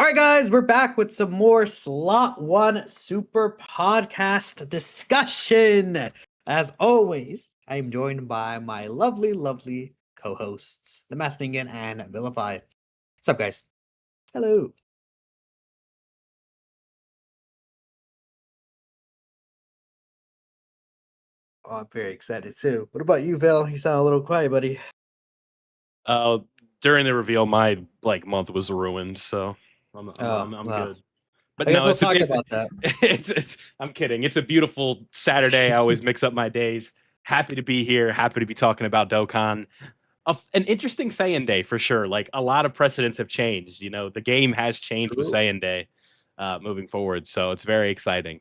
All right, guys, we're back with some more Slot One Super Podcast discussion. As always, I'm joined by my lovely co-hosts, the Masningen and Vilify. What's up, guys? Hello. Oh, I'm very excited too. What about you, Vil? You sound a little quiet, buddy. During the reveal, my month was ruined, so I'm well, good. But I guess no, we'll talk about that. I'm kidding. It's a beautiful Saturday. I always mix up my days. Happy to be here. Happy to be talking about Dokkan. An interesting Saiyan Day for sure. Like a lot of precedents have changed. You know, the game has changed with Saiyan Day moving forward, so it's very exciting.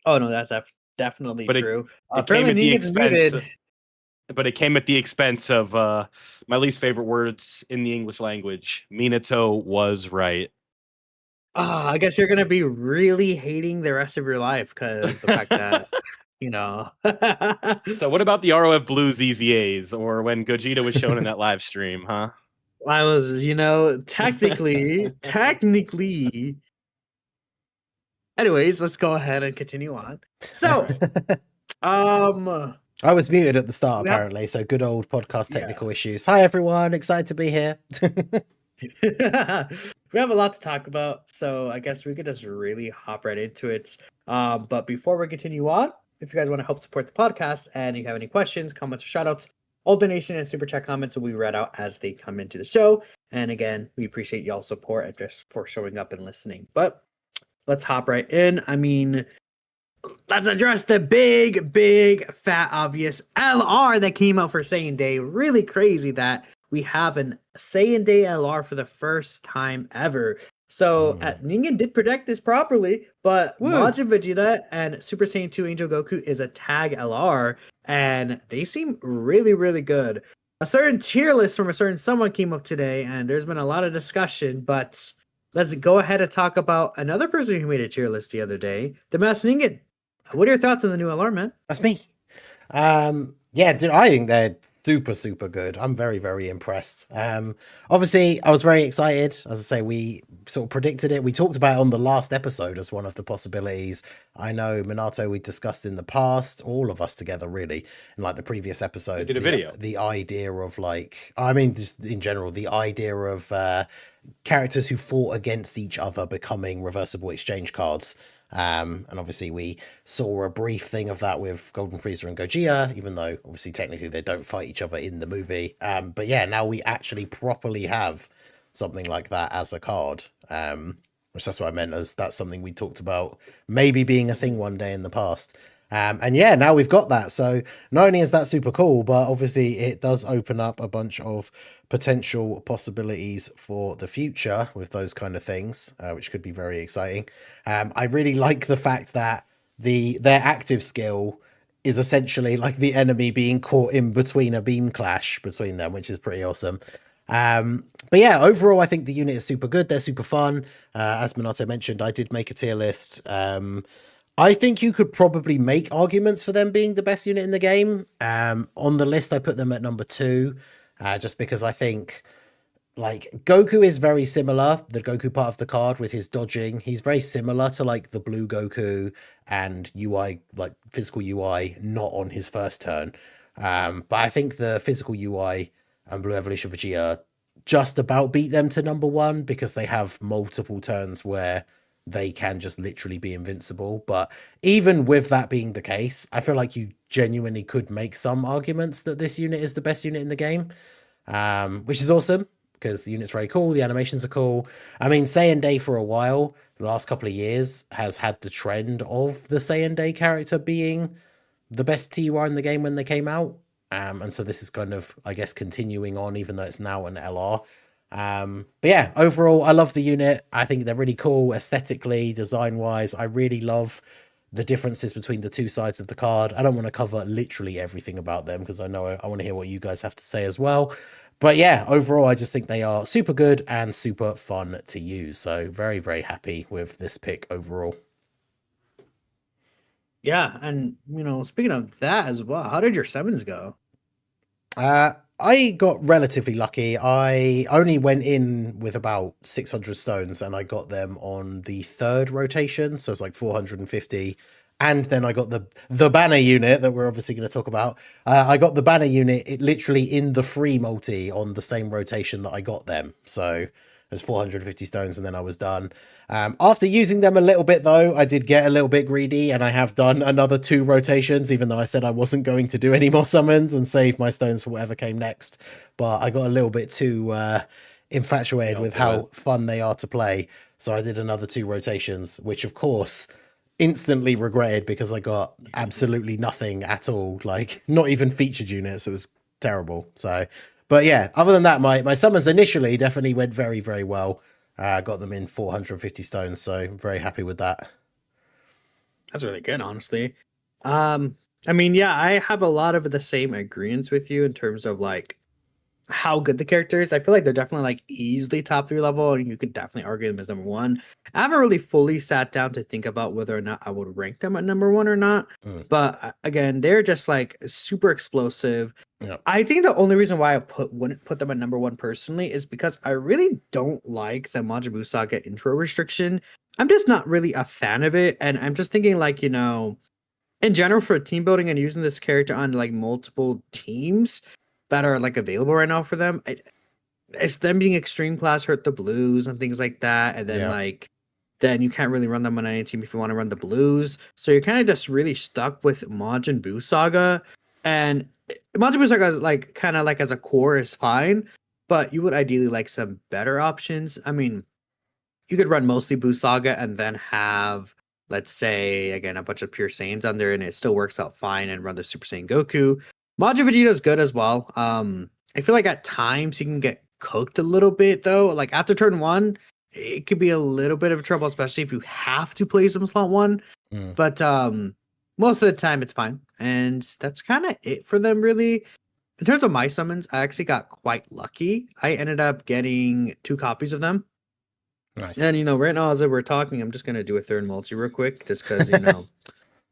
Oh no, that's definitely true. It came at the expense. But it came at the expense of my least favorite words in the English language. Minato was right. I guess you're gonna be really hating the rest of your life because the fact that So what about the ROF Blue ZZAs or when Gogeta was shown in that live stream, huh? I was, technically. Anyways, let's go ahead and continue on. So, I was muted at the start, apparently, so good old podcast technical issues. Hi, everyone. Excited to be here. We have a lot to talk about, so I guess we could just really hop right into it. But before we continue on, if you guys want to help support the podcast and you have any questions, comments, or shoutouts, all donation and super chat comments will be read out as they come into the show. And again, we appreciate y'all's support and just for showing up and listening. But let's hop right in. I mean, let's address the big, fat, obvious LR that came out for Saiyan Day. Really crazy that we have an Saiyan Day LR for the first time ever. So Ningen did predict this properly, but Majin Vegeta and Super Saiyan 2 Angel Goku is a tag LR, and they seem really good. A certain tier list from a certain someone came up today, and there's been a lot of discussion, but let's go ahead and talk about another person who made a tier list the other day, the Mass Ningen. What are your thoughts on the new LR, man? That's me. Yeah, dude, I think they're super good. I'm very impressed. Obviously, I was very excited. As I say, we sort of predicted it. We talked about it on the last episode as one of the possibilities. I know, Minato, we discussed in the past, all of us together, really, in like the previous episodes. We did a video. The idea of just in general, the idea of characters who fought against each other becoming reversible exchange cards. And obviously we saw a brief thing of that with Golden Frieza and Gogeta, even though obviously technically they don't fight each other in the movie. But yeah, now we actually properly have something like that as a card, which that's what I meant as that's something we talked about maybe being a thing one day in the past. And yeah, now we've got that. So not only is that super cool, but obviously it does open up a bunch of potential possibilities for the future with those kind of things, which could be very exciting. I really like the fact that their active skill is essentially like the enemy being caught in between a beam clash between them, which is pretty awesome. But yeah, overall, I think the unit is super good. They're super fun. As Minato mentioned, I did make a tier list. I think you could probably make arguments for them being the best unit in the game. On the list, I put them at number 2, just because I think like Goku is very similar, the Goku part of the card with his dodging. He's very similar to like the blue Goku and UI, like physical UI, not on his first turn. But I think the physical UI and Blue Evolution Vegeta just about beat them to number 1 because they have multiple turns where they can just literally be invincible. But even with that being the case, I feel like you genuinely could make some arguments that this unit is the best unit in the game, which is awesome because the unit's very cool. The animations are cool. I mean, Saiyan Day for a while, the last couple of years, has had the trend of the Saiyan Day character being the best TUR in the game when they came out. And so this is kind of, I guess, continuing on, even though it's now an LR. But yeah, overall, I love the unit. I think they're really cool aesthetically, design-wise. I really love the differences between the two sides of the card. I don't want to cover literally everything about them because I know I want to hear what you guys have to say as well. But yeah, overall, I just think they are super good and super fun to use. So very happy with this pick overall. Yeah, and speaking of that as well, how did your 7s go? I got relatively lucky. I only went in with about 600 stones, and I got them on the third rotation, so it's like 450. And then I got the banner unit that we're obviously going to talk about. I got the banner unit literally in the free multi on the same rotation that I got them. So there's 450 stones, and then I was done. After using them a little bit, though, I did get a little bit greedy, and I have done another 2 rotations, even though I said I wasn't going to do any more summons and save my stones for whatever came next. But I got a little bit too infatuated with how fun they are to play. So I did another 2 rotations, which, of course, instantly regretted because I got absolutely nothing at all, like not even featured units. It was terrible. So, but yeah, other than that, my summons initially definitely went very, very well. Got them in 450 stones, so I'm very happy with that. That's really good, honestly. I mean, yeah, I have a lot of the same agreements with you in terms of like how good the character is. I feel like they're definitely like easily top 3 level, and you could definitely argue them as number 1. I haven't really fully sat down to think about whether or not I would rank them at number 1 or not. But again, they're just like super explosive. Yep. I think the only reason why I wouldn't put them at number 1 personally is because I really don't like the Majin Buu Saga intro restriction. I'm just not really a fan of it, and I'm just thinking like, you know, in general for team building and using this character on like multiple teams that are like available right now for them, it's them being extreme class hurt the blues and things like that, and then like then you can't really run them on any team if you want to run the blues, so you're kind of just really stuck with Majin Buu Saga. And Majin Buu Saga is like kind of like as a core is fine, but you would ideally like some better options. I mean, you could run mostly Buu Saga and then have, let's say, again, a bunch of pure Saiyans on there, and it still works out fine, and run the Super Saiyan Goku. Majin Vegeta is good as well. I feel like at times you can get cooked a little bit though. Like after turn 1, it could be a little bit of trouble, especially if you have to play some slot 1. But most of the time it's fine, and that's kind of it for them really. In terms of my summons, I actually got quite lucky. I ended up getting 2 copies of them. Nice. And you know, right now as we're talking, I'm just gonna do a third multi real quick, just because you know,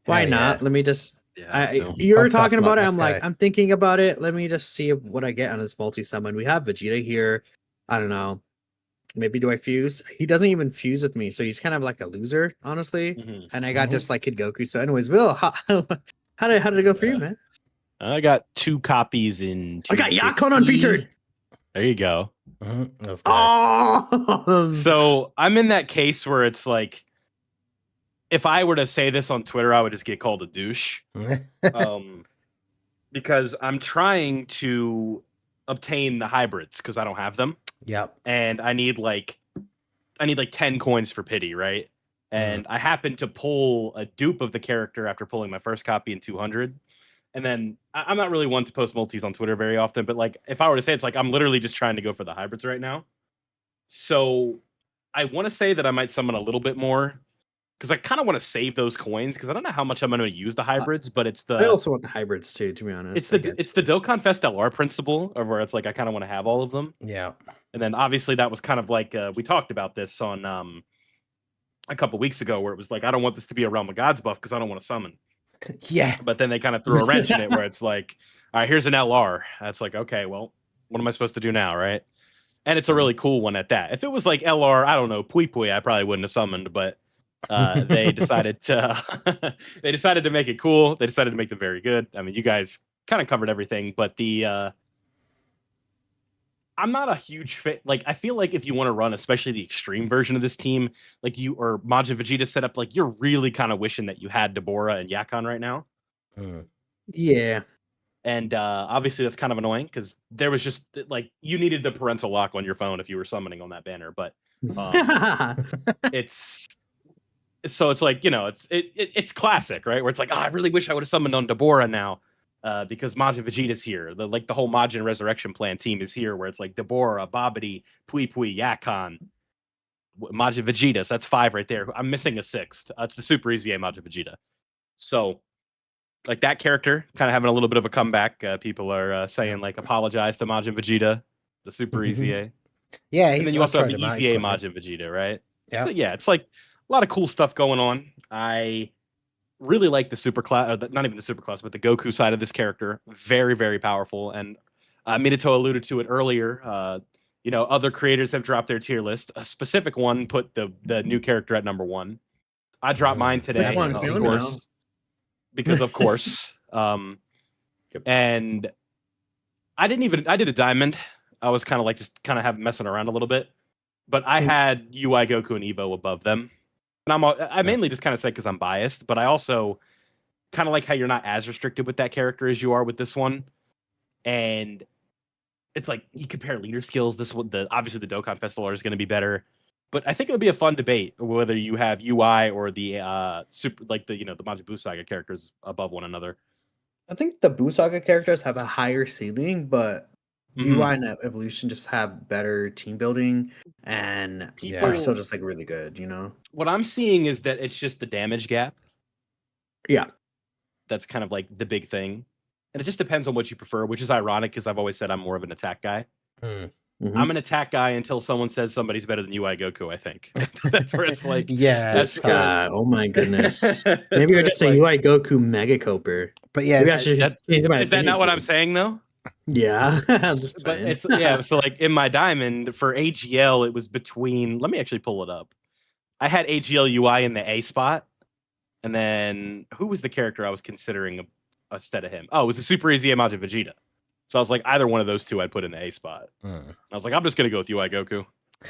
why not? Yeah. Let me just. Yeah, You're Podcast talking about luck, it. let's I'm like, go. I'm thinking about it. Let me just see what I get on this multi summon. We have Vegeta here. I don't know. Maybe do I fuse? He doesn't even fuse with me, so he's kind of like a loser, honestly. And I got just like Kid Goku. So, anyways, Will, how did it go for you, man? I got 2 copies in. I got Yakon unfeatured. There you go. Let's go. Oh, So I'm in that case where it's like, if I were to say this on Twitter, I would just get called a douche. Because I'm trying to obtain the hybrids because I don't have them. Yep. And I need like 10 coins for pity, right? And I happened to pull a dupe of the character after pulling my first copy in 200. And then I'm not really one to post multis on Twitter very often, but like if I were to say, it's like I'm literally just trying to go for the hybrids right now. So I want to say that I might summon a little bit more because I kind of want to save those coins because I don't know how much I'm going to use the hybrids, but it's the. I also want the hybrids too, to be honest. It's the Dokkan Fest LR principle of where it's like I kind of want to have all of them. Yeah. And then obviously that was kind of like we talked about this on a couple weeks ago where it was like I don't want this to be a Realm of Gods buff because I don't want to summon. Yeah. But then they kind of threw a wrench in it where it's like, all right, here's an LR. That's like, okay, well, what am I supposed to do now, right? And it's a really cool one at that. If it was like LR, I don't know, Pui Pui, I probably wouldn't have summoned, but they decided to they decided to make it cool. They decided to make them very good. I mean, you guys kind of covered everything, but the I'm not a huge fan. Like, I feel like if you want to run, especially the extreme version of this team, like you or Majin Vegeta set up, like you're really kind of wishing that you had Deborah and Yakon right now. Yeah. And obviously that's kind of annoying because there was just like you needed the parental lock on your phone if you were summoning on that banner. But it's like, you know, it's classic, right? Where it's like, oh, I really wish I would have summoned on Deborah now. Because Majin Vegeta's here. The whole Majin Resurrection Plan team is here, where it's like Deborah, Babidi, Pui Pui, Yakon, Majin Vegeta. So that's 5 right there. I'm missing a 6th. It's the Super Easy A Majin Vegeta. So, like that character kind of having a little bit of a comeback. People are saying like apologize to Majin Vegeta, the Super Easy A. Yeah, and then you also have the Easy A Majin Vegeta, right? Yeah. So yeah, it's like a lot of cool stuff going on. I really like the super class, not even the super class, but the Goku side of this character. Very, very powerful. And Minato alluded to it earlier. Other creators have dropped their tier list. A specific one put the new character at number 1. I dropped mine today. Which one? Of course, because of course. And I did a diamond. I was kind of messing around a little bit, but I had UI Goku and Evo above them. And I mainly just kind of say because I'm biased, but I also kind of like how you're not as restricted with that character as you are with this one. And it's like you compare leader skills. This one, obviously the Dokkan Festival is going to be better, but I think it'll be a fun debate whether you have UI or the super the Majin Buu Saga characters above one another. I think the Buu Saga characters have a higher ceiling, but UI and Evolution just have better team building and are still just like really good. What I'm seeing is that it's just the damage gap. Yeah, that's kind of like the big thing. And it just depends on what you prefer, which is ironic because I've always said I'm more of an attack guy. I'm an attack guy until someone says somebody's better than UI Goku, I think. That's where it's like, that's oh my goodness. Maybe you're just a UI Goku Mega Coper. But yeah, is that not what I'm saying though? Yeah. But it's so like in my diamond for AGL, it was between, let me actually pull it up. I had AGL UI in the A spot. And then who was the character I was considering instead of him? Oh, it was the Super Easy Majin Vegeta. So I was like, either one of those two I'd put in the A spot. I was like, I'm just going to go with UI Goku.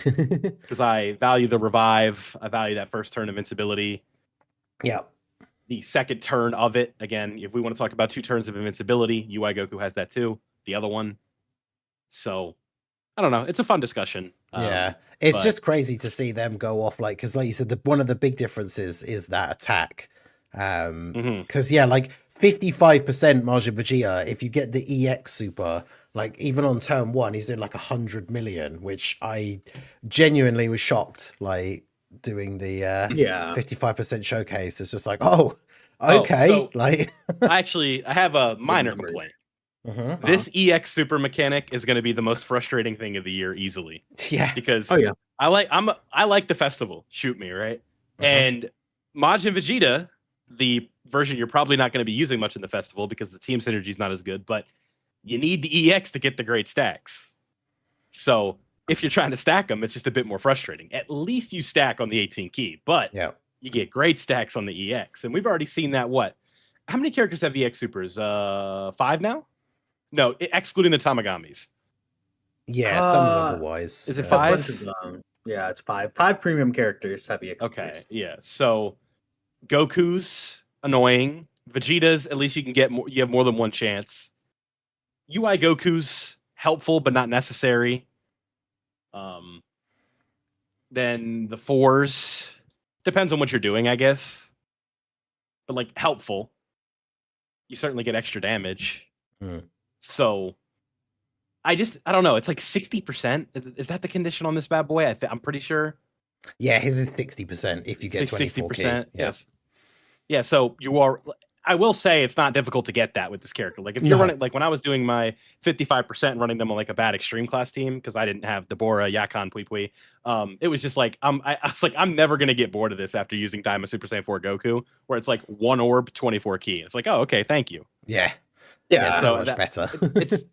Because I value the revive. I value that first turn invincibility. Yeah. The second turn of it, again, if we want to talk about 2 turns of invincibility, UI Goku has that too. The other one. So, I don't know. It's a fun discussion. Yeah. It's just crazy to see them go off, like, because like you said, one of the big differences is that attack. Because, 55% Majin Vegeta, if you get the EX super, like even on turn 1, he's in like 100 million, which I genuinely was shocked, like doing the 55% showcase. It's just like, okay. I have a minor complaint. This EX super mechanic is going to be the most frustrating thing of the year easily. Yeah. Because I like the festival. Shoot me, right? And Majin Vegeta, the version you're probably not going to be using much in the festival because the team synergy is not as good, but you need the EX to get the great stacks. So if you're trying to stack them, it's just a bit more frustrating. At least you stack on the 18 key, but you get great stacks on the EX. And we've already seen that. How many characters have EX supers? 5 now? No, excluding the Tamagamis. Yeah, some number-wise. Is it 5? Yeah, it's 5. 5 premium characters have EX supers. Okay, yeah. So Goku's annoying. Vegeta's, at least you have more than one chance. UI Goku's helpful, but not necessary. Then the 4s, depends on what you're doing, I guess. But like helpful. You certainly get extra damage. So I don't know. It's like 60%. Is that the condition on this bad boy? I'm pretty sure. Yeah, his is 60% if you get 60%. Yes. Yeah, so I will say it's not difficult to get that with this character. Like if you're running, like when I was doing my 55% running them on like a bad extreme class team because I didn't have Deborah, Yakan, Pui Pui. It was just like I was like, I'm never gonna get bored of this after using Daima Super Saiyan 4 Goku, where it's like 1 orb, 24 key. It's like, oh, okay, thank you. Yeah. It's so much better. It's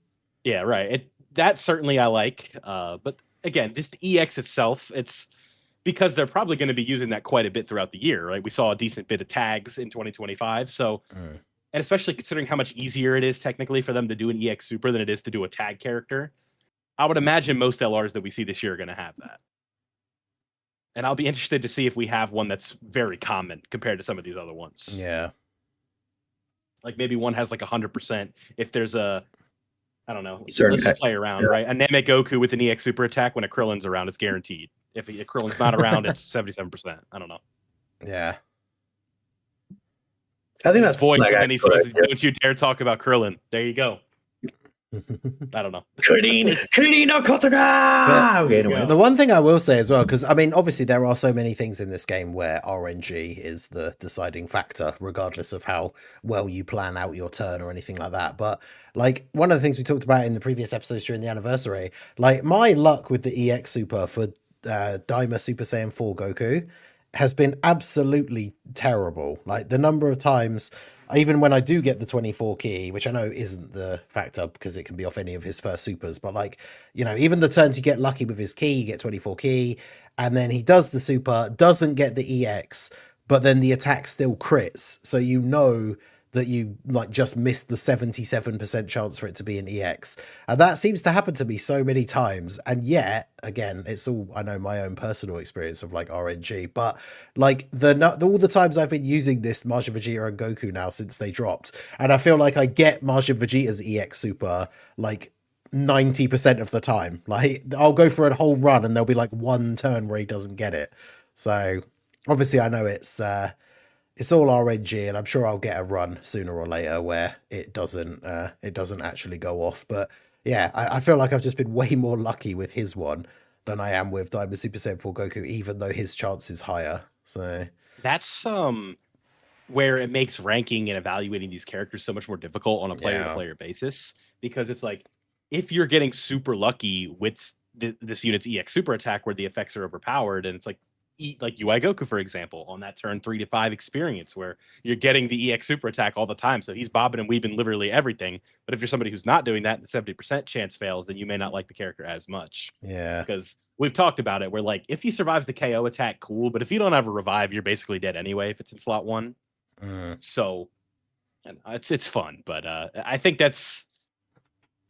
right. That certainly I like. But again, just the EX itself, it's because they're probably going to be using that quite a bit throughout the year, right? We saw a decent bit of tags in 2025. So, and especially considering how much easier it is technically for them to do an EX super than it is to do a tag character, I would imagine most LRs that we see this year are going to have that. And I'll be interested to see if we have one that's very common compared to some of these other ones. Yeah. Like maybe one has like 100%. If there's I don't know. Let's just play around, right? A Namek Goku with an EX super attack when a Krillin's around, it's guaranteed. If a Krillin's not around, it's 77%. I don't know. Yeah. I think that's voice. And he says, "Don't you dare talk about Krillin." There you go. I don't know. The one thing I will say as well, because I mean, obviously there are so many things in this game where RNG is the deciding factor, regardless of how well you plan out your turn or anything like that. But like one of the things we talked about in the previous episodes during the anniversary, like my luck with the EX Super for Daima Super Saiyan 4 Goku has been absolutely terrible. Like the number of times even when I do get the 24 key, which I know isn't the factor because it can be off any of his first supers, but like, even the turns you get lucky with his key, you get 24 key, and then he does the super, doesn't get the EX, but then the attack still crits. So that you like just missed the 77% chance for it to be an EX. And that seems to happen to me so many times. And yet, again, it's all, I know, my own personal experience of like RNG, but like all the times I've been using this Majin Vegeta and Goku now since they dropped, and I feel like I get Majin Vegeta's EX super like 90% of the time. Like I'll go for a whole run and there'll be like one turn where he doesn't get it. So obviously I know it's all RNG, and I'm sure I'll get a run sooner or later where it doesn't actually go off. But yeah, I feel like I've just been way more lucky with his one than I am with Diamond Super Saiyan 4 Goku, even though his chance is higher. So that's where it makes ranking and evaluating these characters so much more difficult on a player-to-player basis, because it's like if you're getting super lucky with this unit's EX super attack where the effects are overpowered, and it's like UI Goku, for example, on that turn 3 to 5 experience where you're getting the EX super attack all the time. So he's bobbing and weaving literally everything. But if you're somebody who's not doing that and the 70% chance fails, then you may not like the character as much. Yeah. Because we've talked about it where like if he survives the KO attack, cool. But if you don't have a revive, you're basically dead anyway if it's in slot 1. So and it's fun. But I think that's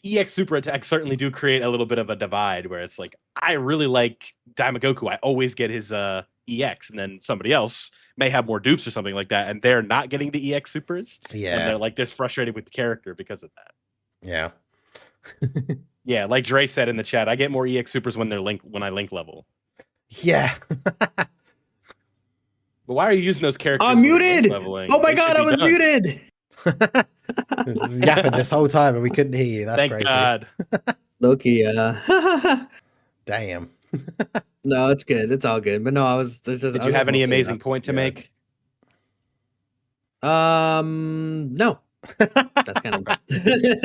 EX super attacks certainly do create a little bit of a divide where it's like, I really like Daima Goku. I always get his EX, and then somebody else may have more dupes or something like that, and they're not getting the EX supers. Yeah. And they're like, they're frustrated with the character because of that. Yeah. Yeah, like Dre said in the chat, I get more EX supers when I link level. Yeah. But why are you using those characters? I'm muted. Oh my god, I was done. muted. This is yapping this whole time and we couldn't hear you. That's Thank crazy. God. Loki, Damn. No, it's good. It's all good. But no, I was. Did you have any amazing point to make? No. That's kind of.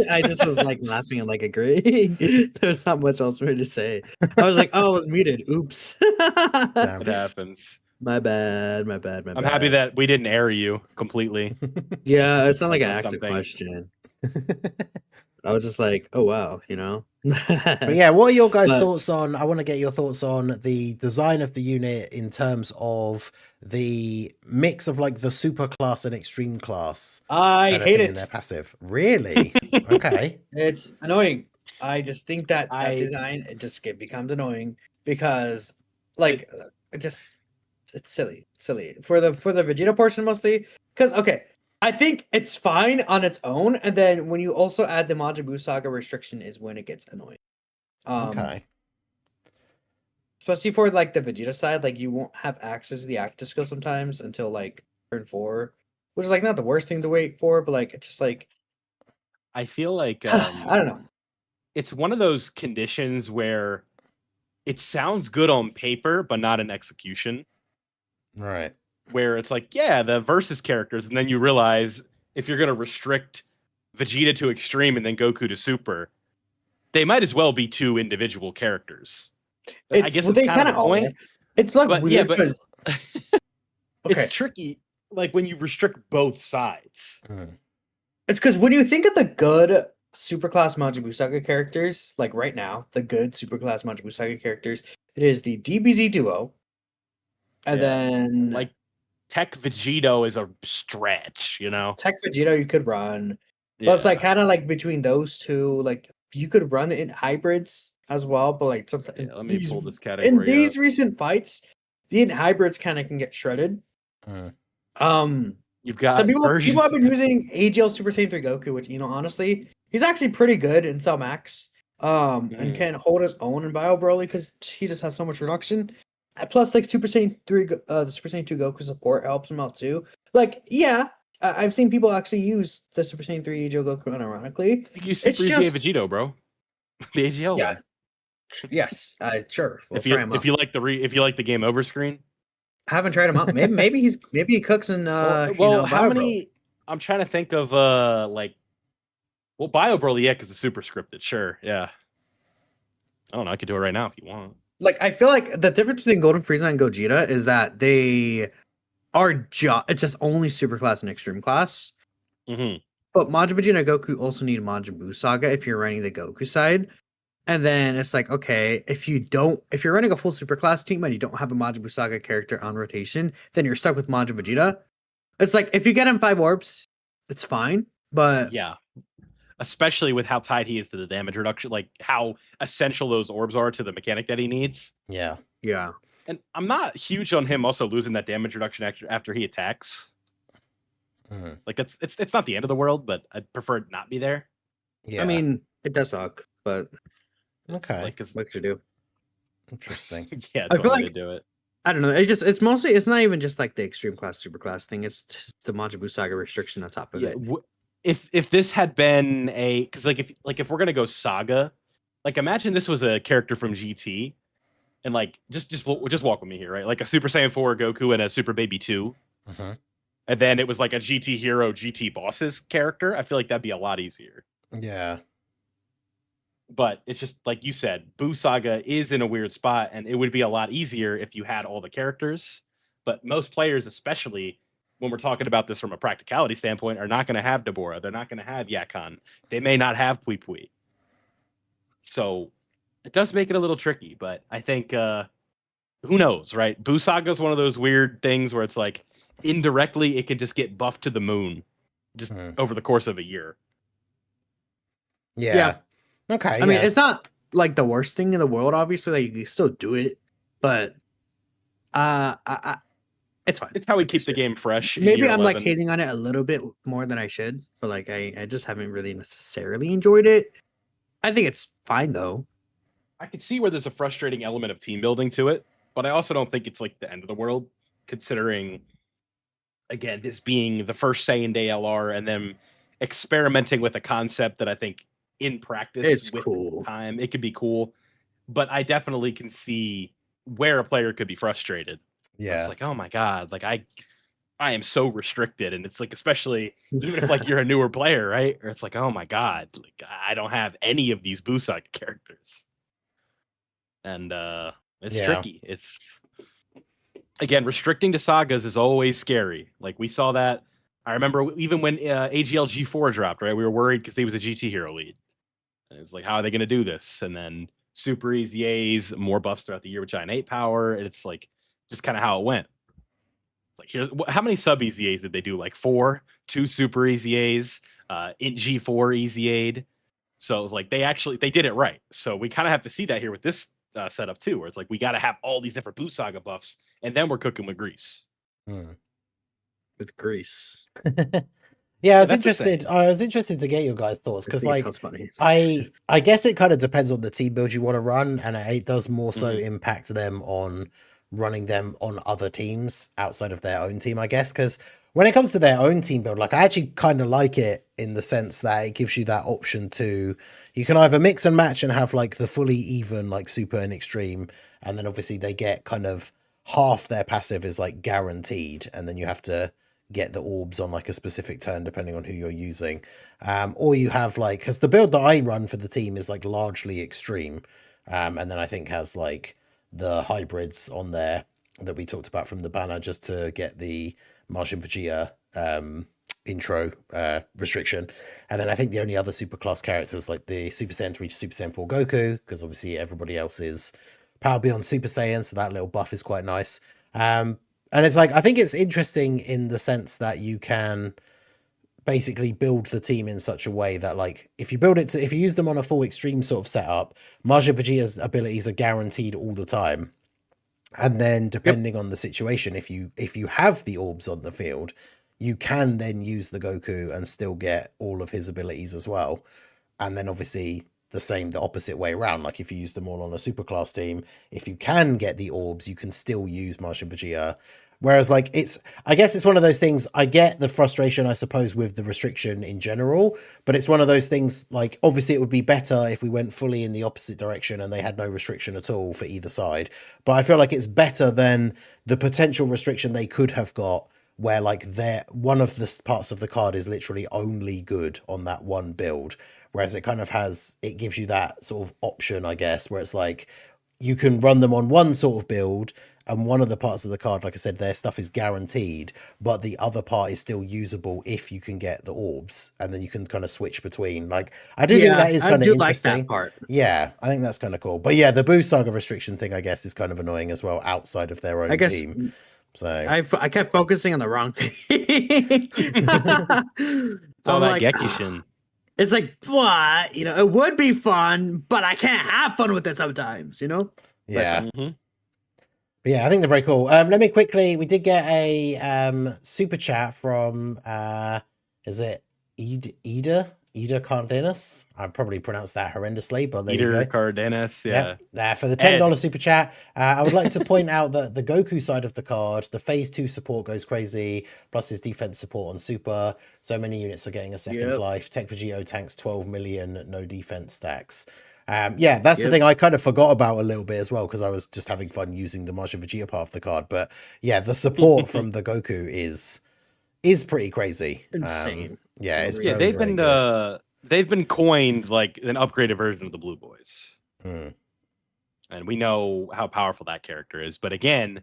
I just was like laughing and like agreeing. There's not much else for me to say. I was like, oh, I was muted. Oops. It happens. My bad. I'm happy that we didn't air you completely. Yeah, it's not like I asked Something. a question. I was just like, oh wow, But yeah, what are your guys' thoughts on? I want to get your thoughts on the design of the unit in terms of the mix of like the super class and extreme class. I hate it. In their passive. Really? Okay. It's annoying. I just think that design it becomes annoying because like it's silly for the Vegeta portion mostly. Because okay, I think it's fine on its own, and then when you also add the Majin Buu Saga restriction is when it gets annoying. Okay. Especially for like the Vegeta side, like you won't have access to the active skill sometimes until like turn 4, which is like not the worst thing to wait for, but like it's just like I feel like I don't know. It's one of those conditions where it sounds good on paper, but not in execution. Right. Where it's like, yeah, the versus characters, and then you realize if you're going to restrict Vegeta to extreme and then Goku to super, they might as well be 2 individual characters. I guess it's kind of the point. It's like weird, yeah, but okay. It's tricky, like when you restrict both sides. It's because when you think of the good superclass Majin Buu Saga characters, like right now, the good superclass Majin Buu Saga characters, it is the DBZ duo, and then like Tech Vegito is a stretch, Tech Vegito you could run, but it's like kind of like between those two, like you could run in hybrids as well, but like sometimes let me pull this category in these recent fights, the hybrids kind of can get shredded. You've got some people have been using AGL Super Saiyan 3 Goku, which honestly, he's actually pretty good in Cell Max. And can hold his own in Bio Broly because he just has so much reduction. Plus, like Super Saiyan 3, the Super Saiyan 2 Goku support helps him out too. Like, yeah, I've seen people actually use the Super Saiyan 3 AGL Goku unironically. You Super EGA Vegito, bro. The AGL. Yeah. Yes, sure. We'll if you like the game over screen. I haven't tried him out. Maybe he cooks in how many? I'm trying to think of Bio Broly, yeah, because the super scripted, sure, yeah. I don't know. I could do it right now if you want. Like, I feel like the difference between Golden Frieza and Gogeta is that they are it's just only super class and extreme class. Hmm. But Majin Vegeta and Goku also need Majin Buu Saga if you're running the Goku side. And then it's like, okay, if you're running a full superclass team and you don't have a Majin Buu Saga character on rotation, then you're stuck with Majin Vegeta. It's like, if you get him 5 orbs, it's fine. But Yeah. Especially with how tied he is to the damage reduction, like how essential those orbs are to the mechanic that he needs. Yeah. yeah. And I'm not huge on him also losing that damage reduction after he attacks. Mhm. Like it's not the end of the world, but I'd prefer it not be there. Yeah. I mean, it does suck, but It's Okay. like, 'cause- what to do? Interesting. yeah, I it's feel one way like- to do it. I don't know. It's not even just like the extreme class, super class thing. It's just the Majin Buu Saga restriction on top of Yeah, it. if this had been because if we're gonna go Saga, like imagine this was a character from GT, and like just walk with me here, right? Like a Super Saiyan 4 Goku and a Super Baby 2, Mhm. and then it was like a GT Hero GT Bosses character. I feel like that'd be a lot easier. Yeah. But it's just like you said, Buu Saga is in a weird spot, and it would be a lot easier if you had all the characters. But most players, especially when we're talking about this from a practicality standpoint, are not going to have Deborah. They're not going to have Yakon. They may not have Pui Pui. So it does make it a little tricky, but I think who knows, right? Buu Saga is one of those weird things where it's like indirectly it can just get buffed to the moon just over the course of a year. Yeah. Okay. I mean, it's not like the worst thing in the world. Obviously, like you can still do it, but it's fine. It's how we keep the game fresh. in Maybe year I'm like 11. hating on it a little bit more than I should, but like I just haven't really necessarily enjoyed it. I think it's fine though. I can see where there's a frustrating element of team building to it, but I also don't think it's like the end of the world, considering, again, this being the first Saiyan Day LR and then experimenting with a concept that I think in practice It's with cool. time, it could be cool. But I definitely can see where a player could be frustrated. Yeah. It's like, oh my God, like I am so restricted. And it's like, especially even if like you're a newer player, right? Or it's like, oh my God, like I don't have any of these Busaka characters. And it's Yeah. tricky. It's again, restricting to sagas is always scary. Like we saw that. I remember even when AGL G4 dropped, right? We were worried because he was a GT hero lead. And it's like, how are they going to do this? And then super easy A's, more buffs throughout the year with Giant 8 power. And it's like just kind of how it went. It's like, here's how many sub easy A's did they do? Like 4, 2 super easy A's, in G4 easy aid. So it was like they did it right. So we kind of have to see that here with this setup too, where it's like we got to have all these different Buu Saga buffs, and then we're cooking with grease. With Greece. Yeah, I was that's the interested. I was interested to get your guys' thoughts because, like, sounds funny. I guess it kind of depends on the team build you want to run, and it does more so impact them on running them on other teams outside of their own team, I guess. Because when it comes to their own team build, like I actually kind of like it in the sense that it gives you that option to you can either mix and match and have like the fully even like super and extreme, and then obviously they get kind of half their passive is like guaranteed, and then you have to get the orbs on like a specific turn depending on who you're using, or you have like, because the build that I run for the team is like largely extreme, and then I think has like the hybrids on there that we talked about from the banner just to get the Majin Vegeta intro restriction, and then I think the only other super class characters like the Super Saiyan 3 to Super Saiyan 4 Goku, because obviously everybody else is power beyond Super Saiyan, so that little buff is quite nice. And it's like, I think it's interesting in the sense that you can basically build the team in such a way that, like, if you use them on a full extreme sort of setup, Majin Vegeta's abilities are guaranteed all the time. And then depending on the situation, if you have the orbs on the field, you can then use the Goku and still get all of his abilities as well. And then obviously the opposite way around. Like if you use them all on a superclass team, if you can get the orbs, you can still use Majin Vegeta. Whereas like I guess it's one of those things, I get the frustration, I suppose, with the restriction in general, but it's one of those things, like obviously it would be better if we went fully in the opposite direction and they had no restriction at all for either side. But I feel like it's better than the potential restriction they could have got, where like one of the parts of the card is literally only good on that one build. Whereas it gives you that sort of option, I guess, where it's like, you can run them on one sort of build, and one of the parts of the card, like I said, their stuff is guaranteed, but the other part is still usable if you can get the orbs, and then you can kind of switch between. Like, I do think that is kind of interesting. Like that part. Yeah, I think that's kind of cool. But yeah, the Boo Saga restriction thing, I guess, is kind of annoying as well outside of their own team. So I kept focusing on the wrong thing. It's all that Gekishin. It's like, what? You know, it would be fun, but I can't have fun with it sometimes, you know? Yeah. But yeah, I think they're very cool. Let me quickly, we did get a super chat from is it Ida Cardenas? I probably pronounced that horrendously, but there you go. Cardenas, yeah. For the $10 super chat, I would like to point out that the Goku side of the card, the phase 2 support goes crazy, plus his defense support on super. So many units are getting a second life. Tech Vegito tanks 12 million, no defense stacks. That's the thing I kind of forgot about a little bit as well, because I was just having fun using the Majin Vegeta part of the card. But yeah, the support from the Goku is pretty crazy. Insane. It's yeah, they've been coined like an upgraded version of the Blue Boys. And we know how powerful that character is, but again,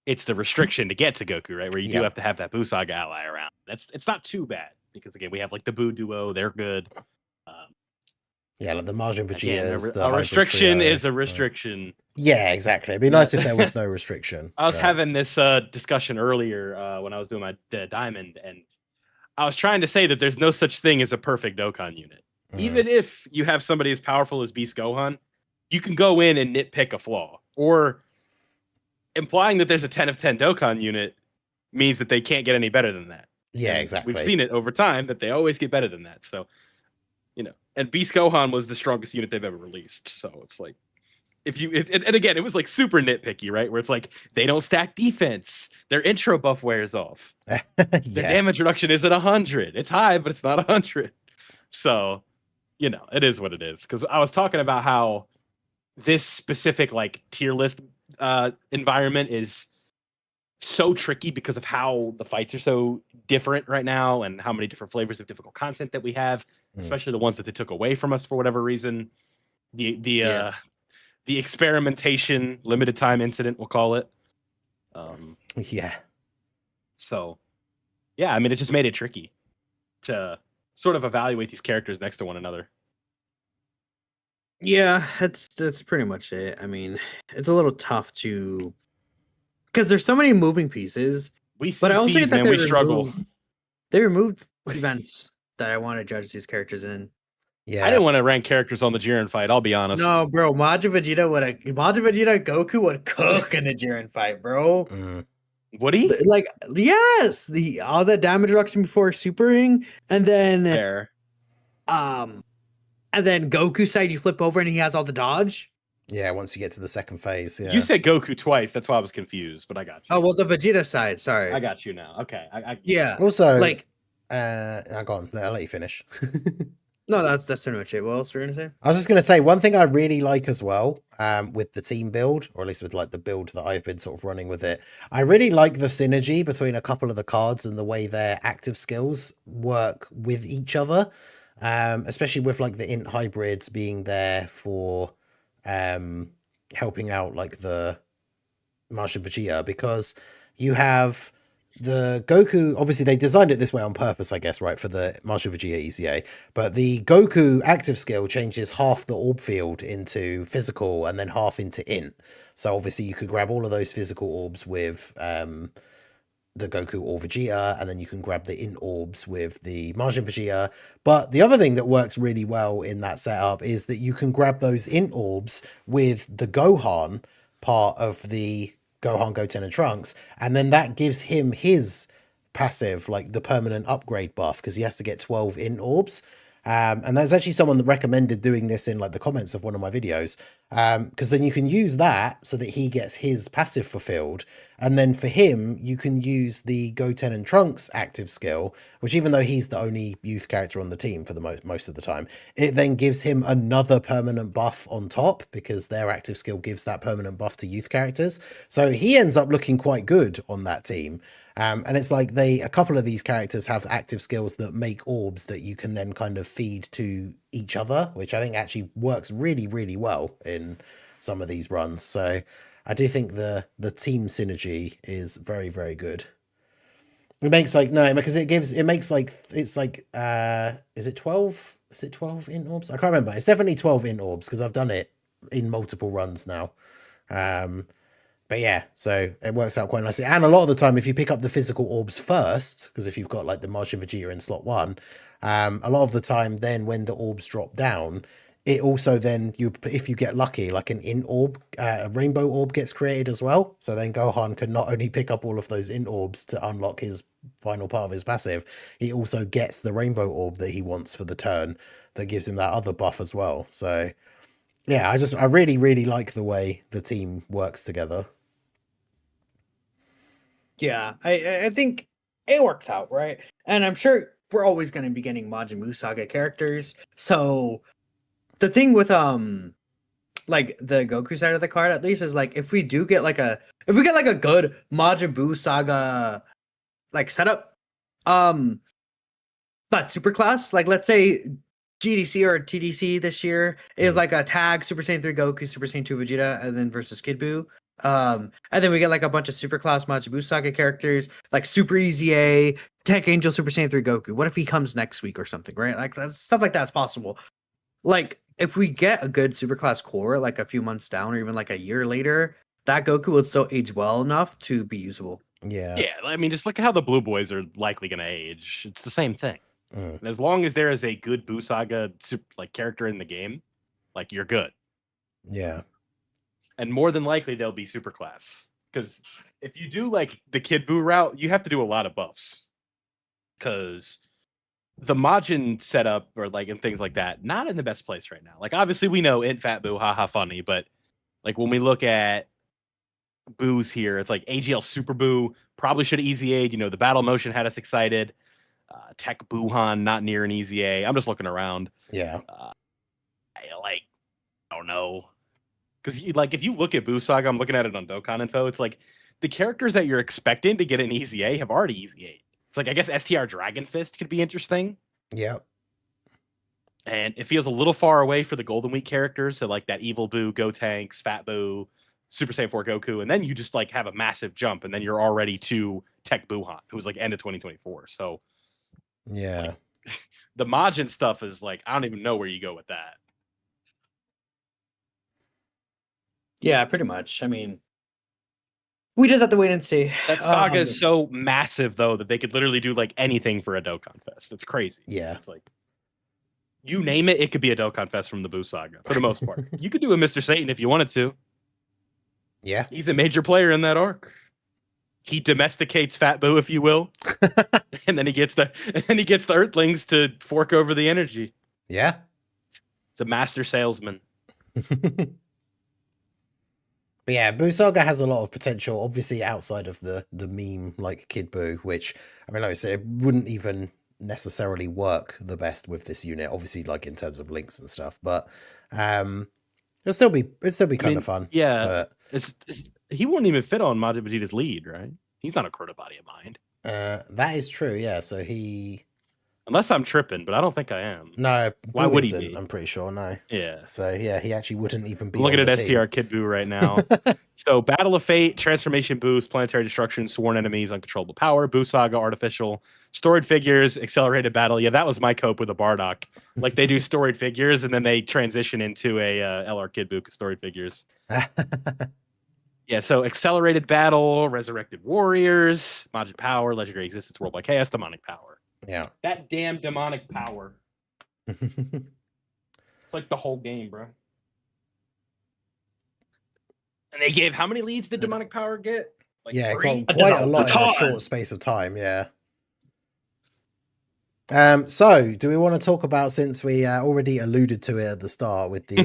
it's the restriction to get to Goku, right? Where you do have to have that Buu Saga ally around. It's not too bad, because again, we have like the Buu duo, they're good. Like the Majin Vegeta. A restriction is a restriction. Yeah, exactly. It'd be nice if there was no restriction. I was having this discussion earlier when I was doing my Diamond, and I was trying to say that there's no such thing as a perfect Dokkan unit. Even if you have somebody as powerful as Beast Gohan, you can go in and nitpick a flaw. Or implying that there's a 10 of 10 Dokkan unit means that they can't get any better than that. Yeah, exactly. We've seen it over time that they always get better than that. So, and Beast Gohan was the strongest unit they've ever released. So it's like, and again, it was like super nitpicky, right? Where it's like, they don't stack defense. Their intro buff wears off. Their damage reduction isn't 100. It's high, but it's not 100. So, it is what it is. Because I was talking about how this specific like tier list environment is so tricky because of how the fights are so different right now, and how many different flavors of difficult content that we have, especially the ones that they took away from us for whatever reason. The experimentation limited time incident, we'll call it. So, I mean, it just made it tricky to sort of evaluate these characters next to one another. Yeah, that's pretty much it. I mean, it's a little tough to, because there's so many moving pieces. But I also think we struggle. They removed events that I want to judge these characters in. Yeah, I didn't want to rank characters on the Jiren fight. I'll be honest. No, bro, Majin Vegeta Goku would cook in the Jiren fight, bro. Would he? Like, yes, all the damage reduction before supering, and then and then Goku side you flip over and he has all the dodge. Yeah, once you get to the second phase. Yeah. You said Goku twice. That's why I was confused, but I got you. Oh, well, the Vegeta side. Sorry. I got you now. Okay. Yeah. Also, like, go on. I'll let you finish. No, that's pretty much it. What else were you gonna say? I was just gonna say one thing I really like as well, with the team build, or at least with like the build that I've been sort of running with it. I really like the synergy between a couple of the cards and the way their active skills work with each other. Especially with like the int hybrids being there for helping out like the Majin Vegeta, because you have the Goku, obviously they designed it this way on purpose, I guess, right, for the Majin Vegeta EZA, but the Goku active skill changes half the orb field into physical and then half into int. So obviously you could grab all of those physical orbs with the Goku or Vegeta, and then you can grab the int orbs with the Majin Vegeta. But the other thing that works really well in that setup is that you can grab those int orbs with the Gohan part of the Gohan, Goten, and Trunks, and then that gives him his passive, like the permanent upgrade buff, because he has to get 12 int orbs. And there's actually someone that recommended doing this in like the comments of one of my videos, because then you can use that so that he gets his passive fulfilled, and then for him you can use the Goten and Trunks active skill, which even though he's the only youth character on the team for the most of the time, it then gives him another permanent buff on top, because their active skill gives that permanent buff to youth characters. So he ends up looking quite good on that team. And it's like a couple of these characters have active skills that make orbs that you can then kind of feed to each other, which I think actually works really, really well in some of these runs. So I do think the team synergy is very, very good. It makes like no, because it makes like it's like is it 12? Is it 12 int orbs? I can't remember. It's definitely 12 int orbs because I've done it in multiple runs now. But yeah, so it works out quite nicely. And a lot of the time, if you pick up the physical orbs first, because if you've got like the Martian Vegeta in slot 1, a lot of the time then when the orbs drop down, it also then if you get lucky, like an int orb, a rainbow orb gets created as well. So then Gohan can not only pick up all of those int orbs to unlock his final part of his passive, he also gets the rainbow orb that he wants for the turn that gives him that other buff as well. So yeah, I really, really like the way the team works together. Yeah, I think it works out, right? And I'm sure we're always going to be getting Majin Buu Saga characters. So the thing with like the Goku side of the card at least is like if we get like a good Majin Buu Saga like setup, not super class, like let's say GDC or TDC this year is like a tag Super Saiyan 3 Goku, Super Saiyan 2 Vegeta, and then versus Kid Buu. And then we get like a bunch of super class Majin Buu Saga characters like Super Easy A, Tech Angel, Super Saiyan 3 Goku. What if he comes next week or something, right? Like stuff like that's possible. Like if we get a good super class core like a few months down or even like a year later, that Goku would still age well enough to be usable. Yeah. Yeah, I mean, just look at how the Blue Boys are likely going to age. It's the same thing. And as long as there is a good Buu Saga like character in the game, like you're good. Yeah. And more than likely they'll be super class. Because if you do like the Kid Buu route, you have to do a lot of buffs. Because the Majin setup or like and things like that, not in the best place right now. Like obviously we know Int Fat Buu, haha funny, but like when we look at Boos here, it's like AGL Super Buu probably should have easy aid. You know, the battle motion had us excited. Tech Buuhan not near an easy A. I'm just looking around. Yeah. I don't know. Because like if you look at Buu Saga, I'm looking at it on Dokkan Info. It's like the characters that you're expecting to get an easy A have already easy A. It's like I guess STR Dragon Fist could be interesting. Yeah. And it feels a little far away for the Golden Week characters. So like that Evil Buu, Go Tanks, Fat Buu, Super Saiyan 4 Goku, and then you just like have a massive jump, and then you're already to Tech Buuhan, who's like end of 2024. So yeah, like, the Majin stuff is like I don't even know where you go with that. Yeah, pretty much. I mean, we just have to wait and see. That saga is so massive though that they could literally do like anything for a Dokkan Fest. It's crazy. Yeah, it's like you name it, it could be a Dokkan Fest from the Buu Saga for the most part. You could do a Mr. Satan if you wanted to. Yeah, he's a major player in that arc. He domesticates Fat Buu, if you will, and then he gets the Earthlings to fork over the energy. Yeah, it's a master salesman. But yeah, Buu Saga has a lot of potential, obviously outside of the meme like Kid Buu, which I mean, like I said, it wouldn't even necessarily work the best with this unit, obviously, like in terms of links and stuff. But it'd still be kind of fun. Yeah, but he wouldn't even fit on Majin Vegeta's lead, right? He's not a Crota body of mind. That is true. Yeah, so he. Unless I'm tripping, but I don't think I am. No, why would he be? I'm pretty sure. No. Yeah. So yeah, he actually wouldn't even be. I'm looking at STR Kid Buu right now. So Battle of Fate, Transformation Boost, Planetary Destruction, Sworn Enemies, Uncontrollable Power, Buu Saga, Artificial, Storied Figures, Accelerated Battle. Yeah, that was my cope with a Bardock. Like they do storied figures and then they transition into a LR Kid Buu storied figures. Yeah, so Accelerated Battle, Resurrected Warriors, Majin Power, Legendary Existence, Worldwide Chaos, Demonic Power. Yeah. That damn demonic power. It's like the whole game, bro. And they gave how many leads did demonic power get? Like yeah, 3? quite a lot in a short space of time, yeah. So do we want to talk about, since we already alluded to it at the start with the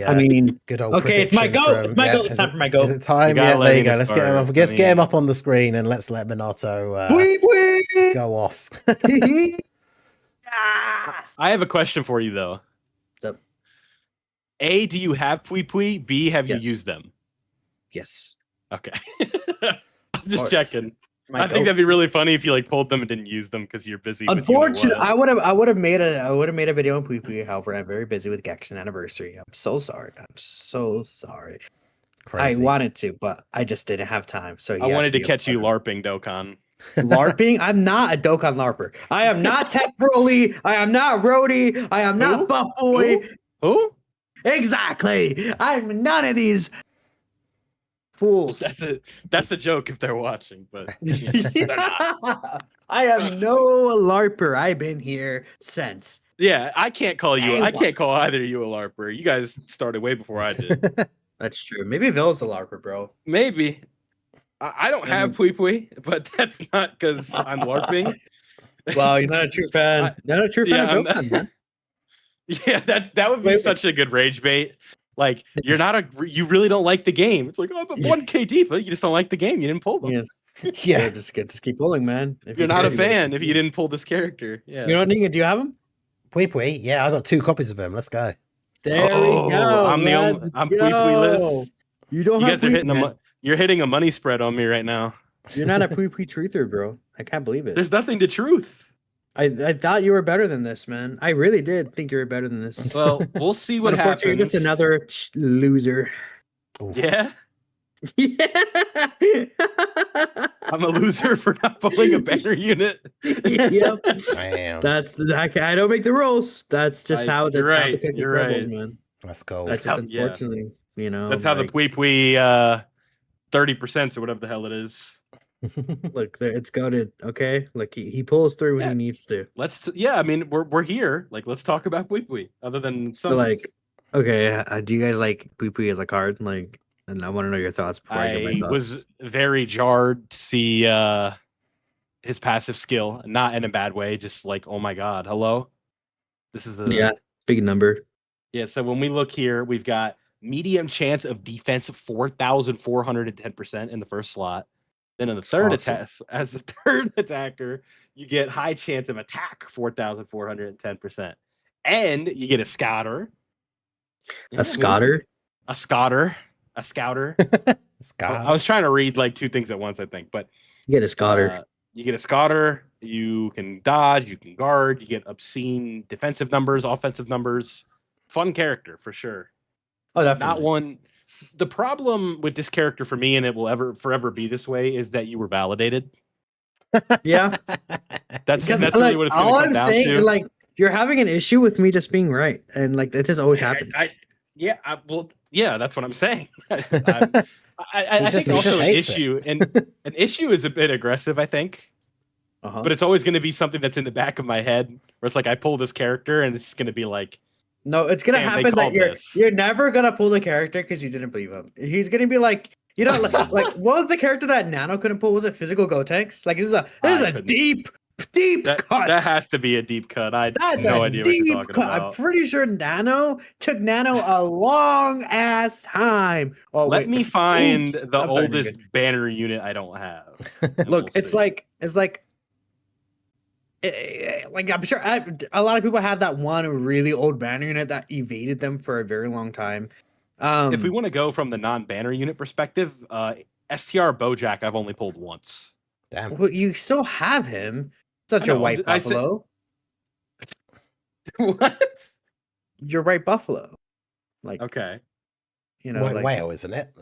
good old it's my go. It's my go. It's time for my go. Is it time? Yeah, there you go. Let's get him up. Get him up on the screen and let's let Minato go off. I have a question for you though. A, do you have Pui Pui? B, have you used them? Yes. Okay. I'm just checking. I think that'd be really funny if you like pulled them and didn't use them because you're busy. Unfortunately, I would have made a video on Pui Pui. However, I'm very busy with Genshin Anniversary. I'm so sorry. Crazy. I wanted to, but I just didn't have time. So I wanted to catch you LARPing, Dokkan. LARPing? I'm not a Dokkan LARPer. I am not Tech Broly. I am not Rhodey. I am not Buff Boy. Who? Exactly. I'm none of these fools. That's a joke if they're watching, but they're not. I am no LARPer. I've been here since. Yeah, I can't call either of you a LARPer. You guys started way before I did. That's true. Maybe Vill's a LARPer, bro. Maybe. I don't have Pui Pui, but that's not because I'm LARPing. Well, you're not a true fan. Not a true fan of Dokkan, man. Yeah, that would be such a good rage bait. Like, you really don't like the game. It's like, oh, but 1K deep, but you just don't like the game. You didn't pull them. Yeah, just keep pulling, man. If you're not a fan, if you didn't pull this character. Yeah. You know what, Nika? Do you have him? Pui Pui? Yeah, I got 2 copies of him. Let's go. There we go. I'm the only. I'm Pui Pui list. You don't. You have guys are hitting You're hitting a money spread on me right now. You're not a Pui Pui truther, bro. I can't believe it. There's nothing to truth. I thought you were better than this, man. I really did think you were better than this. Well, we'll see what happens. You're just another loser. Oof. Yeah. Yeah. I'm a loser for not pulling a banner unit. Yep. Damn. I don't make the rules. That's just how the cookie crumbles, man. Let's go. That's just unfortunately, That's how the Pui Pui 30% or whatever the hell it is. Look, it's goated. Okay, like he pulls through when he needs to. I mean, we're here. Like, let's talk about Pui Pui. Other than so, like, okay, do you guys like Pui Pui as a card? Like, and I want to know your thoughts before I get my thoughts. I was very jarred to see his passive skill, not in a bad way. Just like, oh my god, hello. This is a big number. Yeah. So when we look here, we've got medium chance of defense of 4,410% in the first slot. Then in the third as the third attacker, you get high chance of attack 4,410%. And you get a scouter. A scouter? A scouter. A scouter. I was trying to read like 2 things at once, I think. But you get a scouter. You get a scouter. You can dodge. You can guard. You get obscene defensive numbers, offensive numbers. Fun character for sure. Oh, definitely. Not one. The problem with this character for me, and it will forever be this way, is that you were validated. Yeah, that's really what it's going to come down to. Like, you're having an issue with me just being right, and like that just always happens. That's what I'm saying. I think also an issue is a bit aggressive. I think, but it's always going to be something that's in the back of my head where it's like I pull this character, and it's going to be like. No, it's gonna happen that you're never gonna pull the character because you didn't believe him. He's gonna be like, like what was the character that Nano couldn't pull? Was it physical Gotenks? Like this is a deep cut. That has to be a deep cut. I have no idea what you're talking about. I'm pretty sure Nano took Nano a long ass time. Oh, let me find the oldest banner unit I don't have. Look, it's like. Like I'm sure a lot of people have that one really old banner unit that evaded them for a very long time. If we want to go from the non-banner unit perspective, STR Bojack I've only pulled once. Damn. Well, you still have him. Such a white buffalo. What? You're right, buffalo. Like okay, white whale, isn't it?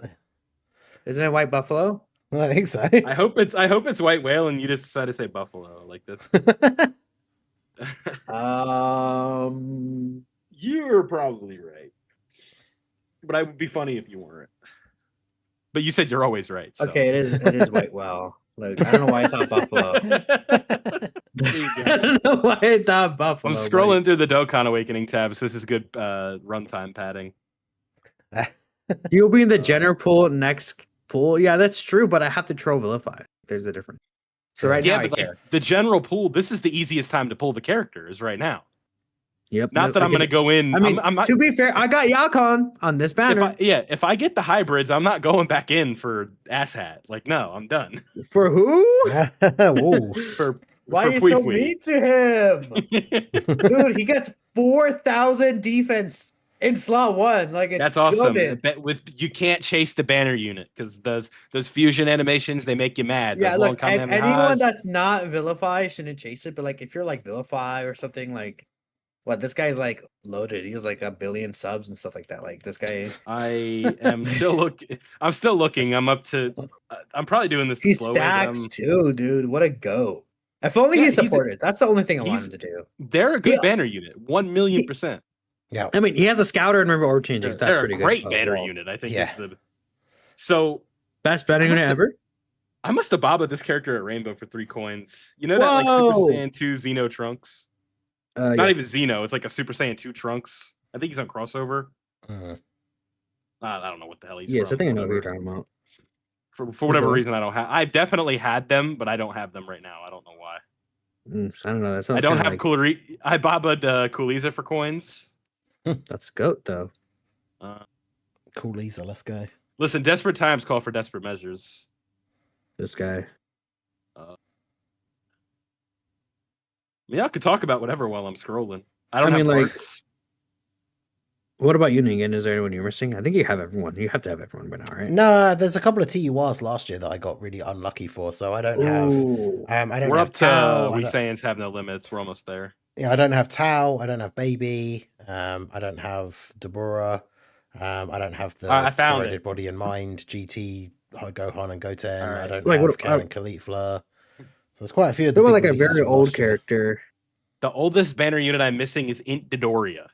Isn't it white buffalo? I think so. I hope it's white whale, and you just decided to say buffalo. Like that's. You're probably right, but I would be funny if you weren't. But you said you're always right. So. Okay, it is white whale. Like I don't know why I thought buffalo. I don't know why I thought buffalo. I'm scrolling through the Dokkan Awakening tabs. This is good runtime padding. You'll be in the general pool next. Pool, yeah, that's true, but I have to troll vilify. There's a difference. So now, but the general pool, this is the easiest time to pull the characters right now. Yep. Not that I'm going to go in. I mean, I'm not, to be fair, I got Yakon on this banner. If I get the hybrids, I'm not going back in for asshat. Like, no, I'm done. For who? Why are you so mean to him, dude? He gets 4,000 defense. In slot 1, like it's that's awesome. You can't chase the banner unit because those fusion animations they make you mad. Yeah, look, anyone that's not vilify shouldn't chase it. But like if you're like vilify or something like, What, this guy's like loaded. He's like 1 billion subs and stuff like that. Like this guy. I am still looking. I'm still looking. I'm up to. I'm probably doing this the He slow way. But stacks too, dude. What a go! If only Yeah, he supported. That's the only thing I he's- wanted to do. they're a good Yeah. banner unit. 1,000,000%. Yeah. I mean, he has a scouter and remember orb changes. That's They're pretty a great good. banner Well, unit. I think. Yeah. Is the so Best banner I unit must have- ever. I must have bobbed this character at Rainbow for 3 coins. You know that like Super Whoa! Saiyan 2 Xeno Trunks. Not Yeah. even Xeno. It's like a Super Saiyan 2 Trunks. I think he's on crossover. Mhm. I don't know what the hell he's Yes, from. I think I know who you're whatever. talking about. For whatever Okay. reason, I don't have. I've definitely had them, but I don't have them right now. I don't know why. I don't know. That sounds I don't kinda have like, I bobbed Cooliza for coins. That's goat though. Cool, Lisa. Let's go. Listen, desperate times call for desperate measures. This guy. Yeah, I could talk about whatever while I'm scrolling. I don't I mean, have like- parts. What about you, Ningen? Is there anyone you're missing? I think you have everyone. You have to have everyone by now, right? No, there's a couple of TURs last year that I got really unlucky for, so I don't have. Ooh. I don't We're have up Tao. to I we don't- Saiyans have no limits. We're almost there. Yeah, I don't have Tao. I don't have Baby. I don't have Deborah. I don't have the I found corroded it. body and mind GT Gohan and Goten. I Alright. don't Like, have what- Ken and Caulifla. So there's quite a few of the They were big like a releases very from old last year. character. The oldest banner unit I'm missing is Int Dodoria.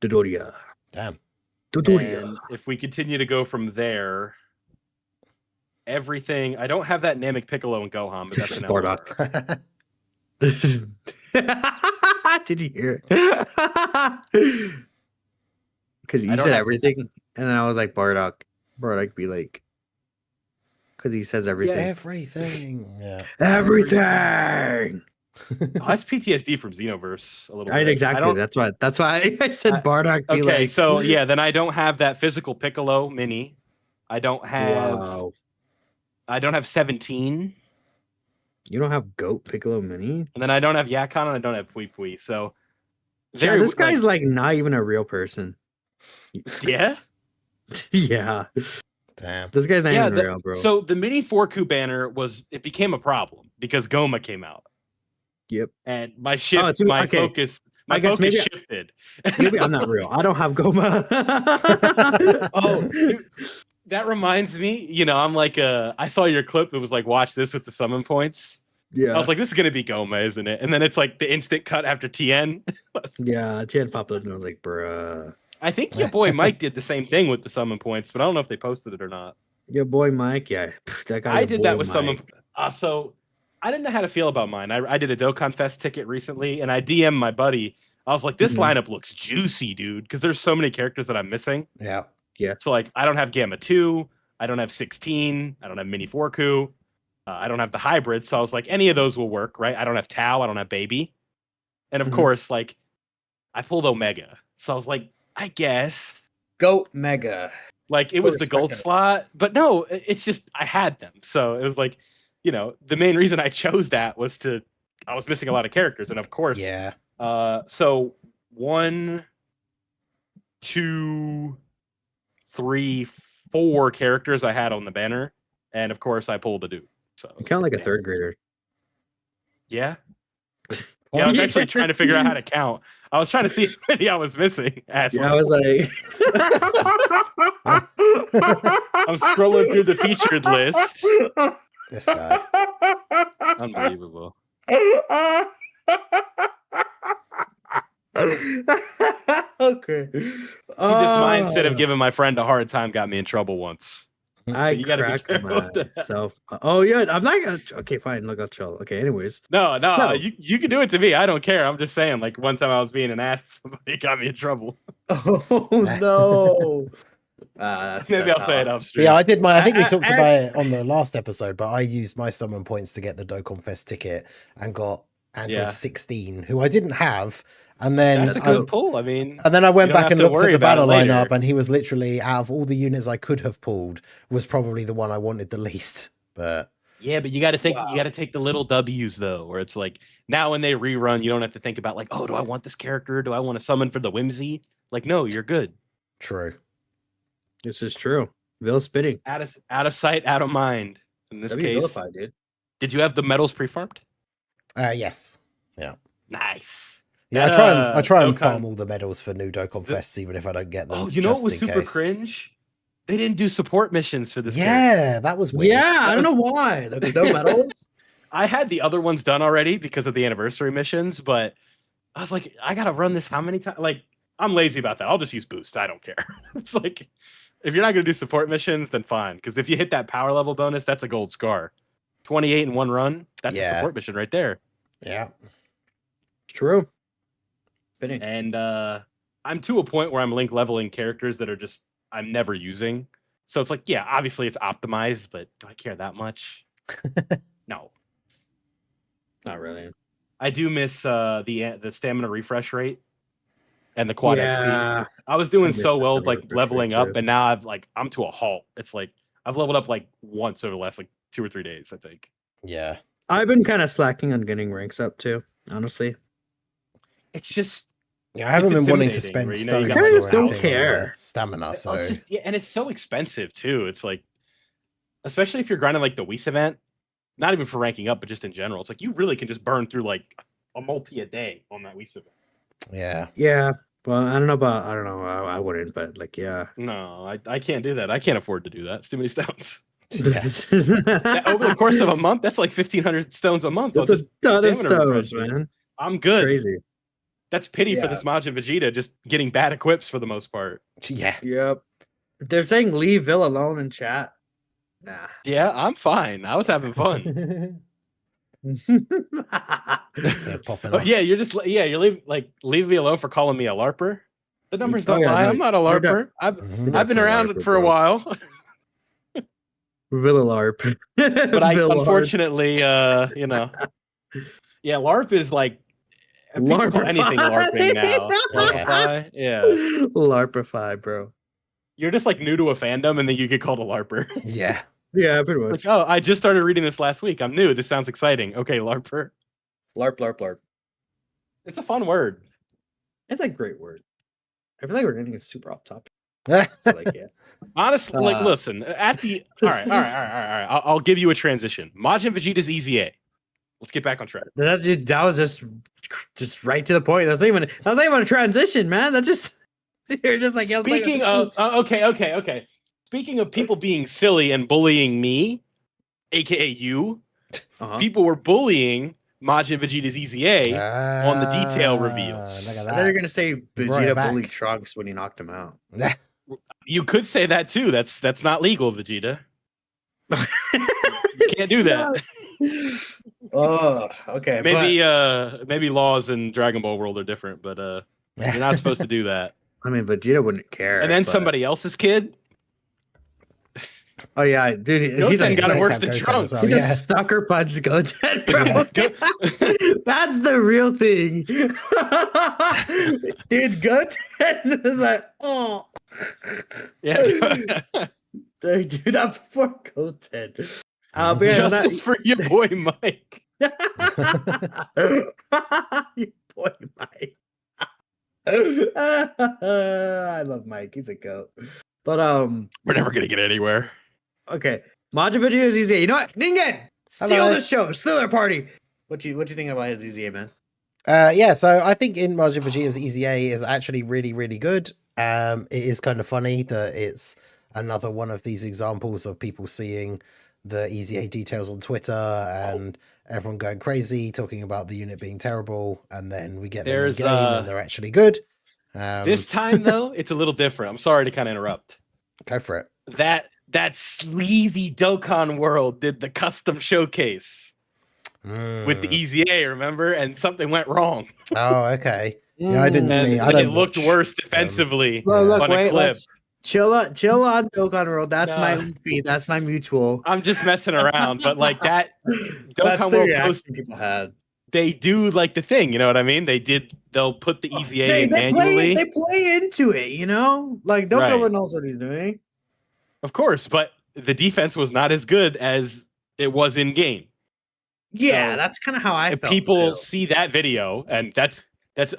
Dodoria. Damn. Dodoria. And if we continue to go from there, everything. I don't have that Namek Piccolo and Gohan, but that's an Bardock. LR. Did you hear it? Because I you don't said have- everything, and then I was like, Bardock. Bardock be like, because he says everything. Everything. Yeah. Everything. Oh, that's PTSD from Xenoverse a little Right, bit. exactly. That's why I said I- Bardock. Be Okay, like, so yeah, then I don't have that physical Piccolo mini. I don't have. wow. I don't have 17, You don't have Goat Piccolo Mini? and then I don't have Yakon, and I don't have Pui Pui. So, Yeah, this guy's like not even a real person. yeah. Yeah, Damn. this guy's not Yeah, even real, bro. So the mini 4Ku banner became a problem because Goma came out. Yep. And my okay. focus I guess maybe- shifted. Maybe I'm not real. I don't have Goma. Oh, that reminds me, I'm like I saw your clip. It was like, watch this with the summon points. yeah. I was like, this is gonna be Goma, isn't it? And then it's like the instant cut after TN. Yeah, Chad popped up and I was like, bruh. I think your boy Mike did the same thing with the summon points, but I don't know if they posted it or not. Your boy Mike, yeah. That guy. I did that with summon. So I didn't know how to feel about mine. I did a Dokkan Fest ticket recently, and I DM'd my buddy. I was like, this Mhm. lineup looks juicy, dude, because there's so many characters that I'm missing. Yeah. So like, I don't have Gamma 2, I don't have 16, I don't have Mini 4Ku, I don't have the hybrid. So I was like, any of those will work, right? I don't have Tao, I don't have Baby, and of Mhm. course, like, I pulled Omega. So I was like, I guess, Goat Mega. like, it Put was the respect gold on it. slot, but no, it's just I had them. So it was like, the main reason I chose that was I was missing a lot of characters, and of course, Yeah. so 1, 2, 3, 4 characters I had on the banner, and of course I pulled a dude. So You sound like a damn. third grader. Yeah. Yeah, I was actually trying to figure out how to count. I was trying to see how many I was missing. Asshole. Yeah, I was like, I'm scrolling through the featured list. This guy. Unbelievable. Okay. See, this mindset of giving my friend a hard time got me in trouble once. I you gotta be crack careful with that. myself. Oh yeah, I'm not gonna. Okay, fine. Look, I'll chill. Okay, anyways. No, So- you can do it to me. I don't care. I'm just saying, like, one time I was being an ass, somebody got me in trouble. Oh no. Maybe I'll say it up stream. Yeah, I did my. I think we I- talked I- about it on the last episode, but I used my summon points to get the Dokkan Fest ticket and got Android Yeah. 16, who I didn't have, and then That's a good pull. I mean, and then I went You don't back have and to looked at worry the about it battle later. lineup, and he was literally out of all the units I could have pulled, was probably the one I wanted the least. But yeah, but you got to think. Wow. You got to take the little W's though, where it's like now when they rerun, you don't have to think about like, oh, do I want this character? Do I want to summon for the whimsy? Like, no, you're good. true. This is true. Vil spitting. Out of sight, out of mind. In this That'd be case, vilified, dude. did you have the medals pre-farmed? Yes. Nice. Yeah, That, I try and Dokkan- farm all the medals for new Dokkan Fests, even if I don't get them. Oh, you know what just was in super case. cringe? They didn't do support missions for this character. Yeah, that was weird. Yeah, I don't know why. No medals. I had the other ones done already because of the anniversary missions, but I was like, I gotta run this how many times? Like, I'm lazy about that. I'll just use boost. I don't care. It's like, if you're not gonna do support missions, then fine. Because if you hit that power level bonus, that's a gold scar. 28 in one run, that's a support mission right there. Yeah. True. Fitting. And I'm to a point where I'm link leveling characters that are just I'm never using. So it's like, yeah, obviously it's optimized, but do I care that much? No. Not really. I do miss the stamina refresh rate and the quad XP. I was doing so well like leveling up, and now I'm to a halt. It's like I've leveled up like once over the last like 2 or 3 days, I think. Yeah. I've been kind of slacking on getting ranks up too, honestly. It's just Yeah, I haven't been wanting to intimidating, spend where, you know, stones you just or don't anything on care. stamina. So it's just, yeah, and it's so expensive too. It's like, especially if you're grinding like the Whis event, not even for ranking up, but just in general, it's like you really can just burn through like a multi a day on that Whis event. yeah. Yeah. Well, I don't know. I wouldn't, but like, yeah. No, I can't do that. I can't afford to do that. It's too many stones. Yeah. Over the course of a month, that's like 1,500 stones a month. That's a ton of stones, man. I'm good. Crazy. That's pity for this Majin Vegeta just getting bad equips for the most part. Yeah. Yep. They're saying leave Vil alone in chat. Nah. Yeah, I'm fine. I was having fun. They're popping up. Yeah, you're leave me alone for calling me a LARPer. The numbers don't lie. no, I'm not a LARPer. I've been around for a while. Villalarp. But I unfortunately, you know, yeah, LARP is like people call anything LARPing now. LARPify, yeah, LARPify, bro. You're just like new to a fandom, and then you get called a LARPer. Yeah. Yeah, pretty much. Like, oh, I just started reading this last week. I'm new. This sounds exciting. Okay, LARPer. LARP. It's a fun word. It's a great word. I feel like we're getting super off topic. So, like, yeah. Honestly, like, listen. At the all right. I'll give you a transition. Majin Vegeta's Easy A. Let's get back on track. That was just right to the point. That was not even a transition, man. That just you're just like speaking of okay. Speaking of people being silly and bullying me, aka you, people were bullying Majin Vegeta's Easy A on the detail reveals. I thought you were gonna say Vegeta bullied Trunks when he knocked him out. You could say that too. That's not legal, Vegeta. You can't do that. Oh, okay. Maybe laws in Dragon Ball world are different, but you're not supposed to do that. I mean, Vegeta wouldn't care. And then somebody else's kid. Oh yeah, dude, he just got it worse than Trunks. He just sucker punched Goten, bro. That's the real thing. Dude, Goten was like, oh. Yeah. Dude, that poor Goten. Justice for your boy Mike. Your boy Mike. I love Mike. He's a goat. But we're never gonna get anywhere. Okay, Majin Vegeta is easy. You know what? Ningen, steal the show, steal their party. What you think about his Easy A, man? Yeah, so I think in Majin Vegeta's Easy A is actually really, really good. It is kind of funny that it's another one of these examples of people seeing the Easy A details on Twitter and everyone going crazy talking about the unit being terrible, and then we get them in game and they're actually good. This time though, it's a little different. I'm sorry to kind of interrupt. Go for it. That sleazy Dokkan World did the custom showcase with the Easy A, remember? And something went wrong. Oh, okay. Yeah, I didn't see. It looked worse defensively on a clip. Chill on Dokkan World. That's my Luffy. That's my mutual. I'm just messing around, but like that Dokkan World post people had. They do like the thing, you know what I mean? They'll put the Easy A in manually. They play into it, you know? Like Dokkan World knows what he's doing. Of course, but the defense was not as good as it was in game. Yeah, so that's kind of how I felt. If people see that video, and that's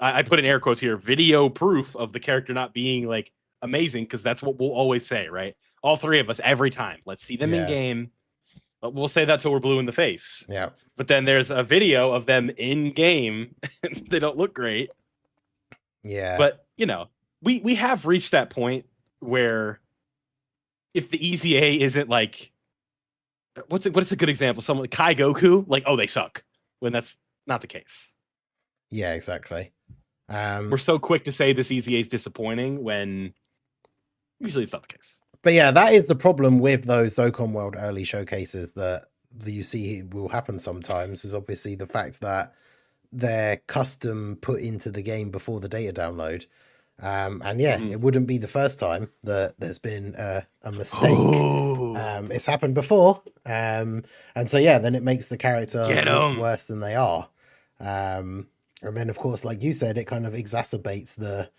I put in air quotes here, video proof of the character not being like amazing, because that's what we'll always say, right? All three of us every time. Let's see them in game. But we'll say that till we're blue in the face. Yeah. But then there's a video of them in game. They don't look great. Yeah. But we have reached that point where if the EZA isn't like, what's a good example? Someone like Kai Goku, like, oh, they suck, when that's not the case. Yeah, exactly. We're so quick to say this EZA is disappointing when usually it's not the case. But yeah, that is the problem with those Dokkan World early showcases that you see will happen sometimes, is obviously the fact that they're custom put into the game before the data download. And yeah, it wouldn't be the first time that there's been a mistake. It's happened before. And so, yeah, then it makes the character look worse than they are. And then, of course, like you said, it kind of exacerbates the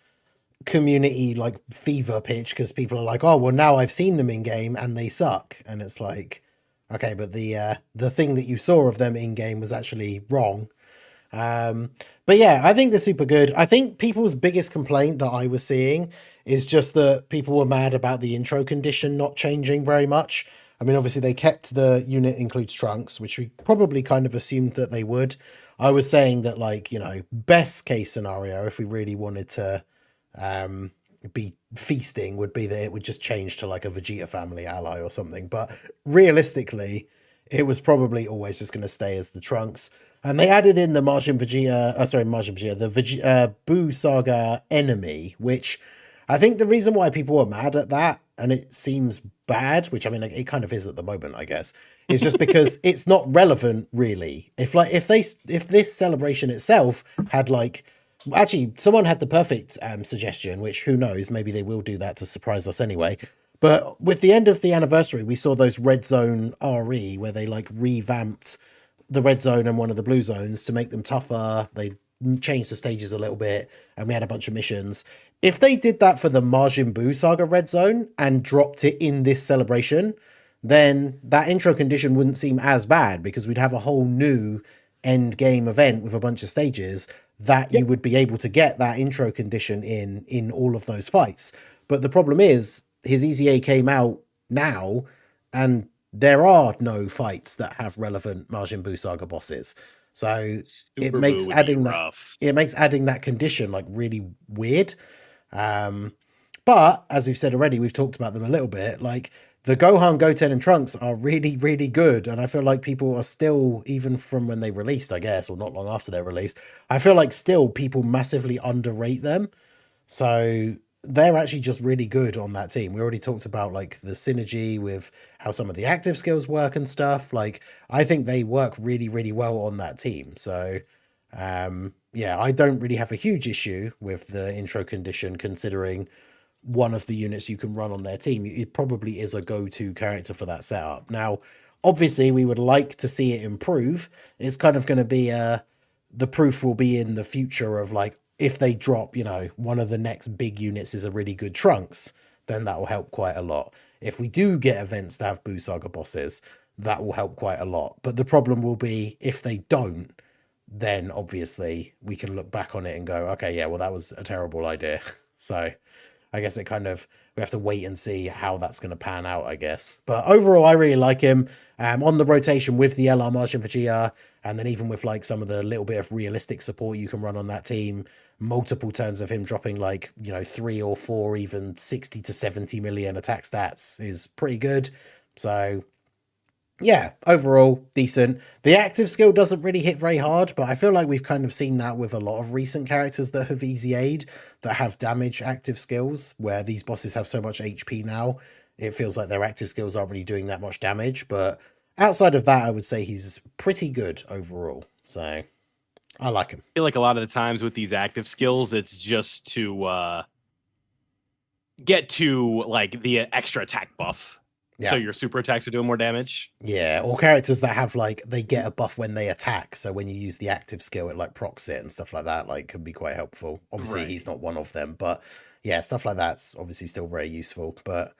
community like fever pitch, because people are like, oh, well, now I've seen them in game and they suck. And it's like, okay, but the thing that you saw of them in game was actually wrong. But yeah, I think they're super good. I think people's biggest complaint that I was seeing is just that people were mad about the intro condition not changing very much. I mean, obviously they kept the unit includes Trunks, which we probably kind of assumed that they would. I was saying that, like, best case scenario, if we really wanted to be feasting, would be that it would just change to like a Vegeta family ally or something. But realistically, it was probably always just going to stay as the Trunks. And they added in the the Boo Saga enemy, which I think the reason why people were mad at that, and it seems bad, which I mean, it kind of is at the moment, I guess, is just because it's not relevant really. If this celebration itself had actually, someone had the perfect suggestion, which who knows, maybe they will do that to surprise us anyway. But with the end of the anniversary, we saw those Red Zone RE where they revamped the red zone and one of the blue zones to make them tougher. They changed the stages a little bit, and we had a bunch of missions. If they did that for the Majin Buu Saga red zone and dropped it in this celebration, then that intro condition wouldn't seem as bad, because we'd have a whole new end game event with a bunch of stages that you would be able to get that intro condition in all of those fights. But the problem is his EZA came out now, and there are no fights that have relevant Majin Buu Saga bosses. So it makes adding that condition really weird. But as we've said already, we've talked about them a little bit. Like, the Gohan, Goten, and Trunks are really, really good. And I feel like people are still, even from when they released, I guess, or not long after they're released, I feel like still people massively underrate them. So they're actually just really good on that team. We already talked about the synergy with how some of the active skills work and stuff. I think they work really, really well on that team. So yeah, I don't really have a huge issue with the intro condition, considering one of the units you can run on their team, it probably is a go-to character for that setup. Now, obviously, we would like to see it improve. It's kind of going to be the proof will be in the future of if they drop, one of the next big units is a really good Trunks, then that will help quite a lot. If we do get events to have Buu Saga bosses, that will help quite a lot. But the problem will be if they don't, then obviously we can look back on it and go, okay, yeah, well, that was a terrible idea. So I guess we have to wait and see how that's going to pan out, I guess. But overall, I really like him. On the rotation with the LR Majin Vegeta, and then even with some of the little bit of realistic support you can run on that team, multiple turns of him dropping 3 or 4, even 60 to 70 million attack stats is pretty good. So yeah, overall decent. The active skill doesn't really hit very hard, but I feel like we've kind of seen that with a lot of recent characters that have EZA'd that have damage active skills, where these bosses have so much HP now, it feels like their active skills aren't really doing that much damage. But outside of that, I would say he's pretty good overall. So I like him. I feel like a lot of the times with these active skills, it's just to get to the extra attack buff. Yeah. So your super attacks are doing more damage. Yeah, or characters that have they get a buff when they attack. So when you use the active skill, it procs it and stuff like that. Can be quite helpful. Obviously, right. He's not one of them, but yeah, stuff like that's obviously still very useful. But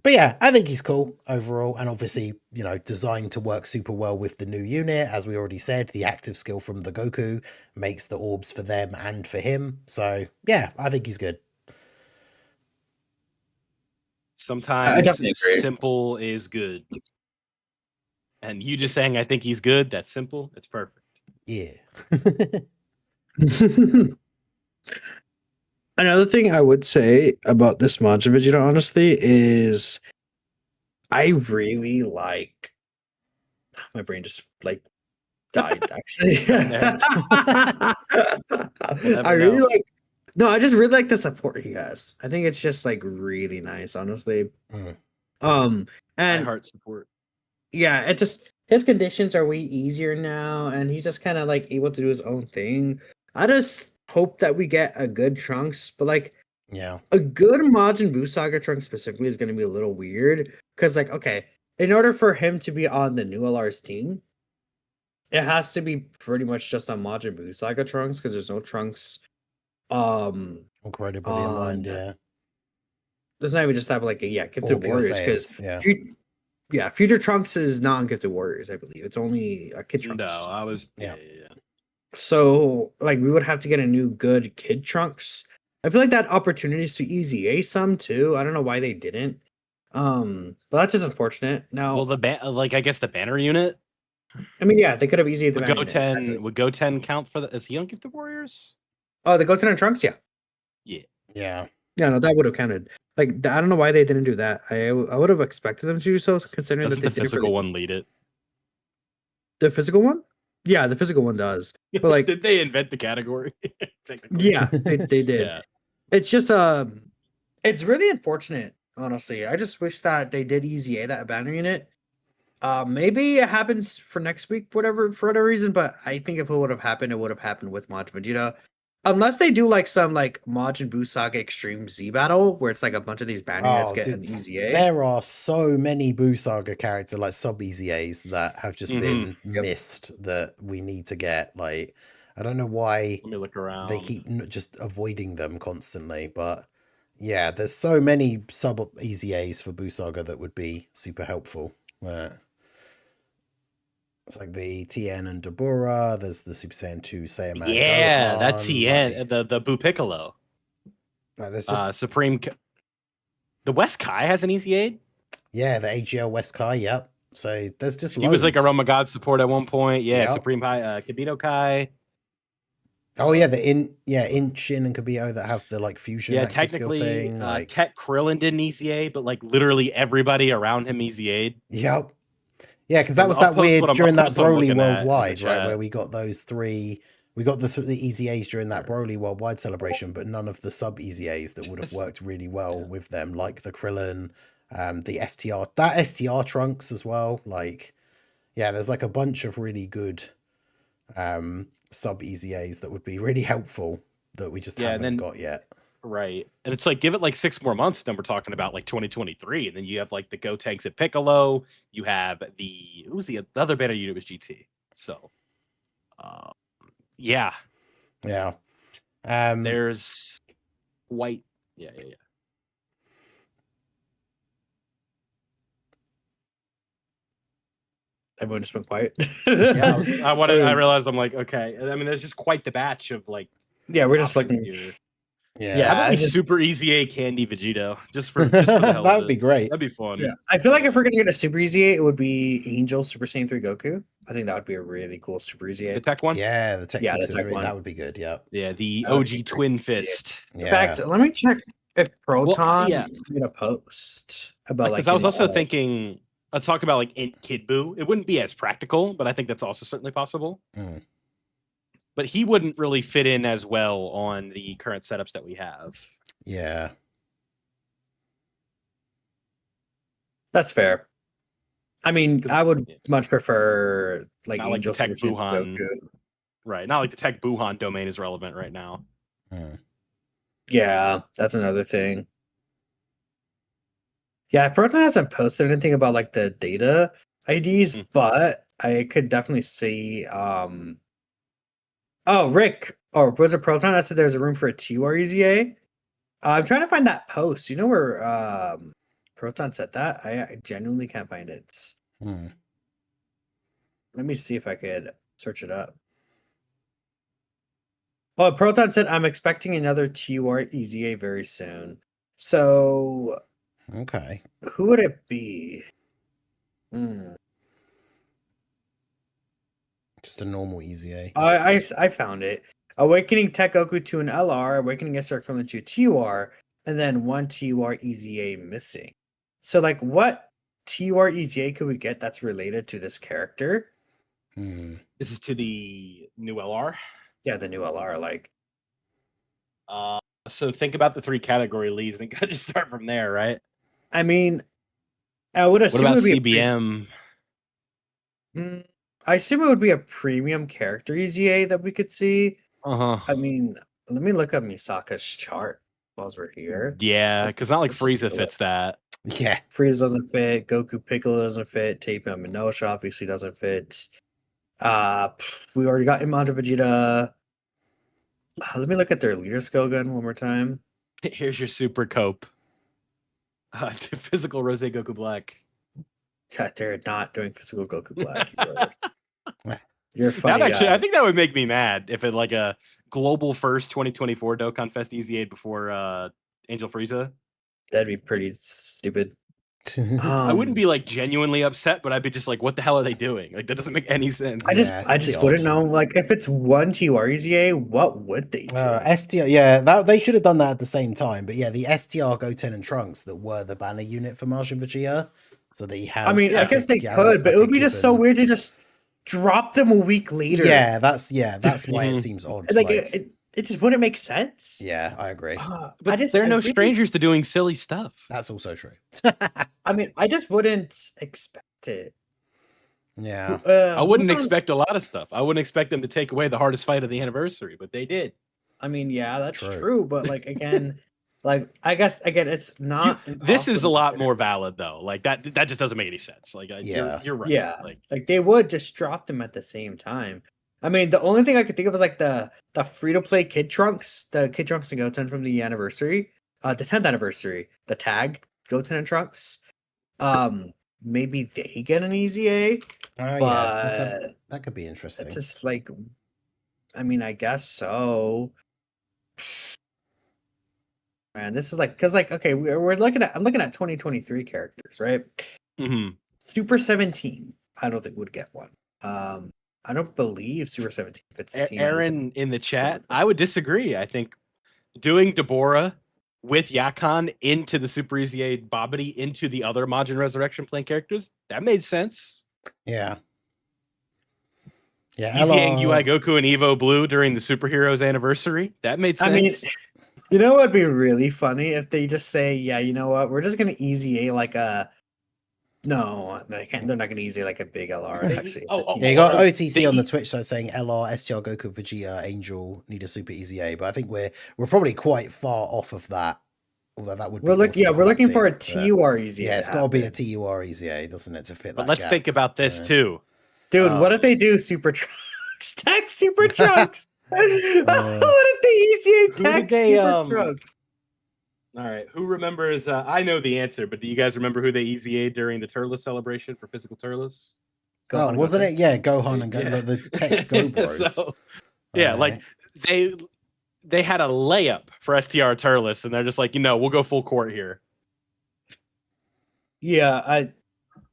yeah, I think he's cool overall, and obviously designed to work super well with the new unit. As we already said, the active skill from the Goku makes the orbs for them and for him. So yeah, I think he's good. Sometimes simple is good. And you just saying, I think he's good, that's simple, it's perfect. Yeah. Another thing I would say about this Majin Vegeta, honestly, is I really like. My brain just like died. Actually, Never I really know. like. No, I just really like the support he has. I think it's just like really nice, honestly. Mm. My And heart support. yeah, it just his conditions are way easier now, and he's just kind of like able to do his own thing. I just hope that we get a good Trunks, but like Yeah. a good Majin Buu Saga Trunks specifically is going to be a little weird because, like, okay, in order for him to be on the new LR's team, it has to be pretty much just on Majin Buu Saga Trunks because there's no Trunks. Incredibly aligned, yeah. There's not even just that, but like, yeah, Or Gifted Pure Warriors because Saiyans, yeah. yeah, Future Trunks is not on Gifted Warriors, I believe. It's only Kid No, Trunks. I was. Yeah. Yeah. So, like, we would have to get a new good Kid Trunks. I feel like that opportunities to easy A some too. I don't know why they didn't. But that's just unfortunate. Now, Well, like I guess the banner unit I mean, yeah, they could have easy the would banner unit, exactly. Would Goten count for the? Is he on Gifted Warriors? Oh, the Goten and Trunks, yeah, Yeah. Yeah. yeah, no, that would have counted. Like, I don't know why they didn't do that. I would have expected them to do so, considering Doesn't that the they didn't physical really. one lead it? The physical one, yeah, the physical one does. But like, Did they invent the category? Technically. yeah, they did. Yeah. It's just it's really unfortunate, honestly. I just wish that they did easy A that banner unit. Maybe it happens for next week, for whatever reason. But I think if it would have happened, it would have happened with Majin Vegeta, unless they do like some like Majin Buu Saga Extreme Z battle, where it's like a bunch of these banner units get an easy A. There are so many Buu Saga character like sub easy A's that have just been missed that we need to get. Like, I don't know why Let me look around. they keep just avoiding them constantly, but yeah, there's so many sub easy A's for Buu Saga that would be super helpful. It's like the Tien and Dabura. There's the Super Saiyan 2 Saiyaman. Yeah, Gohan, that Tien, the Buu Piccolo. Like, there's just Supreme. The West Kai has an easy aid. yeah, the AGL West Kai. Yep. So there's just He was like a loads. Realm of God support at one point. Yeah, Yep. Supreme Kai, Kibito Kai. Oh yeah, Inchin and Kabio that have the like fusion. Yeah, active skill technically, thing. Like, Tech Krillin did an easy aid, but like literally everybody around him easy aid. yep. Yeah, because that was I'll that post weird what I'm- during I'll that post what I'm Broly looking at in the Worldwide, right? chat. Where we got those three. We got the Easy A's during that Broly Worldwide celebration, but none of the sub Easy A's that would have worked really well with them, like the Krillin, the STR, that STR Trunks as well. Like, yeah, there's like a bunch of really good sub Easy A's that would be really helpful that we just haven't got yet. Right. And it's like, give it like 6 more months, then we're talking about like 2023. And then you have like the Go Tanks at Piccolo. You have the other banner unit was GT. So, yeah. Yeah. There's White. Yeah. Everyone just went quiet. Yeah. I realized I'm like, okay. I mean, there's just quite the batch of like. Yeah, we're just options looking. here. Yeah. How about we just- super easy A Candy Vegito? Just for the hell that of would be it. great. That'd be fun. Yeah, I feel like if we're gonna get a Super Easy 8, it would be Angel Super Saiyan 3 Goku. I think that would be a really cool Super Easy The 8. tech one? Yeah, the tech Yeah, the subsidiary, tech one. that would be good. Yeah. Yeah, the That would be OG great. Twin Fist. Yeah. In fact, let me check if Proton yeah. made a post about Because like. I was also getting all- thinking, talk about like Int Kid Buu. It wouldn't be as practical, but I think that's also certainly possible. Mm. But he wouldn't really fit in as well on the current setups that we have. Yeah. That's fair. I mean, I would much prefer like Not like Angel the Tech Super Saiyan Buhan. Goku. Right. Not like the Tech Buhan domain is relevant right now. Mm. Yeah, that's another thing. Yeah, Proton hasn't posted anything about like the data IDs, but I could definitely see. Oh, Rick, or was it Proton that said there's a room for a TUR EZA? I'm trying to find that post. You know where Proton said that? I genuinely can't find it. Mm. Let me see if I could search it up. Oh, Proton said I'm expecting another TUR EZA very soon. So Okay. who would it be? Just a normal easy A. I found it. Awakening Tech Goku to an LR, Awakening SR equivalent to a TUR, and then 1 TUR EZA missing. So, like, what TUR EZA could we get that's related to this character? This is to the new LR. Yeah, the new LR. Like, so think about the 3 category leads and gotta just start from there, right? I mean, I would assume What about it would be CBM? I assume it would be a premium character EZA that we could see. I mean, let me look up Misaka's chart while we're here. Yeah, because not like Let's just Frieza go fits that. Yeah. Frieza doesn't fit. Goku Piccolo doesn't fit. Tape and Minosha obviously doesn't fit. We already got Imanja Vegeta. Let me look at their leader skill gun one more time. Here's your super cope. Physical Rose Goku Black. God, they're not doing physical Goku Black. You're funny. That actually, I think that would make me mad if it like a global first 2024 Dokkan Fest EZA before Angel Frieza. That'd be pretty stupid. I wouldn't be like genuinely upset, but I'd be just like, what the hell are they doing? Like that doesn't make any sense. I just wouldn't know. Like if it's 1 TUR EZA, what would they do? STR, yeah, they should have done that at the same time. But yeah, the STR Goten and Trunks that were the banner unit for Majin Vegeta. So that he has. I mean, I guess they could, but it would be just so weird to just drop them a week later. Yeah, that's why it seems odd. Like it just wouldn't make sense. Yeah, I agree. But they're no strangers to doing silly stuff. That's also true. I mean, I just wouldn't expect it. Yeah. I wouldn't expect a lot of stuff. I wouldn't expect them to take away the hardest fight of the anniversary, but they did. I mean, yeah, that's true. But like again, like I guess again, it's not. This is a lot more valid though. Like that just doesn't make any sense. Like you're right. Yeah, like they would just drop them at the same time. I mean, the only thing I could think of was like the free to play Kid Trunks, the Kid Trunks and Goten from the anniversary, the 10th anniversary, the tag Goten and Trunks. Maybe they get an EZA. Yeah, that could be interesting. It's just like, I mean, I guess so. Man, this is like, because like, okay, I'm looking at 2023 characters, right? Mm-hmm. Super 17, I don't think would get one. I don't believe Super 17 fits the team. Aaron in the chat, I would disagree. I think doing Deborah with Yakan into the Super EZA Bobbity into the other Majin Resurrection playing characters, that made sense. Yeah. Yeah. EZAing UI Goku and Evo Blue during the Superheroes anniversary, that made sense. I mean, you know what would be really funny if they just say, yeah, you know what, we're just going to EZA like a. No, they can't. They're not going to EZA like a big LR. Actually, you got OTC on the Twitch side saying LR, STR, Goku, Vegeta, Angel need a Super EZA, but I think we're probably quite far off of that. Although that would be we're looking for a TUR EZA. Yeah, it's got to be a TUR EZA, doesn't it, to fit that. But let's think about this too, dude. What if they do Super Trunks? Tech Super Trunks. What if they EZA Tech Super Trunks? All right, who remembers? I know the answer, but do you guys remember who they EZA during the Turles celebration for Physical Turles? Wasn't it? Yeah, Gohan and the Tech Go Bros. So, yeah, like they had a layup for STR Turles, and they're just like, we'll go full court here. Yeah, I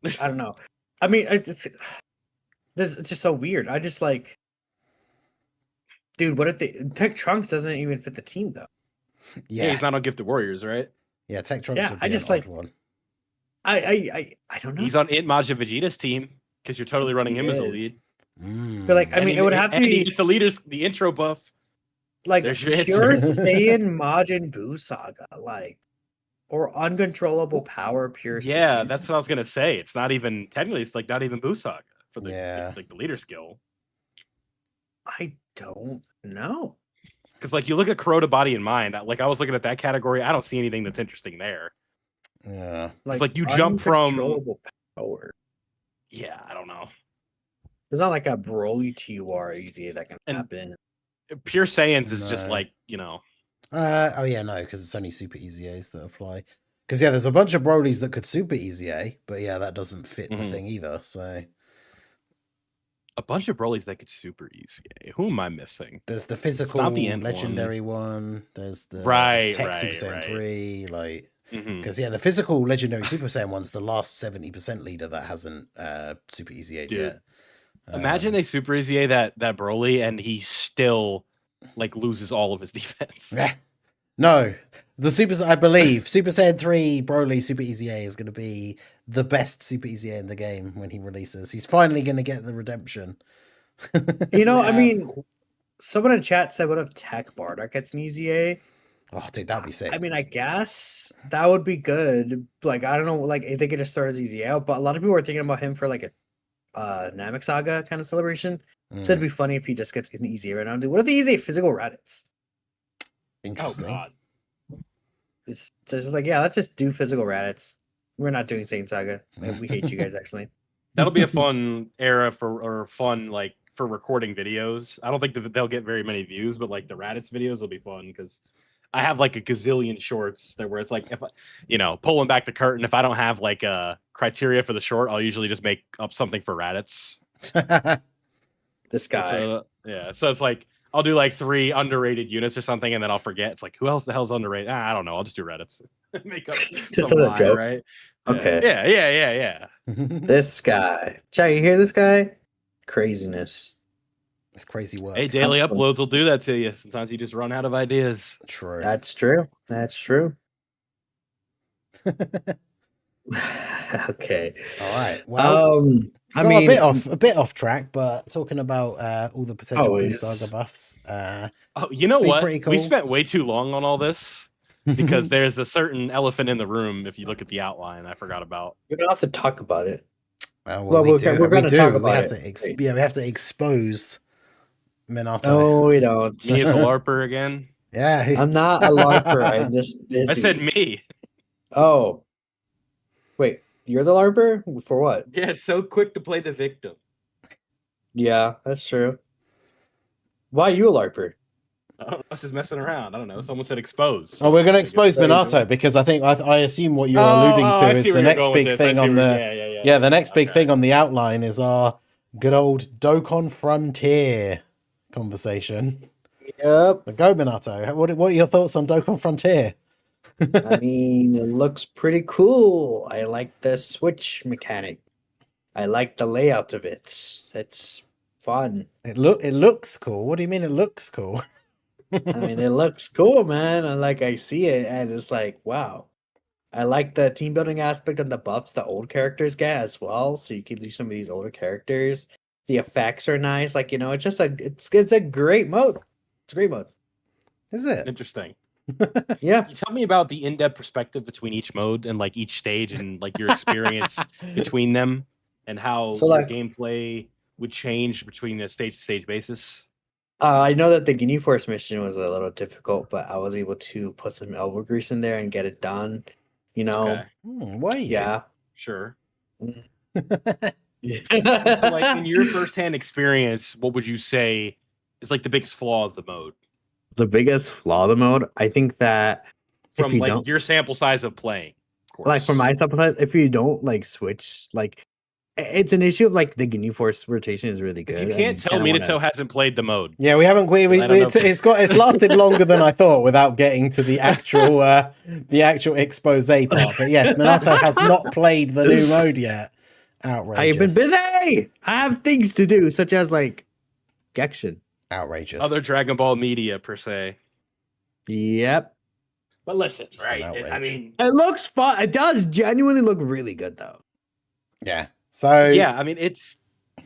don't know. I mean, it's just so weird. I just like, dude, what if Tech Trunks doesn't even fit the team though? Yeah, he's not on Gifted Warriors, right? Yeah, Tech Trunks would be I just an odd one. I don't know. He's on Majin Vegeta's team because you're totally running him as a lead. But like, I mean, it would have to be the intro buff. Like pure Saiyan Majin Buu saga, like, or uncontrollable power pure. Yeah, Saiyan. that's what I was gonna say. It's not even technically. It's like not even Buu saga for the the leader skill. I don't know. Because like you look at Kuroda Body and Mind, like I was looking at that category, I don't see anything that's interesting there. Yeah, it's like you jump from power. Yeah, I don't know. There's not like a Broly TUR EZA that can happen. Pure Saiyans is just like no, because it's only Super EZAs that apply. Because there's a bunch of Brolys that could Super EZA, but that doesn't fit the thing either. So. A bunch of Brolys that could Super EZA. Who am I missing? There's the physical legendary one. There's the Tech Super Saiyan 3. Like, because the physical legendary Super Saiyan one's the last 70% leader that hasn't Super EZA yet. Imagine they Super EZA that Broly and he still like loses all of his defense. No, I believe Super Saiyan 3 Broly Super Easy A is going to be the best Super Easy A in the game when he releases. He's finally going to get the redemption. I Yeah. mean, someone in chat said, "What if Tech Bardock gets an easy A?" Oh, dude, that'd be sick. I mean, I guess that would be good. Like, I don't know, like if they could just start as easy out, but a lot of people were thinking about him for like a Namek Saga kind of celebration. So it'd be funny if he just gets an easy right now. Dude, what if the easy physical Raditz? Interesting. Oh god. It's just like, yeah, let's just do physical Raditz. We're not doing Saint Saga. We hate you guys actually. That'll be a fun era for recording videos. I don't think that they'll get very many views, but like the Raditz videos will be fun because I have like a gazillion shorts that where it's like if pulling back the curtain, if I don't have like a criteria for the short, I'll usually just make up something for Raditz. This guy. So it's like I'll do like 3 underrated units or something, and then I'll forget. It's like, who else the hell's underrated? I don't know. I'll just do Reddit's. Make up some lie, right? Okay. Yeah. This guy. Chat, you hear this guy? Craziness. It's crazy work. Hey, daily uploads will do that to you. Sometimes you just run out of ideas. True. That's true. Okay. All right. Well, I mean, a bit off track, but talking about all the potential Boo Saga buffs. Oh, you know what? Pretty cool. We spent way too long on all this because there's a certain elephant in the room. If you look at the outline, I forgot about. We don't have to talk about it. Well, we're going to talk about it. We have to expose Minato. No, we don't. Me as a LARPer again. Yeah, I'm not a LARPer. I'm this busy. I said me. Oh, wait, you're the LARPer for what? Yeah, so quick to play the victim. Yeah, that's true. Why are you a LARPer? I was just messing around. I don't know. Someone said expose. So we're going to expose Minato because I think I assume what you're alluding to is the next big thing on the the next big thing on the outline is our good old Dokkan Frontier conversation. Yep. But go Minato. What are your thoughts on Dokkan Frontier? I mean, it looks pretty cool. I like the switch mechanic. I like the layout of it. It's fun. It looks cool. What do you mean it looks cool? I mean, it looks cool, man. And I see it, and it's like, wow. I like the team building aspect and the buffs the old characters get as well. So you can do some of these older characters. The effects are nice. It's just it's a great mode. It's a great mode. Is it? Interesting. Yeah. Can you tell me about the in-depth perspective between each mode and like each stage and like your experience between them and how your gameplay would change between a stage-to-stage basis? I know that the Guinea Force mission was a little difficult, but I was able to put some elbow grease in there and get it done. Okay. Why? Yeah. Sure. So So like in your firsthand experience, what would you say is like the biggest flaw of the mode? The biggest flaw of the mode, I think that From like your sample size of playing, of course. like from my sample size, if you don't switch, it's an issue of the Guinea Force rotation is really good. You can't tell Minato hasn't played the mode. Yeah, we haven't. It's lasted longer than I thought without getting to the actual expose part. But yes, Minato has not played the new mode yet. Outrageous. I've been busy. I have things to do, such as Gekshin. Outrageous. Other Dragon Ball media per se. Yep. But listen, Just an right? I mean, it looks fun. It does genuinely look really good, though. Yeah. So yeah, I mean, it's.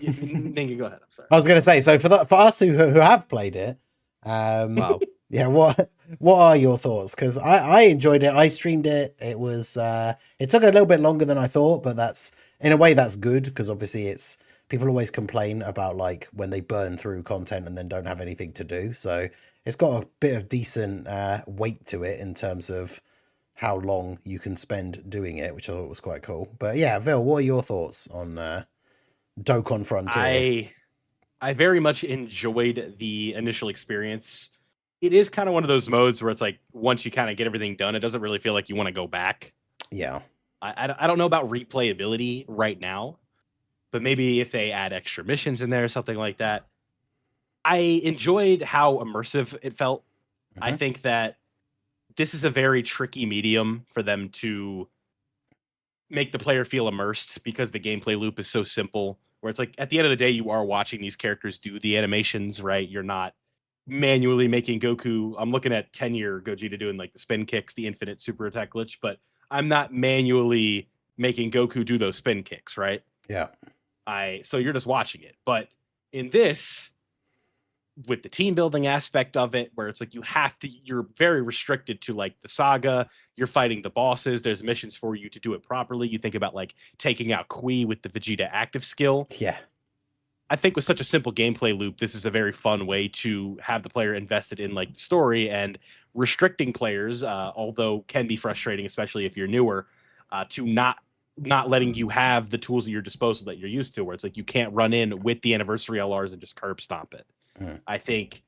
Ningy, go ahead. I'm sorry. I was going to say, so for us who have played it, Wow. yeah, what are your thoughts? Because I enjoyed it. I streamed it. It was it took a little bit longer than I thought, but that's in a way that's good because obviously it's people always complain about when they burn through content and then don't have anything to do. So it's got a bit of decent weight to it in terms of how long you can spend doing it, which I thought was quite cool. But yeah, Vil, what are your thoughts on Dokkan Frontier? I very much enjoyed the initial experience. It is kind of one of those modes where it's like once you kind of get everything done, it doesn't really feel like you want to go back. Yeah. I don't know about replayability right now, but maybe if they add extra missions in there or something like that. I enjoyed how immersive it felt. Mm-hmm. I think that this is a very tricky medium for them to make the player feel immersed because the gameplay loop is so simple where it's like at the end of the day, you are watching these characters do the animations, right? You're not manually making Goku. I'm looking at 10-year Gogeta doing like the spin kicks, the infinite super attack glitch, but I'm not manually making Goku do those spin kicks, right? Yeah. So you're just watching it. But in this, with the team building aspect of it, where it's like you're very restricted to like the saga, you're fighting the bosses, there's missions for you to do it properly. You think about like taking out Kui with the Vegeta active skill. Yeah. I think with such a simple gameplay loop, this is a very fun way to have the player invested in like the story, and restricting players, although can be frustrating, especially if you're newer, to not letting you have the tools at your disposal that you're used to, where it's like you can't run in with the anniversary LRs and just curb stomp it. I think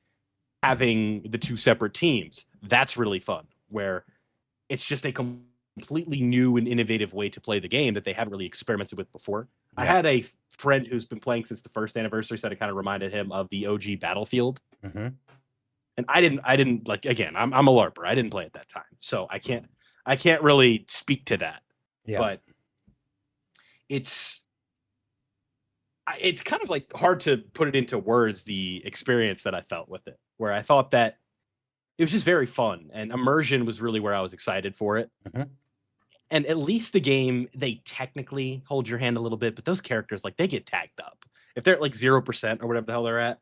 having the two separate teams, that's really fun, where it's just a completely new and innovative way to play the game that they haven't really experimented with before. Yeah. I had a friend who's been playing since the first anniversary, said it kind of reminded him of the OG Battlefield. Mm-hmm. And I didn't like, again, I'm a LARPer. I didn't play at that time, so I can't really speak to that. Yeah. But it's kind of like hard to put it into words, the experience that I felt with it, where I thought that it was just very fun, and immersion was really where I was excited for it. Mm-hmm. And at least the game, they technically hold your hand a little bit, but those characters, like, they get tagged up. If they're at like 0% or whatever the hell they're at,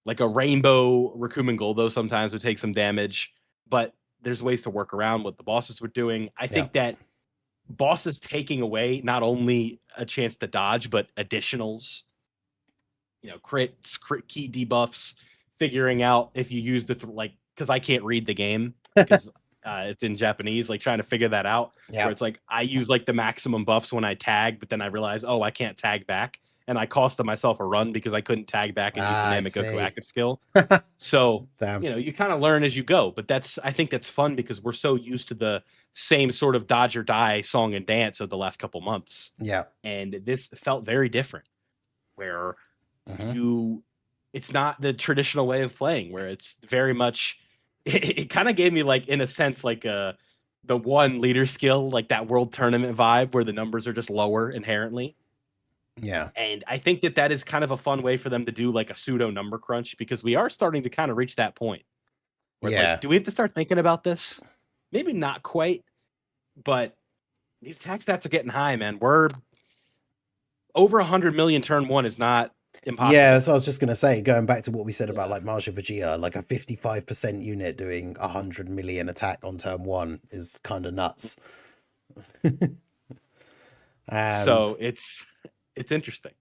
like a rainbow Rakumen Goldo sometimes would take some damage, but there's ways to work around what the bosses were doing. I think that bosses taking away not only a chance to dodge, but additionals, crits, crit key debuffs, figuring out if you use the because I can't read the game because it's in Japanese, like trying to figure that out. Where it's like I use like the maximum buffs when I tag, but then I realize, I can't tag back, and I costed myself a run because I couldn't tag back and use the Namek Goku active skill. So you kind of learn as you go, but I think that's fun because we're so used to the same sort of dodge or die song and dance of the last couple months. Yeah. And this felt very different, where it's not the traditional way of playing, where it's very much, it kind of gave me, like, in a sense, like the one leader skill, like that world tournament vibe where the numbers are just lower inherently. Yeah. And I think that is kind of a fun way for them to do like a pseudo number crunch, because we are starting to kind of reach that point where it's like, do we have to start thinking about this? Maybe not quite, but these attack stats are getting high, man. We're over 100 million turn one is not impossible. Yeah, that's what I was just going to say, going back to what we said about like Marshal Vegeta, like a 55% unit doing 100 million attack on turn one is kind of nuts. So it's interesting.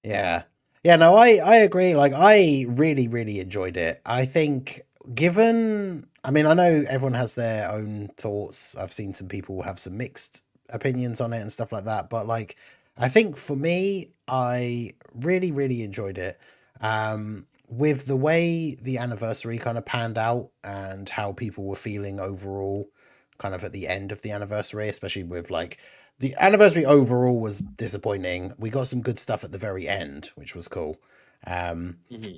Yeah. No, I agree. Like, I really, really enjoyed it. I think I know everyone has their own thoughts. I've seen some people have some mixed opinions on it and stuff like that. But like, I think for me, I really, really enjoyed it. With the way the anniversary kind of panned out and how people were feeling overall, kind of at the end of the anniversary, especially with like, the anniversary overall was disappointing. We got some good stuff at the very end, which was cool.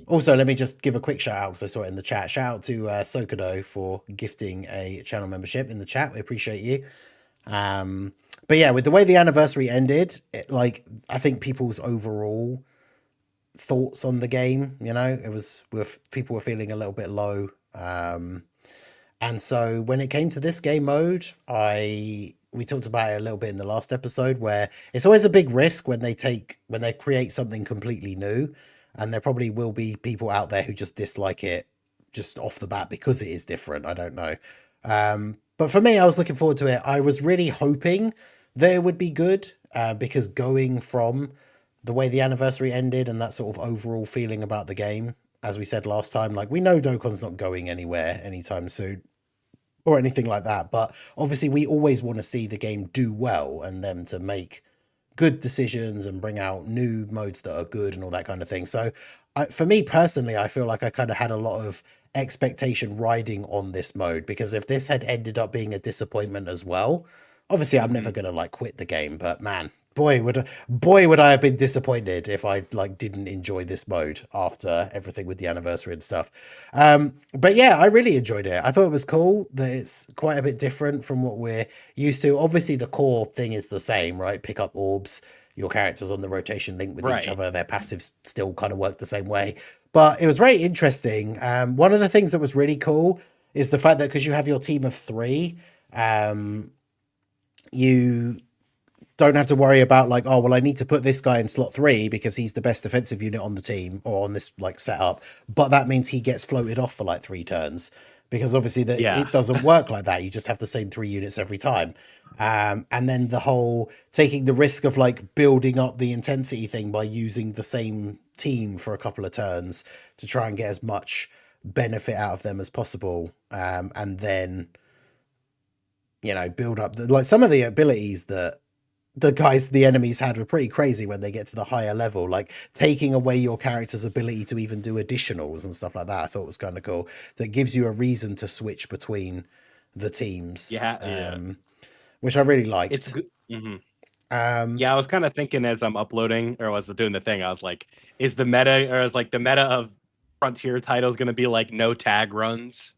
Also, let me just give a quick shout out because I saw it in the chat. Shout out to Sokado for gifting a channel membership in the chat. We appreciate you. But yeah, with the way the anniversary ended, I think people's overall thoughts on the game, people were feeling a little bit low. And so when it came to this game mode, we talked about it a little bit in the last episode, where it's always a big risk when they create something completely new, and there probably will be people out there who just dislike it just off the bat because it is different. I don't know. But for me, I was looking forward to it. I was really hoping that it would be good, because going from the way the anniversary ended and that sort of overall feeling about the game, as we said last time, like, we know Dokkan's not going anywhere anytime soon or anything like that, but obviously we always want to see the game do well and them to make good decisions and bring out new modes that are good and all that kind of thing. So for me personally, I feel like I kind of had a lot of expectation riding on this mode, because if this had ended up being a disappointment as well, obviously I'm never going to like quit the game, but man, boy would I have been disappointed if I like didn't enjoy this mode after everything with the anniversary and stuff. But yeah, I really enjoyed it. I thought it was cool that it's quite a bit different from what we're used to. Obviously the core thing is the same, right? Pick up orbs, your characters on the rotation link with each Right. other. Their passives still kind of work the same way. But it was very interesting. One of the things that was really cool is the fact that because you have your team of 3, you don't have to worry about like, oh, well, I need to put this guy in slot 3 because he's the best defensive unit on the team or on this like setup. But that means he gets floated off for like 3 turns because obviously it doesn't work like that. You just have the same 3 units every time. And then the whole taking the risk of like building up the intensity thing by using the same team for a couple of turns to try and get as much benefit out of them as possible. And then, you know, build up like some of the abilities that the enemies had were pretty crazy when they get to the higher level, like taking away your character's ability to even do additionals and stuff like that. I thought was kind of cool. That gives you a reason to switch between the teams. Which I really liked. It's good. I was kind of thinking as I'm uploading or was doing the thing, I was like, is the meta or is like the meta of Frontier titles going to be like no tag runs?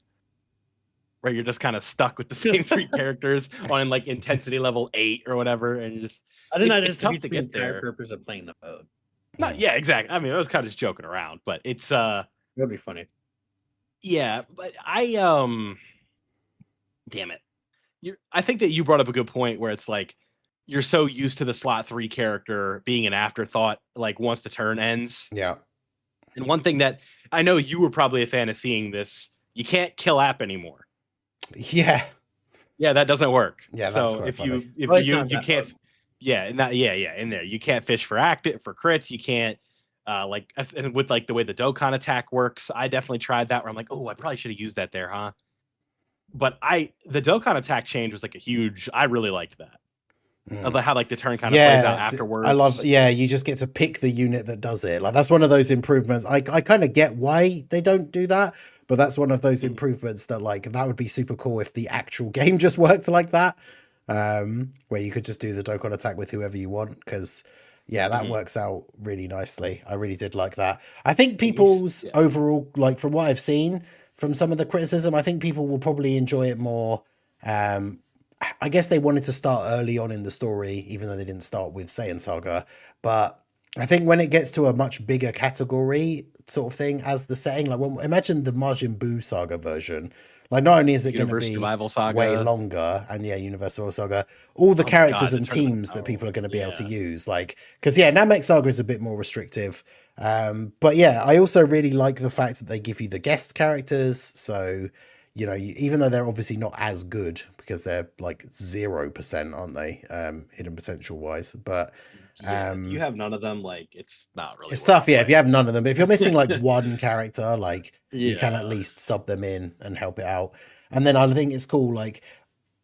Where you're just kind of stuck with the same 3 characters on like intensity level 8 or whatever, and just I think that it's just tough defeats to the get entire there. purpose of playing the mode. Exactly. I mean, I was kind of just joking around, but it's That'd be funny. Yeah, but damn it. I think that you brought up a good point where it's like you're so used to the slot 3 character being an afterthought, like once the turn ends. Yeah. And one thing that I know you were probably a fan of seeing this, you can't kill app anymore. Yeah, that doesn't work. Yeah, so that's if funny. you Well, you can't in there you can't fish for crits. You can't like and with like the way the Dokkan attack works. I definitely tried that where I'm like, oh, I probably should have used that there, huh? But the Dokkan attack change was like a huge. I really liked that. Of how like the turn kind of plays out afterwards. I love, you just get to pick the unit that does it. Like that's one of those improvements. I kind of get why they don't do that, but that's one of those improvements that like that would be super cool if the actual game just worked like that, where you could just do the Dokkan attack with whoever you want. Because that works out really nicely. I really did like that. I think people's overall, like from what I've seen from some of the criticism, I think people will probably enjoy it more. I guess they wanted to start early on in the story, even though they didn't start with Saiyan Saga. But I think when it gets to a much bigger category sort of thing as the setting, like imagine the Majin Buu Saga version. Like not only is it going to be way longer, and Universal Saga, all the characters and teams that people are going to be able to use, like because Namek Saga is a bit more restrictive. But I also really like the fact that they give you the guest characters, so. You know, even though they're obviously not as good because they're like 0%, aren't they? Hidden potential wise, but you have none of them. Like it's not really. It's tough, if you have none of them. But if you're missing like one character, like you can at least sub them in and help it out. And then I think it's cool. Like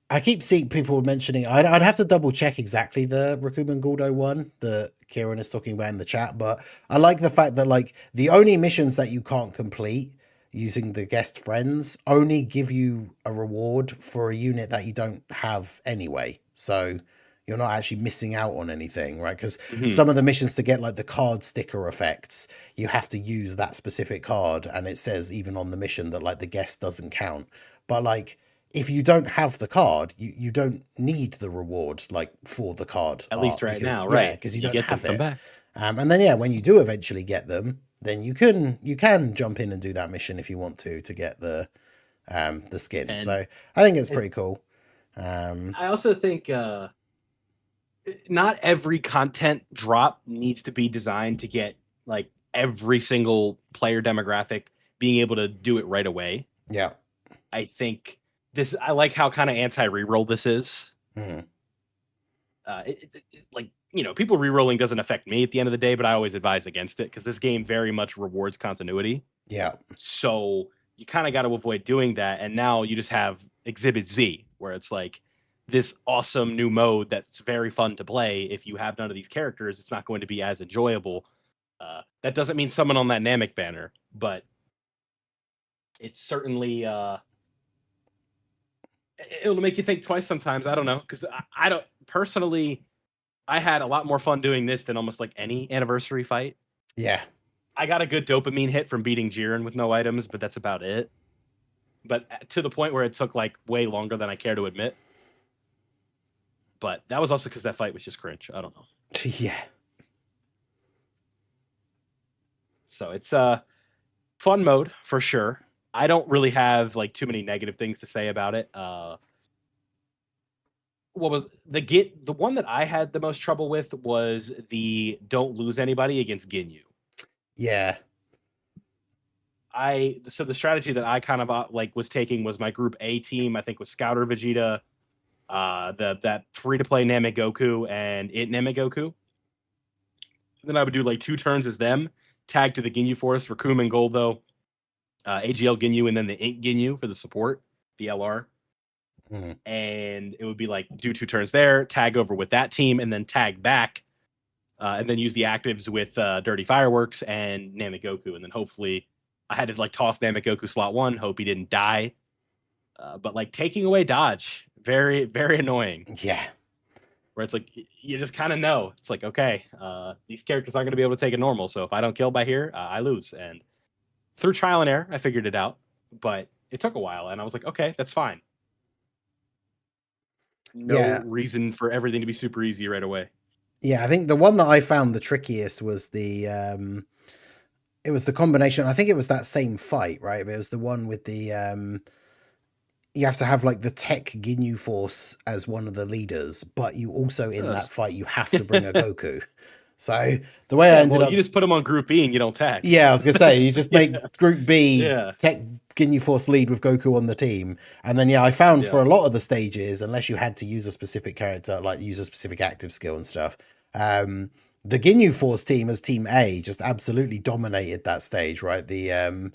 I keep seeing people mentioning. I'd have to double check exactly the Rakumen Guldo one that Kieran is talking about in the chat, but I like the fact that like the only missions that you can't complete using the guest friends only give you a reward for a unit that you don't have anyway. So you're not actually missing out on anything, right? Because some of the missions to get like the card sticker effects, you have to use that specific card. And it says even on the mission that like the guest doesn't count. But like, if you don't have the card, you don't need the reward like for the card. At least right now, right? Because you don't have it. And then when you do eventually get them, then you can jump in and do that mission if you want to get the skin. So I think it's pretty cool. I also think not every content drop needs to be designed to get like every single player demographic being able to do it right away. Yeah. I think I like how kind of anti-reroll this is. Like, you know, people rerolling doesn't affect me at the end of the day, but I always advise against it because this game very much rewards continuity. Yeah. So you kind of got to avoid doing that. And now you just have Exhibit Z, where it's like this awesome new mode that's very fun to play. If you have none of these characters, it's not going to be as enjoyable. That doesn't mean summon on that Namek banner, but it's certainly it'll make you think twice sometimes. I don't know, because I don't personally. I had a lot more fun doing this than almost like any anniversary fight. Yeah. I got a good dopamine hit from beating Jiren with no items, but that's about it. But to the point where it took like way longer than I care to admit. But that was also because that fight was just cringe. I don't know. Yeah. So it's a fun mode for sure. I don't really have like too many negative things to say about it. What was the one that I had the most trouble with was the don't lose anybody against Ginyu. Yeah. So the strategy that I kind of like was taking was my group A team, I think was Scouter Vegeta, that free to play Namek Goku and Namek Goku. Then I would do like 2 turns as them, tag to the Ginyu Force for Kuma and Goldo, AGL Ginyu, and then the Ink Ginyu for the support, the LR. And it would be like do 2 turns there, tag over with that team, and then tag back, and then use the actives with Dirty Fireworks and Namek Goku, and then hopefully I had to like toss Namek Goku slot 1, hope he didn't die. But like taking away dodge, very, very annoying. Yeah. Where it's like you just kind of know it's like, okay, these characters aren't going to be able to take it normal, so if I don't kill by here, I lose. And through trial and error, I figured it out, but it took a while, and I was like, okay, that's fine. No reason for everything to be super easy right away. Yeah, I think the one that I found the trickiest was the it was the combination. I think it was that same fight, right? But it was the one with the you have to have like the tech Ginyu Force as one of the leaders, but you also in that fight you have to bring a Goku. So the way I ended up, you just put them on Group B and you don't tag. Yeah, I was gonna say you just make Group B tech Ginyu Force lead with Goku on the team, and then I found for a lot of the stages, unless you had to use a specific character, like use a specific active skill and stuff, the Ginyu Force team as Team A just absolutely dominated that stage, right? The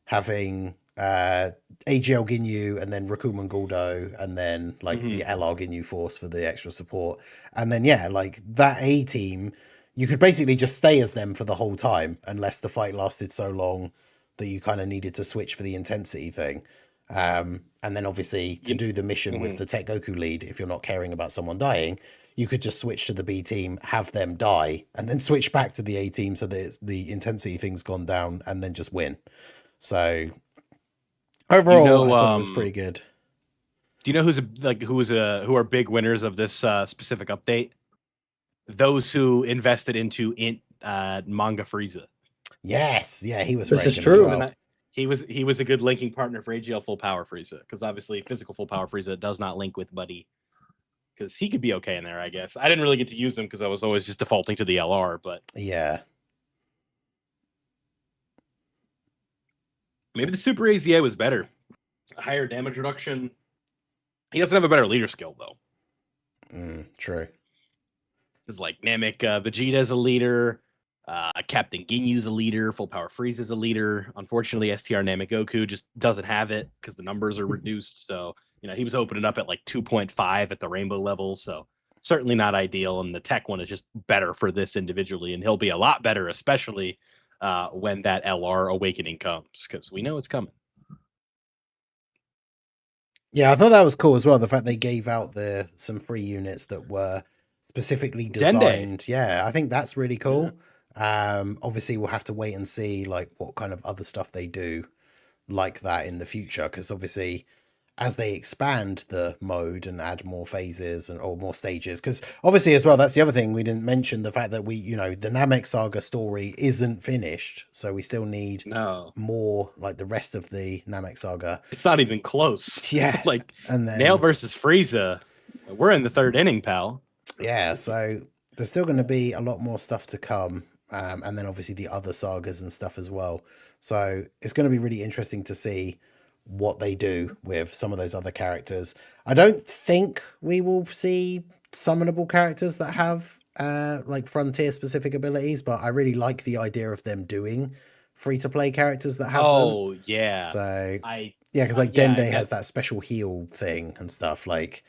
having AGL Ginyu and then Rakuman Guldo and then like the LR Ginyu Force for the extra support, and then like that A team. You could basically just stay as them for the whole time, unless the fight lasted so long that you kind of needed to switch for the intensity thing. And then obviously to do the mission with the Tech Goku lead, if you're not caring about someone dying, you could just switch to the B team, have them die, and then switch back to the A team so that the intensity thing's gone down, and then just win. So overall, I thought it was pretty good. Do you know who are big winners of this specific update? Those who invested into manga Frieza. Yes, yeah, he was. This is true. As well. He was a good linking partner for AGL Full Power Frieza, because obviously physical Full Power Frieza does not link with Buddy, because he could be okay in there, I guess. I didn't really get to use him because I was always just defaulting to the LR, but yeah, maybe the Super AZA was better, a higher damage reduction. He doesn't have a better leader skill though. True. Because like Namek Vegeta's a leader, Captain Ginyu's a leader, Full Power Frieza's a leader. Unfortunately, STR Namek Goku just doesn't have it because the numbers are reduced. So, he was opening up at like 2.5 at the rainbow level. So certainly not ideal. And the tech one is just better for this individually. And he'll be a lot better, especially when that LR awakening comes, because we know it's coming. Yeah, I thought that was cool as well. The fact they gave out some free units that were specifically designed. Dende. Yeah, I think that's really cool. Obviously we'll have to wait and see like what kind of other stuff they do like that in the future, because obviously as they expand the mode and add more phases or more stages, because obviously as well, that's the other thing we didn't mention, the fact that the Namek Saga story isn't finished, so we still need more, like the rest of the Namek Saga. It's not even close. Yeah. Like and then Nail versus Frieza, we're in the 3rd inning, pal. Yeah, so there's still going to be a lot more stuff to come, and then obviously the other sagas and stuff as well. So it's going to be really interesting to see what they do with some of those other characters. I don't think we will see summonable characters that have like frontier specific abilities, but I really like the idea of them doing free-to-play characters that have them. Oh, yeah. So because like Dende has that special heal thing and stuff like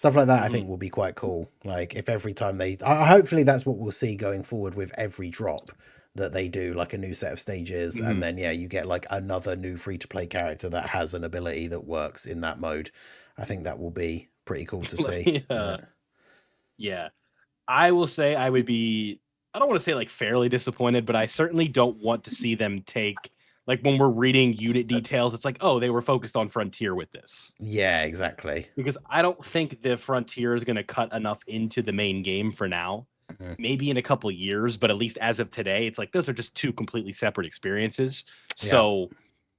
that. I think will be quite cool. Like if every time hopefully that's what we'll see going forward with every drop, that they do like a new set of stages, and then you get like another new free-to-play character that has an ability that works in that mode. I think that will be pretty cool to see. Yeah. I will say I would be, I don't want to say like fairly disappointed, but I certainly don't want to see them take, like when we're reading unit details, it's like, oh, they were focused on Frontier with this. Yeah, exactly. Because I don't think the Frontier is going to cut enough into the main game for now maybe in a couple of years, but at least as of today, it's like those are just two completely separate experiences. So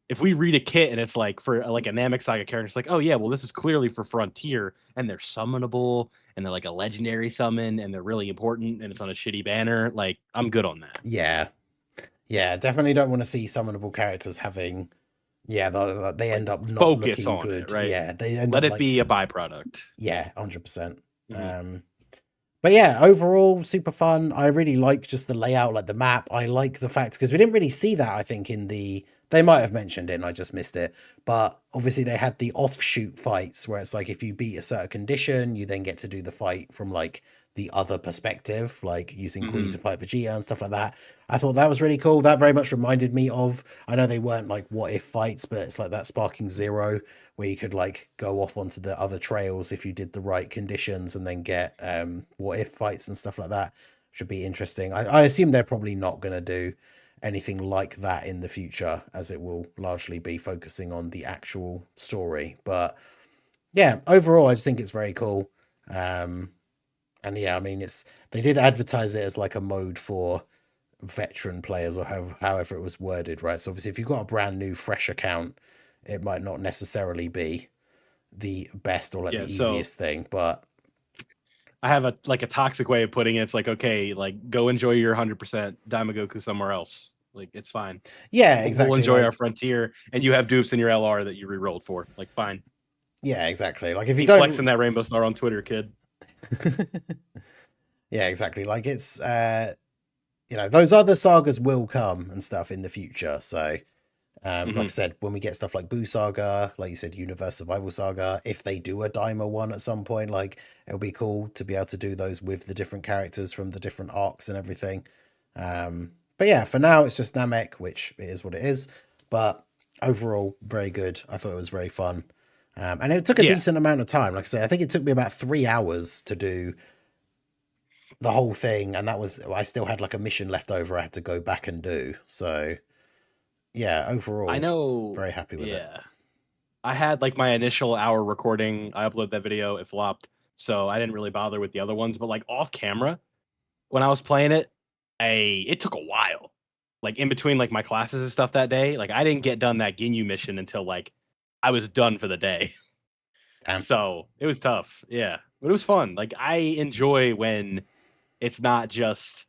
if we read a kit and it's like for like a Namek Saga character, it's like, oh yeah, well this is clearly for Frontier, and they're summonable, and they're like a legendary summon, and they're really important, and it's on a shitty banner. Like, I'm good on that. Yeah, definitely don't want to see summonable characters having. Yeah, they end up not Focus looking on good. it, right? Yeah, they end Let up it be a byproduct. Yeah, 100%. But yeah, overall, super fun. I really like just the layout, like the map. I like the fact, because we didn't really see that, I think, in the... They might have mentioned it and I just missed it. But obviously they had the offshoot fights where it's like if you beat a certain condition, you then get to do the fight from like the other perspective, like using Kui to fight Vegeta and stuff like that. I thought that was really cool. That very much reminded me of... I know they weren't like what if fights, but it's like that Sparking Zero where you could like go off onto the other trails if you did the right conditions and then get what if fights and stuff like that. Should be interesting. I assume they're probably not going to do anything like that in the future, as it will largely be focusing on the actual story. But yeah, overall I just think it's very cool. And yeah, I mean, they did advertise it as like a mode for veteran players, or however it was worded, right? So obviously if you've got a brand new fresh account, it might not necessarily be the best or like the easiest thing, but I have a toxic way of putting it. It's like, okay, like go enjoy your 100% Daimagoku somewhere else. Like, it's fine. Yeah, exactly. We'll enjoy our Frontier, and you have dupes in your LR that you re-rolled for. Like, fine. Yeah, exactly. Like if you Keep don't flexing that Rainbow Star on Twitter, kid. Yeah, exactly. Like it's those other sagas will come and stuff in the future. So like I said, when we get stuff like Boo Saga, like you said, Universe Survival Saga, if they do a Daima one at some point, like it'll be cool to be able to do those with the different characters from the different arcs and everything. But yeah, for now it's just Namek, which it is what it is. But overall, very good. I thought it was very fun. And it took a decent amount of time. Like I say, I think it took me about 3 hours to do the whole thing, and I still had like a mission left over I had to go back and do. So yeah, overall, I know, very happy with it. I had like my initial hour recording. I uploaded that video, it flopped, so I didn't really bother with the other ones. But like off camera, when I was playing it, it took a while. Like in between like my classes and stuff that day, like I didn't get done that Ginyu mission until like I was done for the day. So it was tough, but it was fun. Like I enjoy when it's not just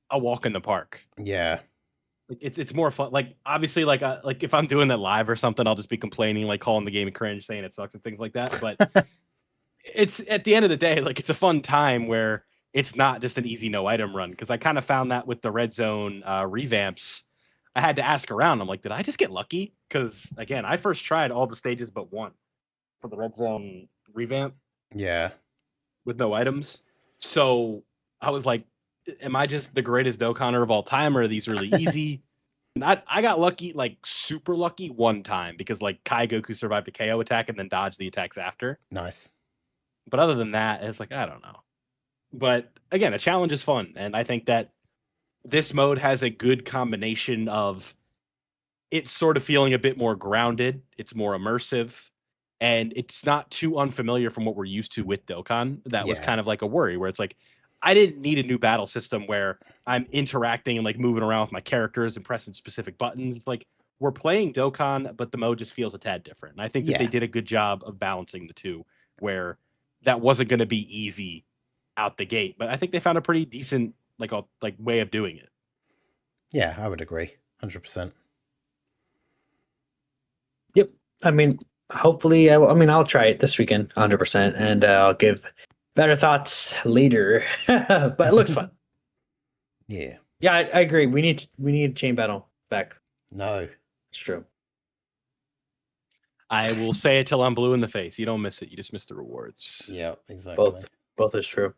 a walk in the park. Yeah. Like it's more fun. Like obviously, like if I'm doing that live or something, I'll just be complaining, like calling the game cringe, saying it sucks and things like that. But it's at the end of the day, like it's a fun time where it's not just an easy no item run. Because I kind of found that with the Red Zone revamps, I had to ask around. I'm like, did I just get lucky? Because again, I first tried all the stages but one for the Red Zone revamp. Yeah. With no items. So I was like, am I just the greatest Dokkaner of all time, or are these really easy? And I got lucky, like super lucky one time, because like Kai Goku survived a KO attack and then dodged the attacks after. Nice. But other than that, it's like, I don't know. But again, a challenge is fun. And I think that this mode has a good combination of it's sort of feeling a bit more grounded. It's more immersive. And it's not too unfamiliar from what we're used to with Dokkan. That was kind of like a worry where it's like, I didn't need a new battle system where I'm interacting and like moving around with my characters and pressing specific buttons. It's like we're playing Dokkan, but the mode just feels a tad different. And I think that they did a good job of balancing the two, where that wasn't going to be easy out the gate. But I think they found a pretty decent like way of doing it. Yeah, I would agree, 100%. Yep. I mean, hopefully, I'll try it this weekend, 100%, and I'll give better thoughts later. But it looks fun. Yeah. Yeah, I agree. We need Chain Battle back. No. It's true. I will say it till I'm blue in the face. You don't miss it. You just miss the rewards. Yeah, exactly. Both is true.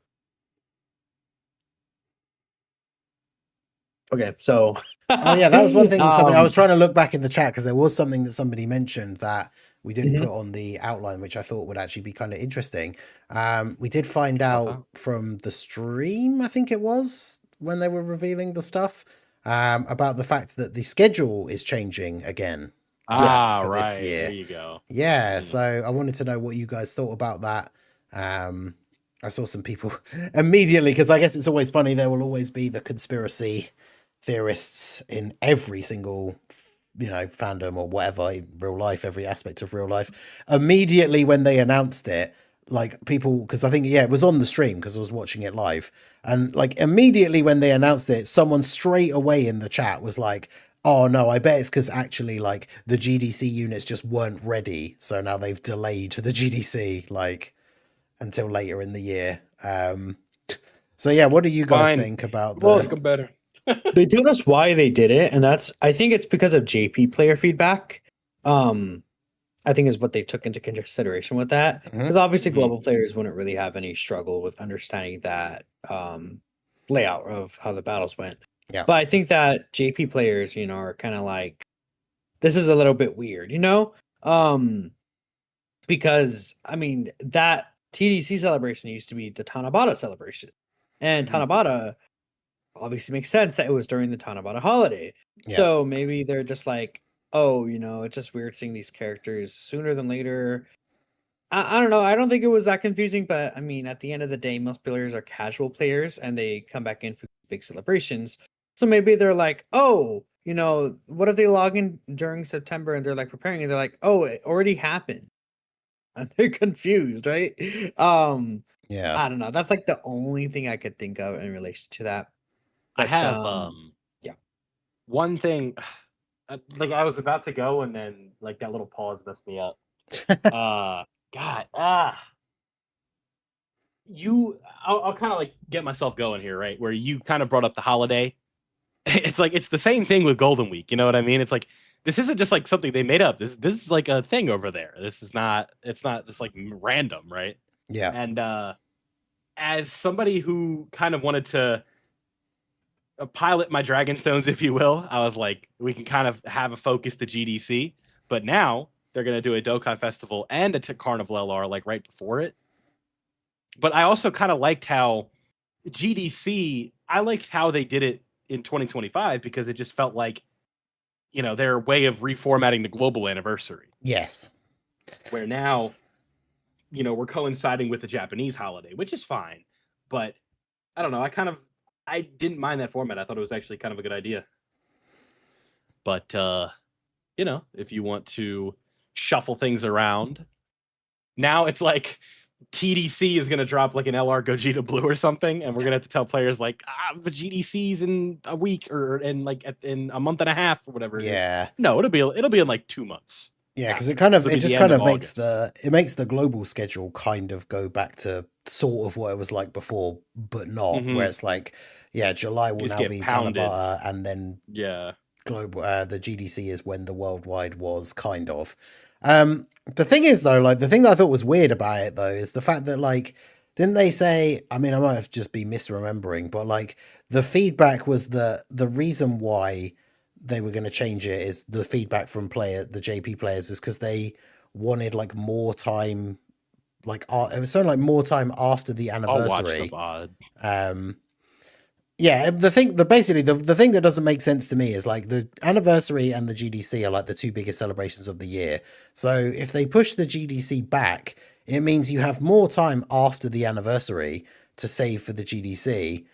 Okay, so oh yeah, that was one thing. I was trying to look back in the chat because there was something that somebody mentioned that we didn't put on the outline, which I thought would actually be kind of interesting. We did find out from the stream, I think it was, when they were revealing the stuff, about the fact that the schedule is changing again. For this right. year. There you go. Yeah, so I wanted to know what you guys thought about that. I saw some people immediately, because I guess it's always funny. There will always be the conspiracy theorists in every single, fandom or whatever, in real life, every aspect of real life. Immediately when they announced it, like people, because I think, it was on the stream because I was watching it live. And like immediately when they announced it, someone straight away in the chat was like, oh no, I bet it's because actually like the GDC units just weren't ready. So now they've delayed the GDC like until later in the year. So yeah, what do you guys think about Well, make them better. They told us why they did it, and I think it's because of JP player feedback. I think is what they took into consideration with that, because obviously global players wouldn't really have any struggle with understanding that layout of how the battles went. Yeah. But I think that JP players, are kind of like, this is a little bit weird, because I mean that TDC celebration used to be the Tanabata celebration, and Tanabata obviously makes sense that it was during the Tanabata holiday. Yeah. So maybe they're just like, oh, it's just weird seeing these characters sooner than later. I don't know. I don't think it was that confusing, but I mean, at the end of the day, most players are casual players and they come back in for big celebrations. So maybe they're like, oh, what if they log in during September and they're like preparing and they're like, oh, it already happened. And they're confused, right? Yeah. I don't know. That's like the only thing I could think of in relation to that. I But, have yeah. one thing. Like I was about to go, and then like that little pause messed me up. I'll kind of like get myself going here, right? Where you kind of brought up the holiday. It's like it's the same thing with Golden Week. You know what I mean? It's like this isn't just like something they made up. This is like a thing over there. This is not. It's not just like random, right? Yeah. And as somebody who kind of wanted to pilot my Dragonstones, if you will, I was like, we can kind of have a focus to GDC, but now they're going to do a Dokkan Festival and a Carnival LR like right before it. But I also kind of liked how GDC, I liked how they did it in 2025 because it just felt like, their way of reformatting the global anniversary. Yes. Where now, we're coinciding with the Japanese holiday, which is fine. But I don't know. I didn't mind that format. I thought it was actually kind of a good idea. But, if you want to shuffle things around, now it's like TDC is going to drop like an LR Gogeta Blue or something, and we're going to have to tell players like, the GDC's in a week or in a month and a half or whatever. Yeah. No, it'll be in like 2 months. Yeah, because it just kind of makes the global schedule kind of go back to sort of what it was like before, but not where it's like, July will now be Tanabata, and then global the GDC is when the worldwide was kind of. The thing is though, like the thing that I thought was weird about it though is the fact that like didn't they say? I mean, I might have just been misremembering, but like the feedback was that the reason why they were going to change it is the feedback from the JP players is because they wanted like more time, like it was something like more time after the anniversary. I'll watch the VOD. Yeah, the thing that doesn't make sense to me is like the anniversary and the GDC are like the two biggest celebrations of the year. So if they push the GDC back, it means you have more time after the anniversary to save for the GDC.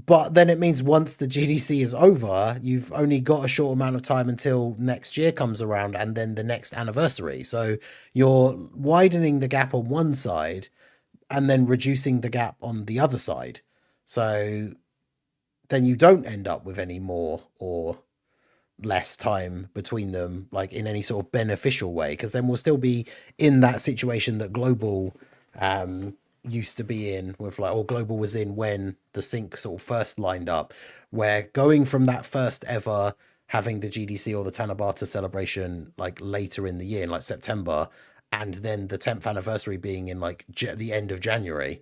But then it means once the GDC is over, you've only got a short amount of time until next year comes around and then the next anniversary. So you're widening the gap on one side and then reducing the gap on the other side. So then you don't end up with any more or less time between them, like in any sort of beneficial way, because then we'll still be in that situation that global used to be in with like, or global was in when the sync sort of first lined up, where going from that first ever having the GDC or the Tanabata celebration like later in the year in like September, and then the 10th anniversary being in like the end of January,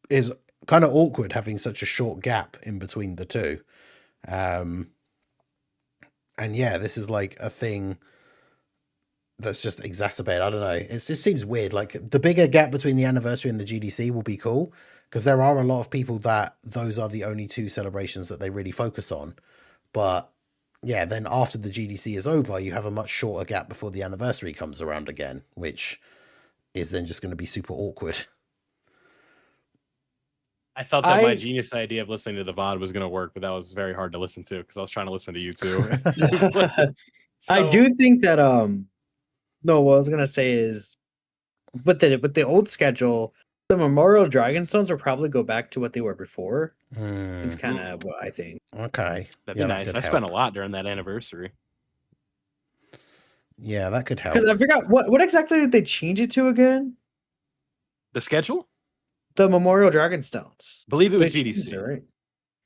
is kind of awkward having such a short gap in between the two. And yeah, this is like a thing that's just exacerbated. I don't know. It just seems weird. Like the bigger gap between the anniversary and the GDC will be cool because there are a lot of people that those are the only two celebrations that they really focus on. But yeah, then after the GDC is over, you have a much shorter gap before the anniversary comes around again, which is then just going to be super awkward. I thought that my genius idea of listening to the VOD was going to work, but that was very hard to listen to because I was trying to listen to you too. I do think that no, what I was gonna say is with the old schedule, the Memorial Dragonstones will probably go back to what they were before. It's kind of what I think. Okay. That'd be nice. I spent a lot during that anniversary. Yeah, that could help. Because I forgot what exactly did they change it to again? The schedule? The Memorial Dragonstones. I believe it was They GDC. changed it, right?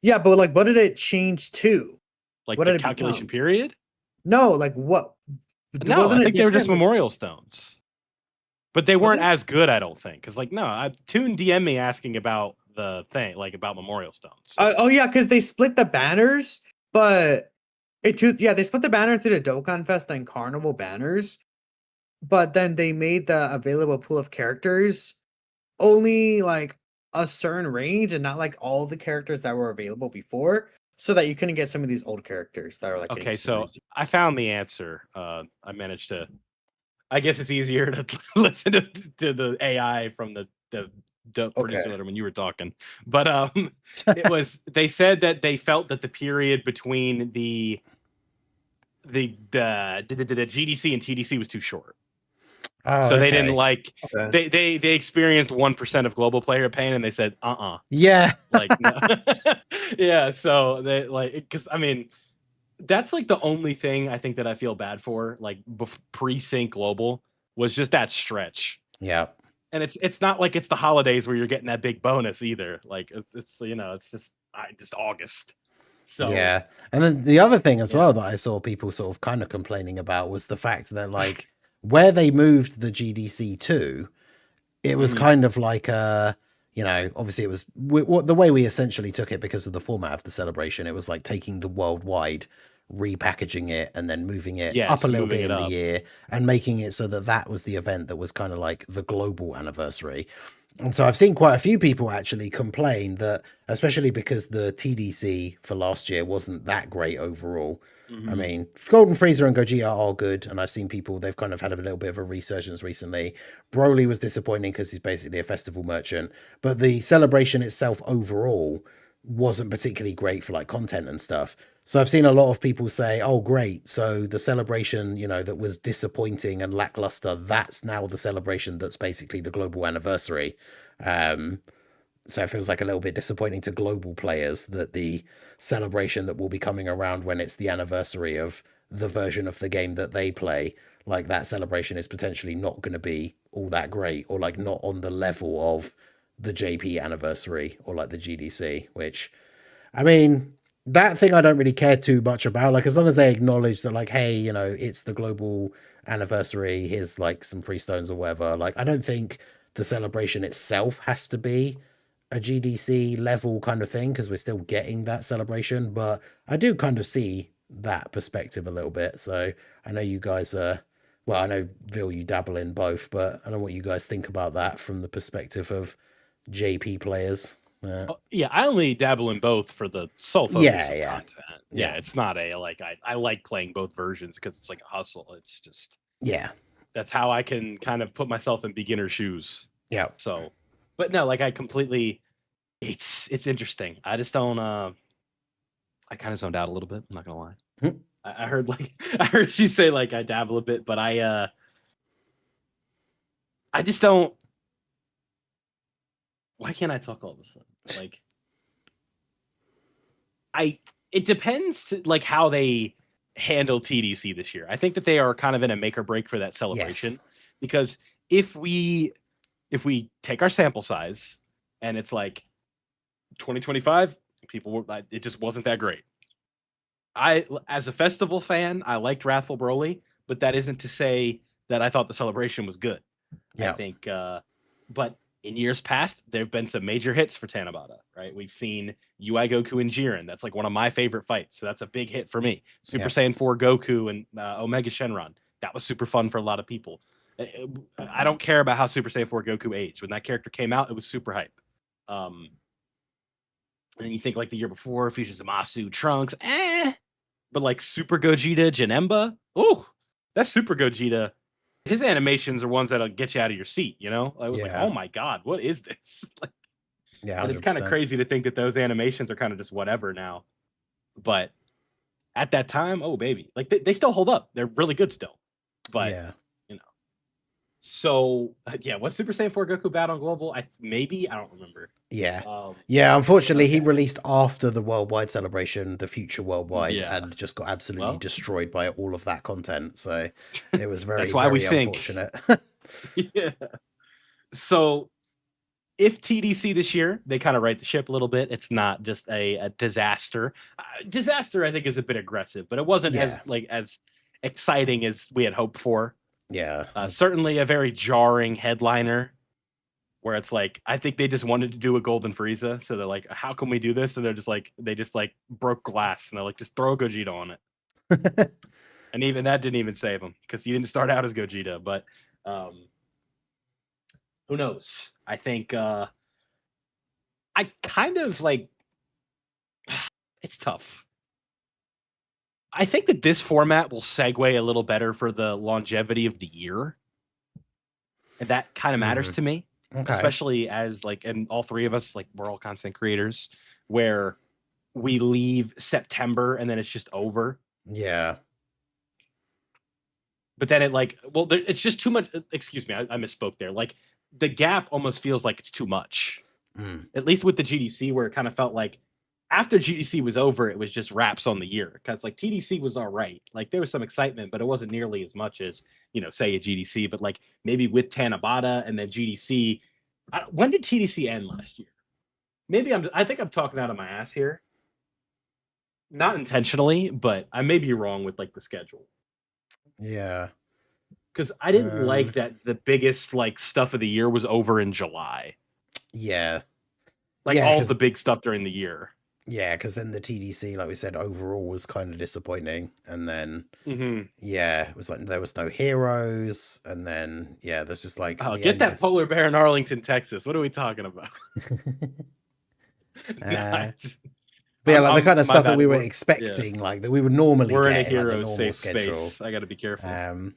Yeah, but like, what did it change to? Like what the did it calculation become? period? No, like what? No, Wasn't I it think they were just different? Memorial Stones. But they weren't it? as good, I don't think. Because like, no, Toon DM me asking about the thing, like about Memorial Stones. Oh yeah, because they split the banners, but they split the banner into the Dokkan Fest and Carnival banners, but then they made the available pool of characters only like a certain range and not like all the characters that were available before, so that you couldn't get some of these old characters that are like. Okay, so I found the answer. I managed to. I guess it's easier to listen to the AI from the producer letter when you were talking, but it was. They said that they felt that the period between the GDC and TDC was too short. Oh, so they didn't like. Okay. They experienced 1% of global player pain, and they said, yeah, like no. Yeah. So they like because I mean. That's like the only thing I think that I feel bad for, like pre-sync global, was just that stretch. Yeah. And it's not like it's the holidays where you're getting that big bonus either. Like it's you know, it's just August. So yeah. And then the other thing as well that I saw people sort of kind of complaining about was the fact that like where they moved the GDC to, it was kind of like you know, obviously it was the way we essentially took it because of the format of the celebration. It was like taking the worldwide, repackaging it, and then moving it up a little bit in the year and making it so that that was the event that was kind of like the global anniversary. And so I've seen quite a few people actually complain that, especially because the TDC for last year wasn't that great overall. I mean, Golden Freezer and Gogeta are good, and I've seen people, they've kind of had a little bit of a resurgence recently. Broly was disappointing because he's basically a festival merchant, but the celebration itself overall wasn't particularly great for like content and stuff. So I've seen a lot of people say, oh, great. So the celebration, you know, that was disappointing and lackluster, that's now the celebration that's basically the global anniversary. So it feels like a little bit disappointing to global players that the celebration that will be coming around when it's the anniversary of the version of the game that they play, like that celebration is potentially not going to be all that great, or like not on the level of the JP anniversary or like the GDC, which, I mean, that thing I don't really care too much about. Like, as long as they acknowledge that, like, hey, you know, it's the global anniversary, here's like some free stones or whatever. Like, I don't think the celebration itself has to be a GDC level kind of thing, because we're still getting that celebration, but I do kind of see that perspective a little bit. So I know you guys well, I know Vil, you dabble in both, but I don't know what you guys think about that from the perspective of JP players. Yeah, I only dabble in both for the sole focus of content. Yeah, it's not a like I like playing both versions because it's like a hustle. It's just that's how I can kind of put myself in beginner shoes. Yeah. So, but no, like I completely, it's interesting. I just don't. I kind of zoned out a little bit. I'm not gonna lie. I heard you say like I dabble a bit, but I just don't. Why can't I talk all of a sudden? Like, it depends like how they handle TDC this year. I think that they are kind of in a make or break for that celebration, because if we take our sample size and it's like 2025, people were, it just wasn't that great. As a festival fan, I liked Wrathful Broly, but that isn't to say that I thought the celebration was good. I think, but in years past, there have been some major hits for Tanabata, right? We've seen UI Goku and Jiren. That's like one of my favorite fights. So that's a big hit for me. Super Saiyan 4 Goku and Omega Shenron. That was super fun for a lot of people. I don't care about how Super Saiyan 4 Goku aged. When that character came out, it was super hype. And you think like the year before, Fusion Zamasu, Trunks, But like Super Gogeta, Janemba, that Super Gogeta his animations are ones that'll get you out of your seat, you know? I was like, Yeah. oh my God, what is this? Like, Yeah, and it's kind of 100%. crazy to think that those animations are kind of just whatever now. But at that time, oh baby, like they still hold up. They're really good still. But Yeah. you know, so yeah, was Super Saiyan 4 Goku Battle on Global? I don't remember. Yeah. Yeah, unfortunately, he released after the worldwide celebration, the future worldwide, Yeah. and just got absolutely Well. destroyed by all of that content. So it was very, That's why we very sink. unfortunate. Yeah. So if TDC this year, they kind of right the ship a little bit. It's not just a disaster. Disaster, I think, is a bit aggressive, but it wasn't Yeah. as exciting as we had hoped for. Yeah. Certainly a very jarring headliner where it's like, I think they just wanted to do a Golden Frieza. So they're like, how can we do this? And they're just like, they just like broke glass and they're like, just throw Gogeta on it. And even that didn't even save him because he didn't start out as Gogeta. But who knows? I think I kind of like, it's tough. I think that this format will segue a little better for the longevity of the year. And that kind of matters to me, especially as like, and all three of us, like we're all content creators where we leave September and then it's just over. Yeah. But then it like, well, it's just too much. Excuse me, I misspoke there. Like the gap almost feels like it's too much. At least with the GDC, where it kind of felt like after GDC was over, it was just wraps on the year. Because like TDC was all right. Like there was some excitement, but it wasn't nearly as much as, you know, say a GDC. But like maybe with Tanabata and then GDC. When did TDC end last year? Maybe I think I'm talking out of my ass here. Not intentionally, but I may be wrong with like the schedule. Yeah. Because I didn't like that the biggest like stuff of the year was over in July. Yeah. Like all the big stuff during the year. Yeah, because then the TDC, like we said, overall was kind of disappointing. And then, yeah, it was like there was no heroes. And then, yeah, there's just like. Oh, get that polar bear in Arlington, Texas. What are we talking about? But yeah, like the kind of stuff that we were expecting, like that we would normally we're get in a hero like, safe schedule. Space. I got to be careful.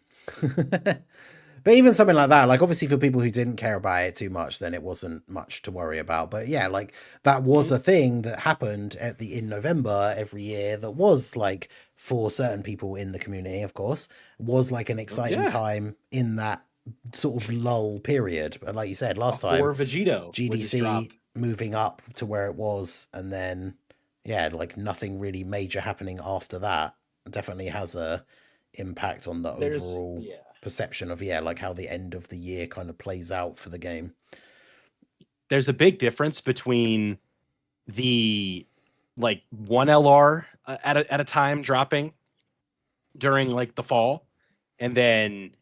But even something like that, like obviously for people who didn't care about it too much, then it wasn't much to worry about. But yeah, like that was a thing that happened in November every year that was like for certain people in the community, of course, was like an exciting time in that sort of lull period. And like you said last time, Vegito, GDC moving up to where it was, and then yeah, like nothing really major happening after that definitely has a impact on the overall perception of like how the end of the year kind of plays out for the game. There's a big difference between the like 1 LR at a time dropping during like the fall and then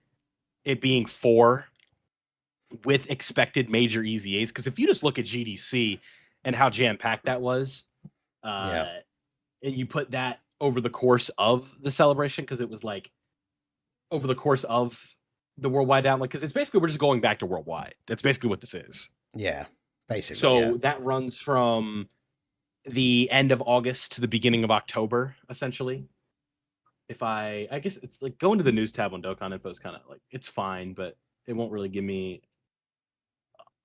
it being 4 with expected major EZAs. Because if you just look at GDC and how jam-packed that was, and you put that over the course of the celebration, because it was like over the course of the worldwide download, because it's basically we're just going back to worldwide. That's basically what this is. Yeah, basically. So that runs from the end of August to the beginning of October, essentially. If I guess it's like going to the news tab on Dokkan Info is kind of like it's fine, but it won't really give me.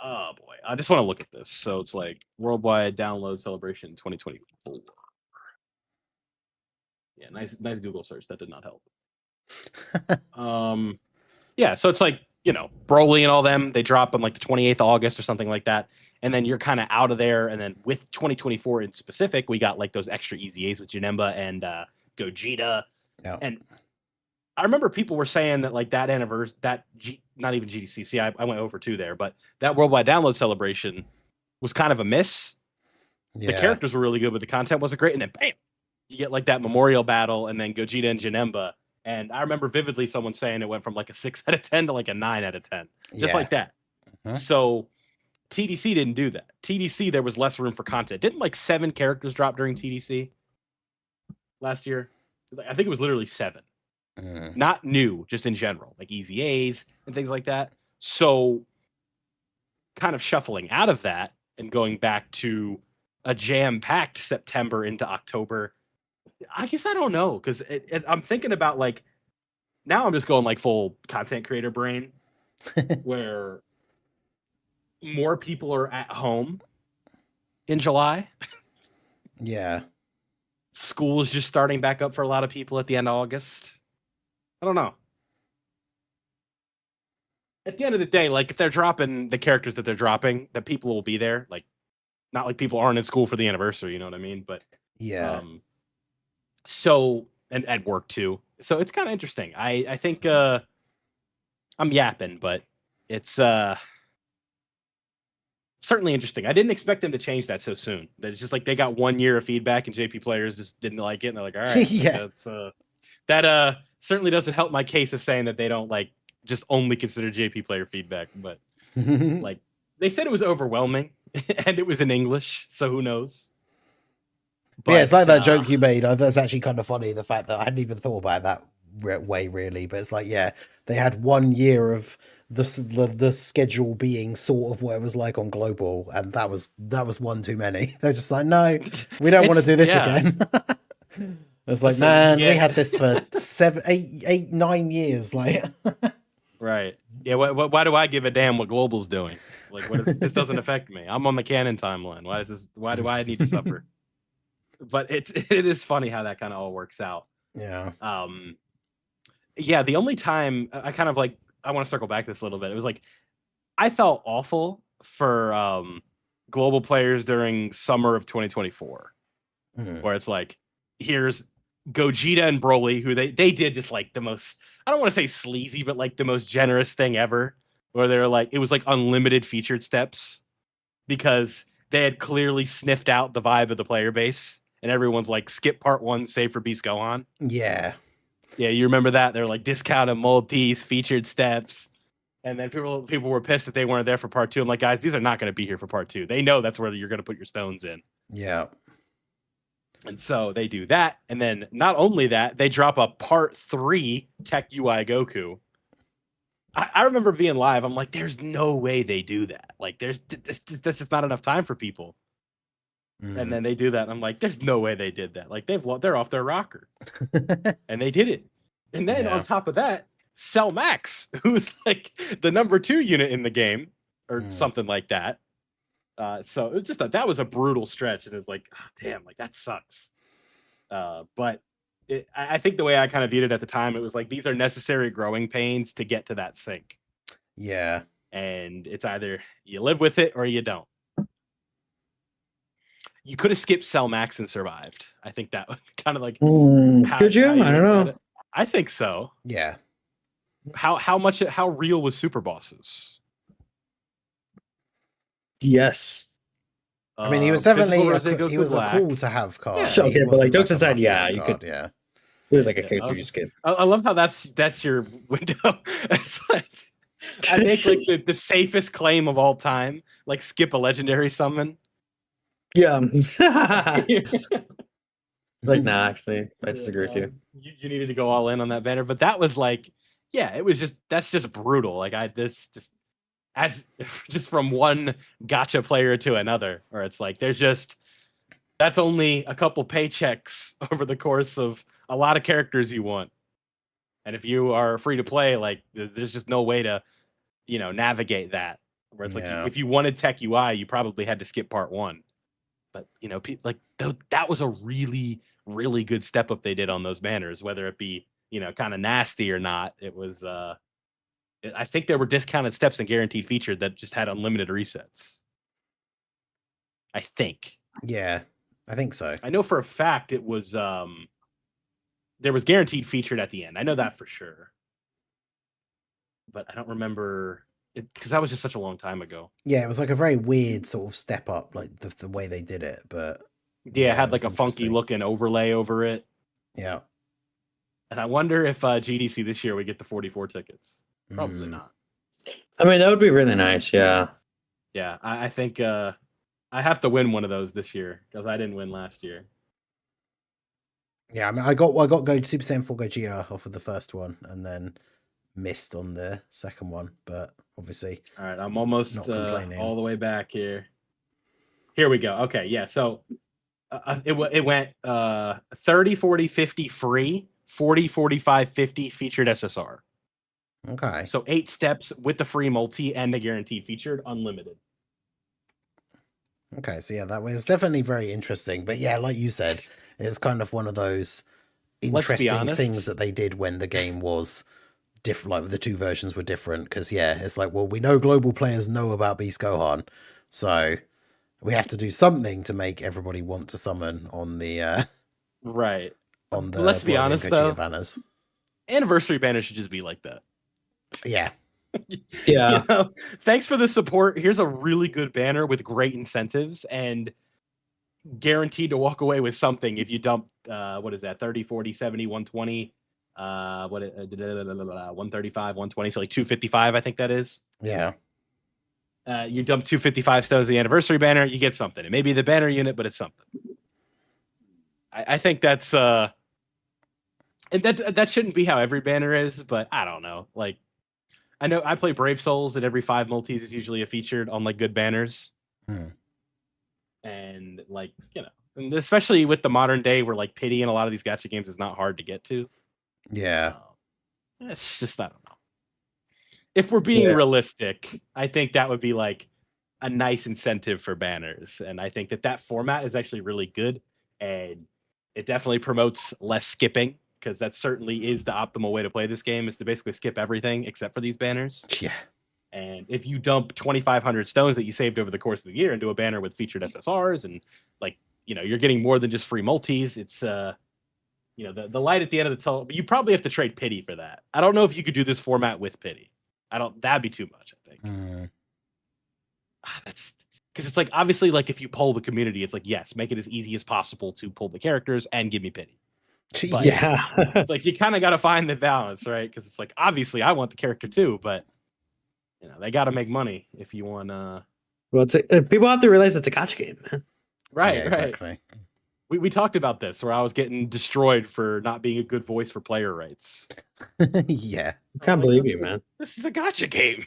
Oh boy, I just want to look at this. So it's like worldwide download celebration 2024. Yeah, nice Google search. That did not help. Yeah, so it's like, you know, Broly and all them, they drop on like the 28th of August or something like that. And then you're kind of out of there. And then with 2024 in specific, we got like those extra EZAs with Janemba and Gogeta. Yeah. And I remember people were saying that like that anniversary, not even GDC. See, I went over 2 there, but that worldwide download celebration was kind of a miss. Yeah. The characters were really good, but the content wasn't great. And then bam, you get like that memorial battle and then Gogeta and Janemba. And I remember vividly someone saying it went from like a 6 out of 10 to like a 9 out of 10, just like that. So TDC didn't do that. TDC, there was less room for content. Didn't like 7 characters drop during TDC last year? I think it was literally 7. Not new, just in general, like EZAs and things like that. So kind of shuffling out of that and going back to a jam-packed September into October. I guess I don't know, because I'm thinking about like now I'm just going like full content creator brain, where more people are at home in July. Yeah. School is just starting back up for a lot of people at the end of August. I don't know. At the end of the day, like if they're dropping the characters that they're dropping, that people will be there. Like, not like people aren't in school for the anniversary, you know what I mean? But Yeah. So and at work too. So it's kind of interesting. I think I'm yapping, but it's certainly interesting. I didn't expect them to change that so soon. It's just like they got 1 year of feedback and JP players just didn't like it, and they're like, all right, Yeah. that certainly doesn't help my case of saying that they don't like just only consider JP player feedback. But like they said it was overwhelming and it was in English, so who knows? But yeah, it's like that joke you made. That's actually kind of funny. The fact that I hadn't even thought about it that way, really. But it's like, yeah, they had 1 year of the schedule being sort of what it was like on global, and that was one too many. They're just like, no, we don't want to do this again. It's like, man, we had this for 7, 8, 9 years. Like, right? Yeah. Why do I give a damn what global's doing? Like, this doesn't affect me. I'm on the canon timeline. Why do I need to suffer? But it is funny how that kind of all works out. Yeah. Yeah. The only time I kind of like, I want to circle back this a little bit. It was like, I felt awful for global players during summer of 2024, where it's like, here's Gogeta and Broly, who they did just like the most, I don't want to say sleazy, but like the most generous thing ever, where they're like, it was like unlimited featured steps because they had clearly sniffed out the vibe of the player base. And everyone's like, skip part 1, save for Beast Gohan. Yeah. Yeah, you remember that? They're like discounted multis, featured steps. And then people were pissed that they weren't there for part 2. I'm like, guys, these are not going to be here for part 2. They know that's where you're going to put your stones in. Yeah. And so they do that. And then not only that, they drop a part 3 Tech UI Goku. I remember being live. I'm like, there's no way they do that. Like, that's just not enough time for people. And then they do that. And I'm like, there's no way they did that. Like, they're off their rocker. And they did it. And then on top of that, Cell Max, who's like the number 2 unit in the game or something like that. So it was just that was a brutal stretch. And it's like, oh, damn, like that sucks. But I think the way I kind of viewed it at the time, it was like, these are necessary growing pains to get to that sync. Yeah. And it's either you live with it or you don't. You could have skipped Cell Max and survived. I think that was kind of like. Could you? I don't know. I think so. Yeah. How real was Super Bosses? Yes. I mean, he was definitely he was a cool to have card. Yeah. Okay, but like jokes aside, yeah, you could. Yeah. It was like a character you skip. I love how that's your window. It's like I think like the safest claim of all time, like skip a legendary summon. Yeah. Like, nah, actually, I disagree with you. You needed to go all in on that banner, but that was like, yeah, it was that's just brutal. Like just from one gacha player to another, or it's like that's only a couple paychecks over the course of a lot of characters you want. And if you are free to play, like there's just no way to, navigate that. Where it's like if you wanted Tech UI, you probably had to skip part 1. But that was a really, really good step up they did on those banners, whether it be kind of nasty or not. It was I think there were discounted steps and guaranteed featured that just had unlimited resets. I think. Yeah, I think so. I know for a fact it was there was guaranteed featured at the end. I know that for sure. But I don't remember it because that was just such a long time ago. Yeah, it was like a very weird sort of step up, like the way they did it. But yeah, it had like a funky looking overlay over it. Yeah. And I wonder if GDC this year we get the 44 tickets. Probably not. I mean, that would be really nice. Yeah. Yeah, I think I have to win one of those this year because I didn't win last year. Yeah, I mean, I got go Super Saiyan 4 Gogeta off of the first one, and then missed on the second one. But obviously, all right, I'm almost all the way back here. Here we go. Okay, yeah. So it went 30, 40, 50 free, 40, 45, 50 featured SSR. Okay. So 8 steps with the free multi and the guaranteed featured, unlimited. Okay, so yeah, that was definitely very interesting. But yeah, like you said, it's kind of one of those interesting things that they did when the game was different, like the two versions were different. Because yeah, it's like, well, we know global players know about Beast Gohan, so we have to do something to make everybody want to summon on the right. On the let's be honest though, banners. Anniversary banners should just be like that. Yeah. Yeah. Thanks for the support. Here's a really good banner with great incentives and guaranteed to walk away with something if you dump what is that, 30, 40, 70, 120, 135, 120, so like 255, I think that is. Yeah. You dump 255 stones the anniversary banner, you get something. It may be the banner unit, but it's something. I think that's and that shouldn't be how every banner is, but I don't know. Like, I know I play Brave Souls, and every 5 multis is usually a featured on like good banners. And like, you know, and especially with the modern day where like pity in a lot of these gacha games is not hard to get to. Yeah. It's just, I don't know. If we're being realistic, I think that would be like a nice incentive for banners. And I think that format is actually really good. And it definitely promotes less skipping, because that certainly is the optimal way to play this game, is to basically skip everything except for these banners. Yeah. And if you dump 2,500 stones that you saved over the course of the year into a banner with featured SSRs, and like, you know, you're getting more than just free multis, it's you know, the light at the end of the tunnel. But you probably have to trade pity for that. I don't know if you could do this format with pity. That'd be too much, I think. That's because it's like, obviously, like if you poll the community, it's like, yes, make it as easy as possible to pull the characters and give me pity. But yeah. It's like, you kind of got to find the balance, right? Because it's like, obviously I want the character too, but you know, they got to make money if you want Well, people have to realize it's a gacha game, man. Right, yeah, exactly. We talked about this, where I was getting destroyed for not being a good voice for player rights. Yeah. I can't believe you, man. This is a gacha game.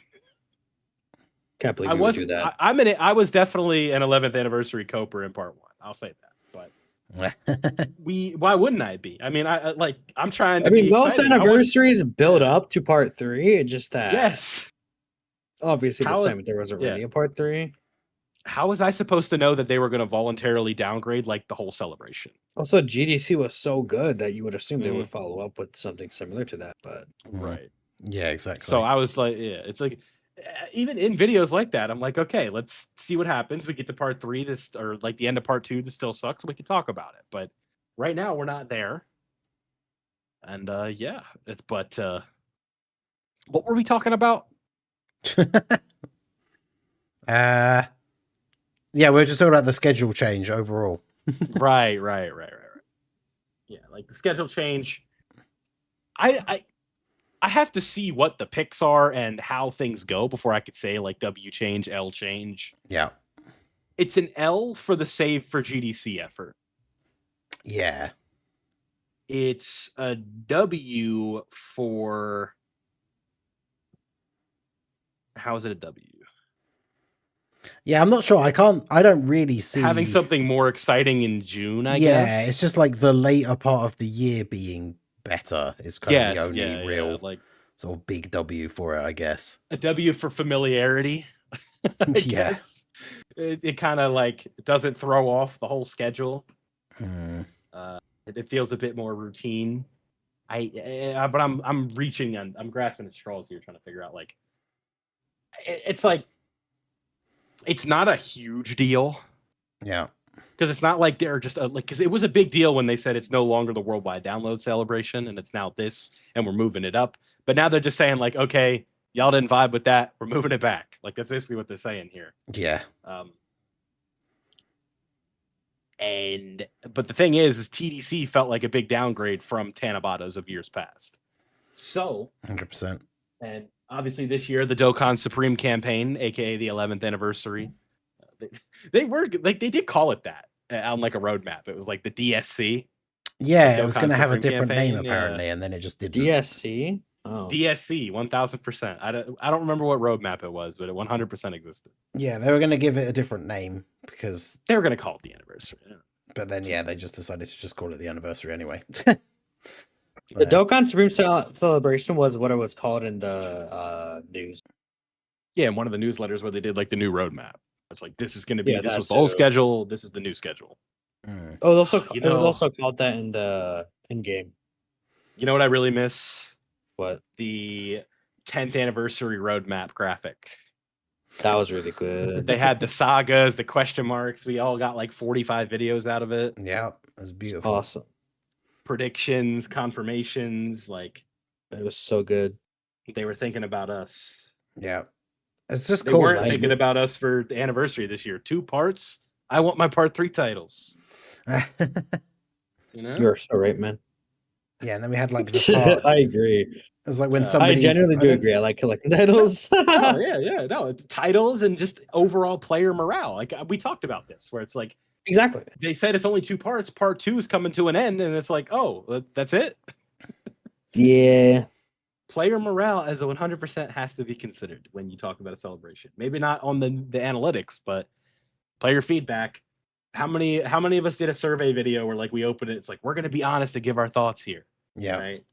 Can't believe you would do that. I was definitely an 11th anniversary Coper in part 1. I'll say that. But why wouldn't I be? I mean, I'm trying to be most excited. anniversaries build up to part 3. It's just that yes. Obviously, this time there wasn't really a part 3. How was I supposed to know that they were going to voluntarily downgrade like the whole celebration? Also, GDC was so good that you would assume they would follow up with something similar to that, but right. Yeah, exactly. So I was like, yeah, it's like, even in videos like that, I'm like, okay, let's see what happens. We get to part 3, or like the end of part 2, this still sucks. We can talk about it, but right now we're not there. And yeah, but what were we talking about? Yeah, we're just talking about the schedule change overall. Right. Yeah, like the schedule change. I have to see what the picks are and how things go before I could say like W change, L change. Yeah. It's an L for the save for GDC effort. Yeah. It's a W for... How is it a W? Yeah, I'm not sure. I don't really see having something more exciting in June, I guess. Yeah, it's just like the later part of the year being better is kind of the only real like sort of big W for it, I guess. A W for familiarity. I guess. It kind of like doesn't throw off the whole schedule. It feels a bit more routine. But I'm reaching and I'm grasping at straws here, trying to figure out like it's like it's not a huge deal. Yeah. Because it's not like they're just because it was a big deal when they said it's no longer the worldwide download celebration and it's now this and we're moving it up. But now they're just saying like, okay, y'all didn't vibe with that. We're moving it back. Like that's basically what they're saying here. Yeah. But the thing is TDC felt like a big downgrade from Tanabata's of years past. So 100%. And obviously this year, the Dokkan Supreme campaign, aka the 11th anniversary, they were like they did call it that on like a roadmap. It was like the DSC. Yeah, it was going to have a different name apparently, and then it just didn't. DSC. Oh. DSC 1000%. I don't remember what roadmap it was, but it 100% existed. Yeah, they were going to give it a different name because they were going to call it the anniversary. But then, yeah, they just decided to just call it the anniversary anyway. The Dokkan Supreme Celebration was what it was called in the news. Yeah, in one of the newsletters where they did like the new roadmap. It's like this is going to be this that was the old too. schedule. This is the new schedule. Oh, it was also You it was know- also called that in the in game. You know what I really miss? What? The 10th anniversary roadmap graphic. That was really good. They had the sagas, the question marks. We all got like 45 videos out of it. Yeah, it was beautiful. Awesome. Predictions, confirmations, like It was so good. they were thinking about us. Yeah, it's just They cool. weren't like- thinking about us for the anniversary this year. 2 parts. I want my part 3 titles. You know? You're so right, man. Yeah, and then we had like the part. I agree. It was like when I somebody. I genuinely do agree. I like collecting titles. Oh yeah, no, titles and just overall player morale. Like we talked about this, where it's like Exactly. they said it's only 2 parts. Part 2 is coming to an end, and it's like, oh, that's it. Yeah. Player morale as a 100% has to be considered when you talk about a celebration. Maybe not on the analytics, but player feedback. How many of us did a survey video where like we open it? It's like we're gonna be honest to give our thoughts here, Yeah. right?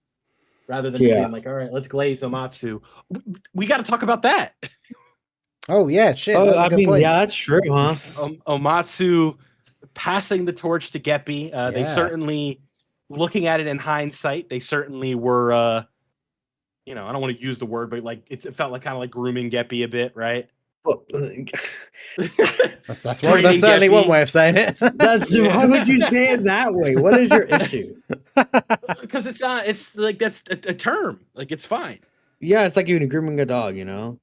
Rather than Yeah. being like, all right, let's glaze Omatsu. We got to talk about that. Oh yeah, shit. Oh, That's a I good mean, point. yeah, that's true, huh? Omatsu passing the torch to Geppy. They Yeah. certainly, looking at it in hindsight, they certainly were, I don't want to use the word, but like it felt like kind of like grooming Geppy a bit, right? That's Training certainly Geppy. one way of saying it. That's why would you say it that way? What is your issue? Because it's not. It's like that's a term. Like it's fine. Yeah, it's like you grooming a dog, you know?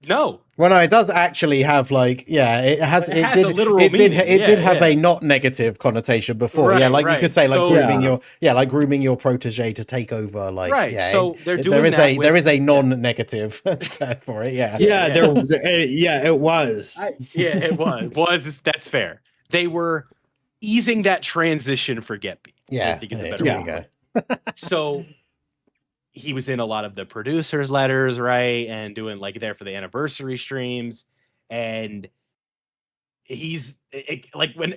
No, Well, no, it does actually have like, yeah, it has. It It, has did. a literal It did. meaning. It did Yeah, have yeah. a not negative connotation before. Yeah, Right, like you right. could say, like So- grooming Yeah. like grooming your protege to take over. Like, right. yeah, So they're doing there is that a with, there is a non-negative term for it. Yeah. Yeah, Yeah. it was. yeah, it was. That's fair. They were easing that transition for Geppy. Yeah. I think is a Yeah, better there word. you go. So he was in a lot of the producers' letters, right? And doing like there for the anniversary streams. And he's like when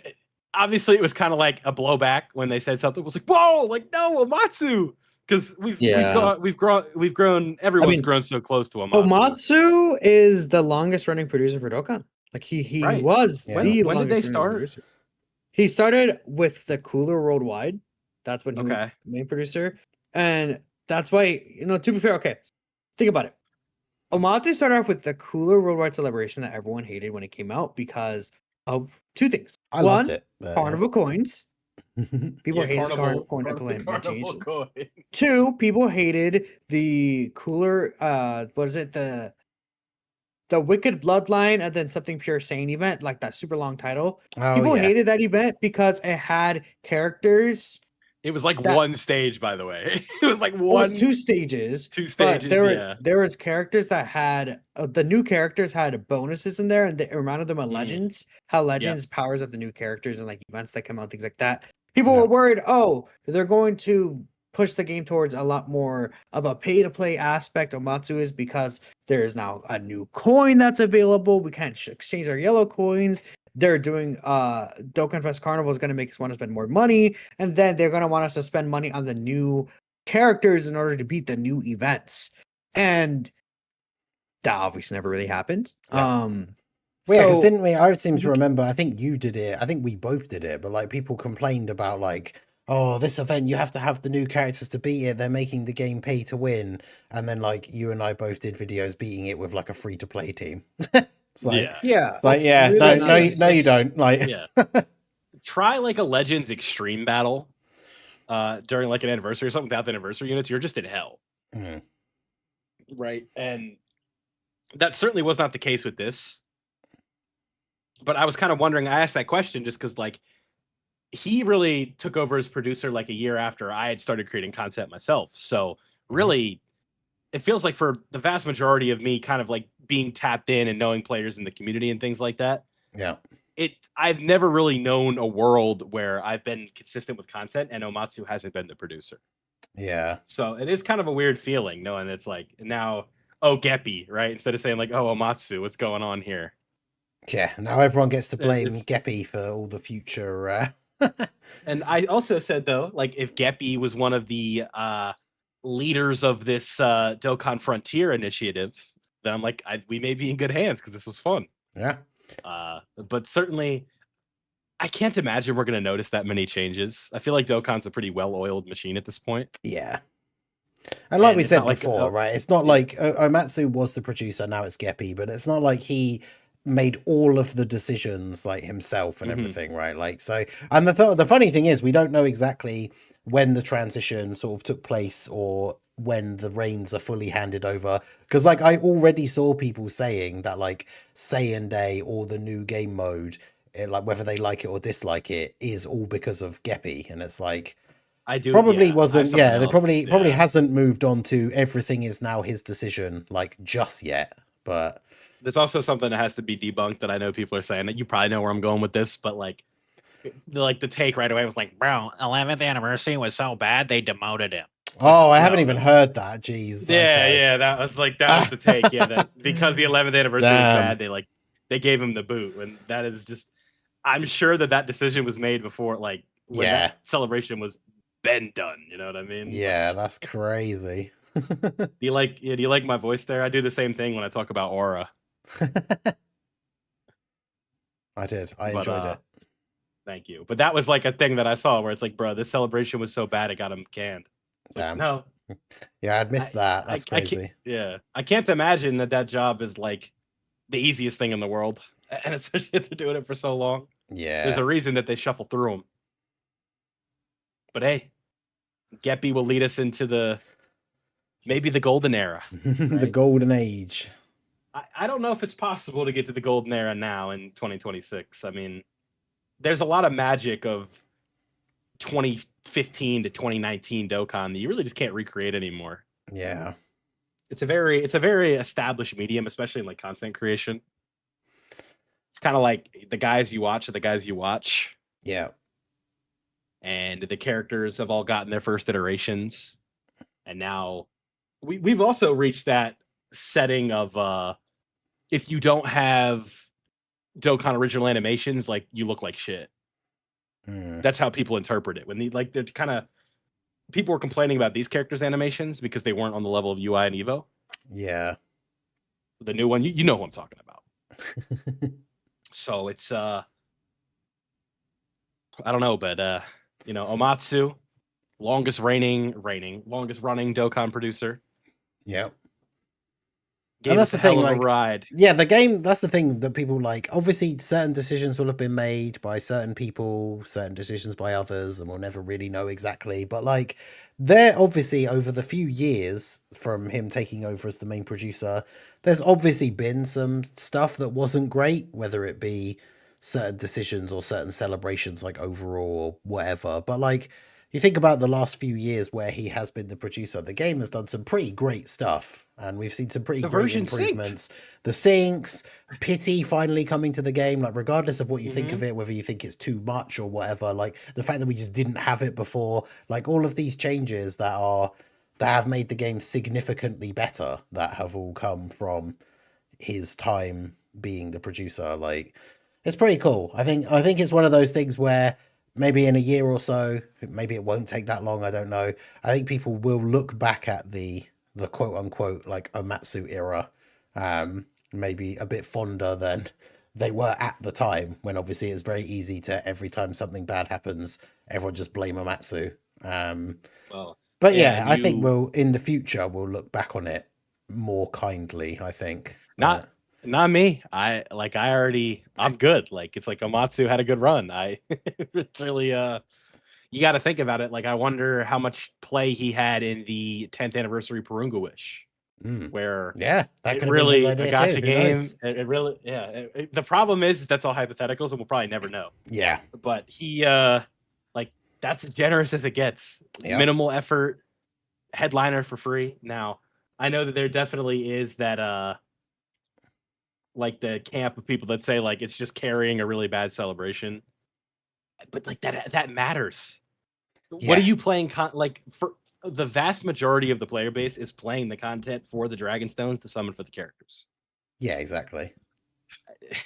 obviously it was kind of like a blowback when they said something. It was like, whoa, like no, Omatsu. Because we've grown, everyone's grown so close to Omatsu. Omatsu is the longest running producer for Dokkan. Like he Right. was Yeah. the When did they longest running start? producer. He started with the Cooler Worldwide. That's when he was Okay. the main producer. And that's why, to be fair, okay. Think about it. Omatsu started off with the Cooler Worldwide Celebration that everyone hated when it came out because of 2 things. I One, loved it. but- Carnival coins. People Yeah, hated Carnival coin implementation. Carnival coin. 2, people hated the cooler what is it, the Wicked Bloodline and then something Pure Saiyan event, like that super long title. Oh, People yeah. hated that event because it had characters. It was like That- one stage, by the way. It was like It one, was 2 stages. two But stages. there was characters that had the new characters had bonuses in there, and it reminded them of Mhm. Legends. How Legends powers up the new characters and like events that come out, things like that. People Yeah. were worried, oh, they're going to push the game towards a lot more of a pay to play aspect. Omatsu is because there is now a new coin that's available. We can't exchange our yellow coins. They're doing Dokkan Fest Carnival is going to make us want to spend more money, and then they're going to want us to spend money on the new characters in order to beat the new events. And that obviously never really happened. Yeah. Well, yeah, because So- didn't we? I seem to remember. I think you did it. I think we both did it. But like, people complained about like, oh, this event you have to have the new characters to beat it. They're making the game pay to win. And then like you and I both did videos beating it with like a free to play team. It's like, Yeah. yeah, it's like, it's yeah, really no, nice. no, you don't. Like, Yeah. Try like a Legends Extreme battle during like an anniversary or something without the anniversary units. You're just in hell. Mhm. Right. And that certainly was not the case with this. But I was kind of wondering, I asked that question just because like he really took over as producer like a year after I had started creating content myself. So really, it feels like for the vast majority of me kind of like being tapped in and knowing players in the community and things like that, yeah, I've never really known a world where I've been consistent with content and Omatsu hasn't been the producer. yeah, So it is kind of a weird feeling knowing it's like now, oh, Geppy, right? Instead of saying like, oh, Omatsu, what's going on here? yeah. Now everyone gets to blame It's- Geppy for all the future And I also said though, like if Geppy was one of the leaders of this Dokkan Frontier initiative, then I'm like, we may be in good hands because this was fun. Yeah. But certainly, I can't imagine we're going to notice that many changes. I feel like Dokkan's a pretty well-oiled machine at this point. Yeah. And like we it's said not like, before, right? It's not like Omatsu was the producer, now it's Geppy, but it's not like he made all of the decisions like himself and everything, right? Like, so, and the funny thing is, we don't know exactly when the transition sort of took place or when the reins are fully handed over, because like I already saw people saying that like Saiyan Day or the new game mode, like whether they like it or dislike it, is all because of Geppy, and it's like, I do probably wasn't. Yeah, they else, probably hasn't moved on to everything is now his decision like just yet. But there's also something that has to be debunked that I know people are saying that you probably know where I'm going with this, but like the take right away was like, bro, 11th anniversary was so bad they demoted him. oh, I haven't even heard that. Jeez. Yeah, that was the take. Yeah, that because the 11th anniversary was bad, they gave him the boot, and that is just. I'm sure that decision was made before, like when that celebration was been done. You know what I mean? Yeah, that's crazy. Do you like my voice there? I do the same thing when I talk about Aura. I did. I enjoyed it. Thank you. But that was like a thing that I saw where it's like, bro, this celebration was so bad it got him canned. Damn. Like, no. Yeah, I'd missed that. That's crazy. I can't imagine that job is like the easiest thing in the world, and especially if they're doing it for so long. Yeah. There's a reason that they shuffle through them. But hey, Geppy will lead us into maybe the golden era. The golden age. I don't know if it's possible to get to the golden era now in 2026. I mean, there's a lot of magic of 2015 to 2019 Dokkan that you really just can't recreate anymore. Yeah. It's a very established medium, especially in like content creation. It's kind of like the guys you watch are the guys you watch. Yeah. And the characters have all gotten their first iterations. And now we've also reached that setting of if you don't have Dokkan original animations, like you look like shit. That's how people interpret it. When they're kind of people were complaining about these characters' animations because they weren't on the level of UI and Evo. Yeah. The new one, you know who I'm talking about. So it's I don't know, but Omatsu, longest running Dokkan producer. Yep. And that's the thing, like, ride. Yeah, the game, that's the thing that people like. Obviously, certain decisions will have been made by certain people, certain decisions by others, and we'll never really know exactly. But like, there obviously, over the few years from him taking over as the main producer, there's obviously been some stuff that wasn't great, whether it be certain decisions or certain celebrations, like overall or whatever. But like, you think about the last few years where he has been the producer, the game has done some pretty great stuff, and we've seen some pretty great improvements. The syncs, Pity finally coming to the game, like regardless of what you think of it, whether you think it's too much or whatever, like the fact that we just didn't have it before, like all of these changes that have made the game significantly better, that have all come from his time being the producer. Like, it's pretty cool. I think it's one of those things where maybe in a year or so, maybe it won't take that long, I don't know, I think people will look back at the quote unquote like Omatsu era maybe a bit fonder than they were at the time, when obviously it's very easy to, every time something bad happens, everyone just blame Omatsu. But yeah, I think in the future we'll look back on it more kindly, I think. Not me. I'm good. Like, it's like Omatsu had a good run. It's really you got to think about it. Like, I wonder how much play he had in the 10th anniversary Purunga Wish, where that it really a gacha game. It really, the problem is that's all hypotheticals, and we'll probably never know. Yeah, but he like, that's as generous as it gets. Yep. Minimal effort, headliner for free. Now, I know that there definitely is that like the camp of people that say like it's just carrying a really bad celebration, but like that matters. Yeah. What are you playing? Like, for the vast majority of the player base is playing the content for the Dragon Stones to summon for the characters. Yeah, exactly.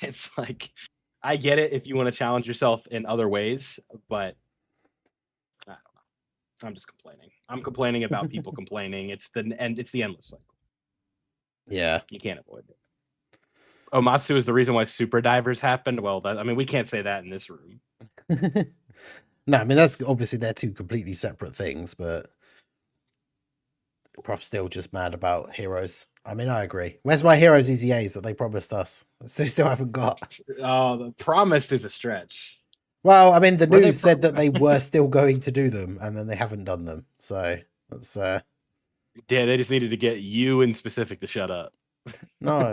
It's like, I get it if you want to challenge yourself in other ways, but I don't know. I'm just complaining. I'm complaining about people complaining. It's the endless cycle. Yeah. You can't avoid it. Omatsu is the reason why Super Divers happened. Well, we can't say that in this room. No, I mean, that's obviously they're two completely separate things, but Prof's still just mad about Heroes. I mean, I agree. Where's my Heroes EZAs that they promised us? They still haven't got. Oh, the promised is a stretch. Well, I mean, the news said that they were still going to do them, and then they haven't done them. So that's yeah, they just needed to get you in specific to shut up. no.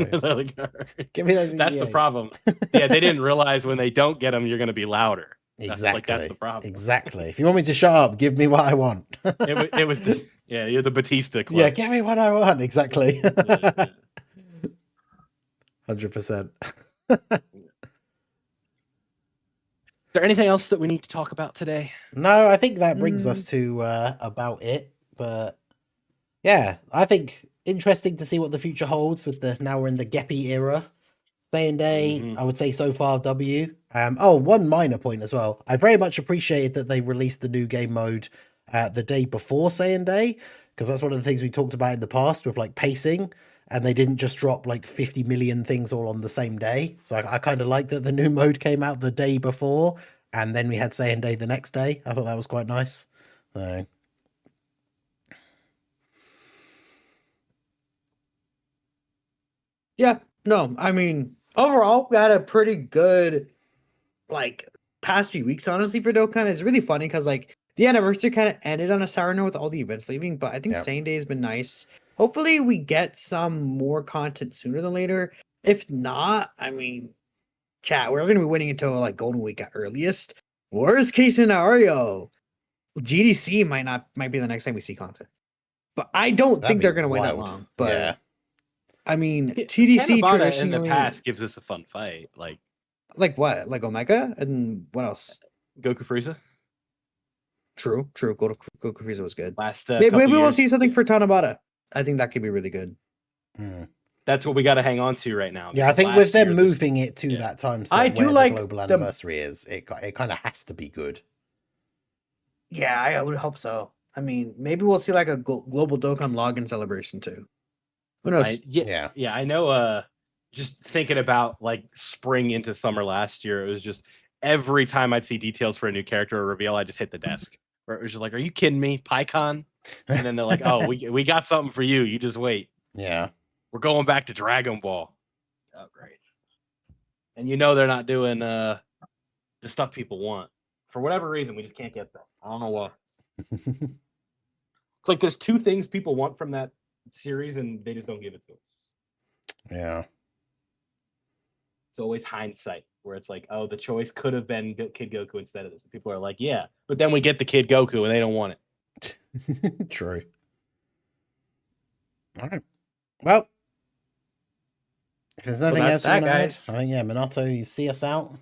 Give me those. That's the problem. Yeah, they didn't realize when they don't get them, you're going to be louder. Exactly. That's the problem. Exactly. If you want me to shut up, give me what I want. it was you're the Batista club. Yeah, give me what I want. Exactly. 100%. Is there anything else that we need to talk about today? No, I think that brings us to about it. But yeah, I think interesting to see what the future holds with now we're in the Geppy era. Saiyan Day, I would say so far W. One minor point as well. I very much appreciated that they released the new game mode the day before Saiyan Day, because that's one of the things we talked about in the past with like pacing, and they didn't just drop like 50 million things all on the same day. So I kind of like that the new mode came out the day before, and then we had Saiyan Day the next day. I thought that was quite nice. So Yeah, no, I mean, overall, we had a pretty good, past few weeks, honestly, for Dokkan. It's really funny because, the anniversary kind of ended on a sour note with all the events leaving, but I think Saiyan Day has been nice. Hopefully, we get some more content sooner than later. If not, I mean, chat, we're going to be waiting until, Golden Week at earliest. Worst case scenario, GDC might be the next time we see content. But I don't think they're going to wait that long. But yeah. I mean, TDC Kanabata traditionally in the past gives us a fun fight. Like what? Like Omega? And what else? Goku Frieza? True. Goku Frieza was good. Maybe we'll see something for Tanabata. I think that could be really good. That's what we got to hang on to right now. Yeah, I think with them moving it to that time slot I do where like the global anniversary is, it kind of has to be good. Yeah, I would hope so. I mean, maybe we'll see a global Dokkan login celebration too. Who knows? Yeah. I know. Just thinking about spring into summer last year, it was just every time I'd see details for a new character or reveal, I just hit the desk. Where it was just like, "Are you kidding me, PyCon?" And then they're like, "Oh, we got something for you. You just wait." Yeah, we're going back to Dragon Ball. Oh, great! And they're not doing the stuff people want for whatever reason. We just can't get that. I don't know why. It's like there's two things people want from that series and they just don't give it to us. Yeah. It's always hindsight where it's like, oh, the choice could have been Kid Goku instead of this. And people are like, yeah, but then we get the Kid Goku and they don't want it. True. All right. Well, if there's nothing else you want to add, I think, Minato, you see us out.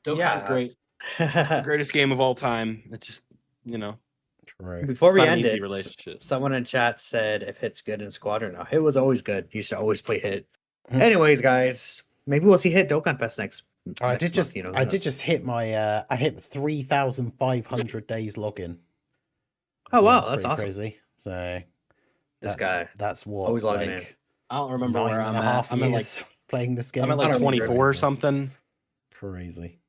Dokkan's great. It's the greatest game of all time. It's just, True. Before we end it, someone in chat said if Hit's good in Squadron. No, Hit was always good. You should always play Hit. Anyways, guys, maybe we'll see Hit Dokkan Fest next. I did just hit my I hit 3,500 days login. Oh wow, that's awesome. Crazy. So that's what always logging in. I don't remember where I'm at. I'm at playing this game. I'm at 24 or something. Crazy.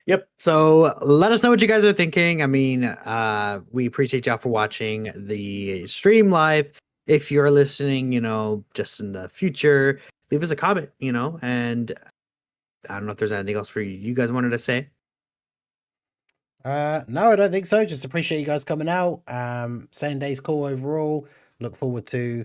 Yep. So let us know what you guys are thinking. I mean, we appreciate y'all for watching the stream live. If you're listening, just in the future, leave us a comment, and I don't know if there's anything else for you guys wanted to say. No, I don't think so. Just appreciate you guys coming out. Saiyan Day's cool overall. Look forward to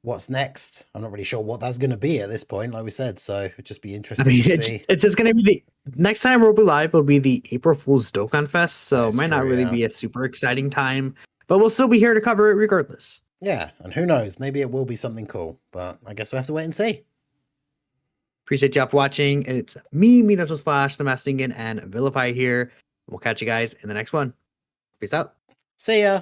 what's next. I'm not really sure what that's going to be at this point, like we said, so it'd just be interesting to see. It's just going to be the next time we'll be live will be the April Fool's Dokkan Fest, so it might not really be a super exciting time, but we'll still be here to cover it regardless. Yeah, and who knows, maybe it will be something cool, but I guess we'll have to wait and see. Appreciate y'all for watching. It's me, Minato Splash, the Mastingen, and Vilify here. We'll catch you guys in the next one. Peace out. See ya.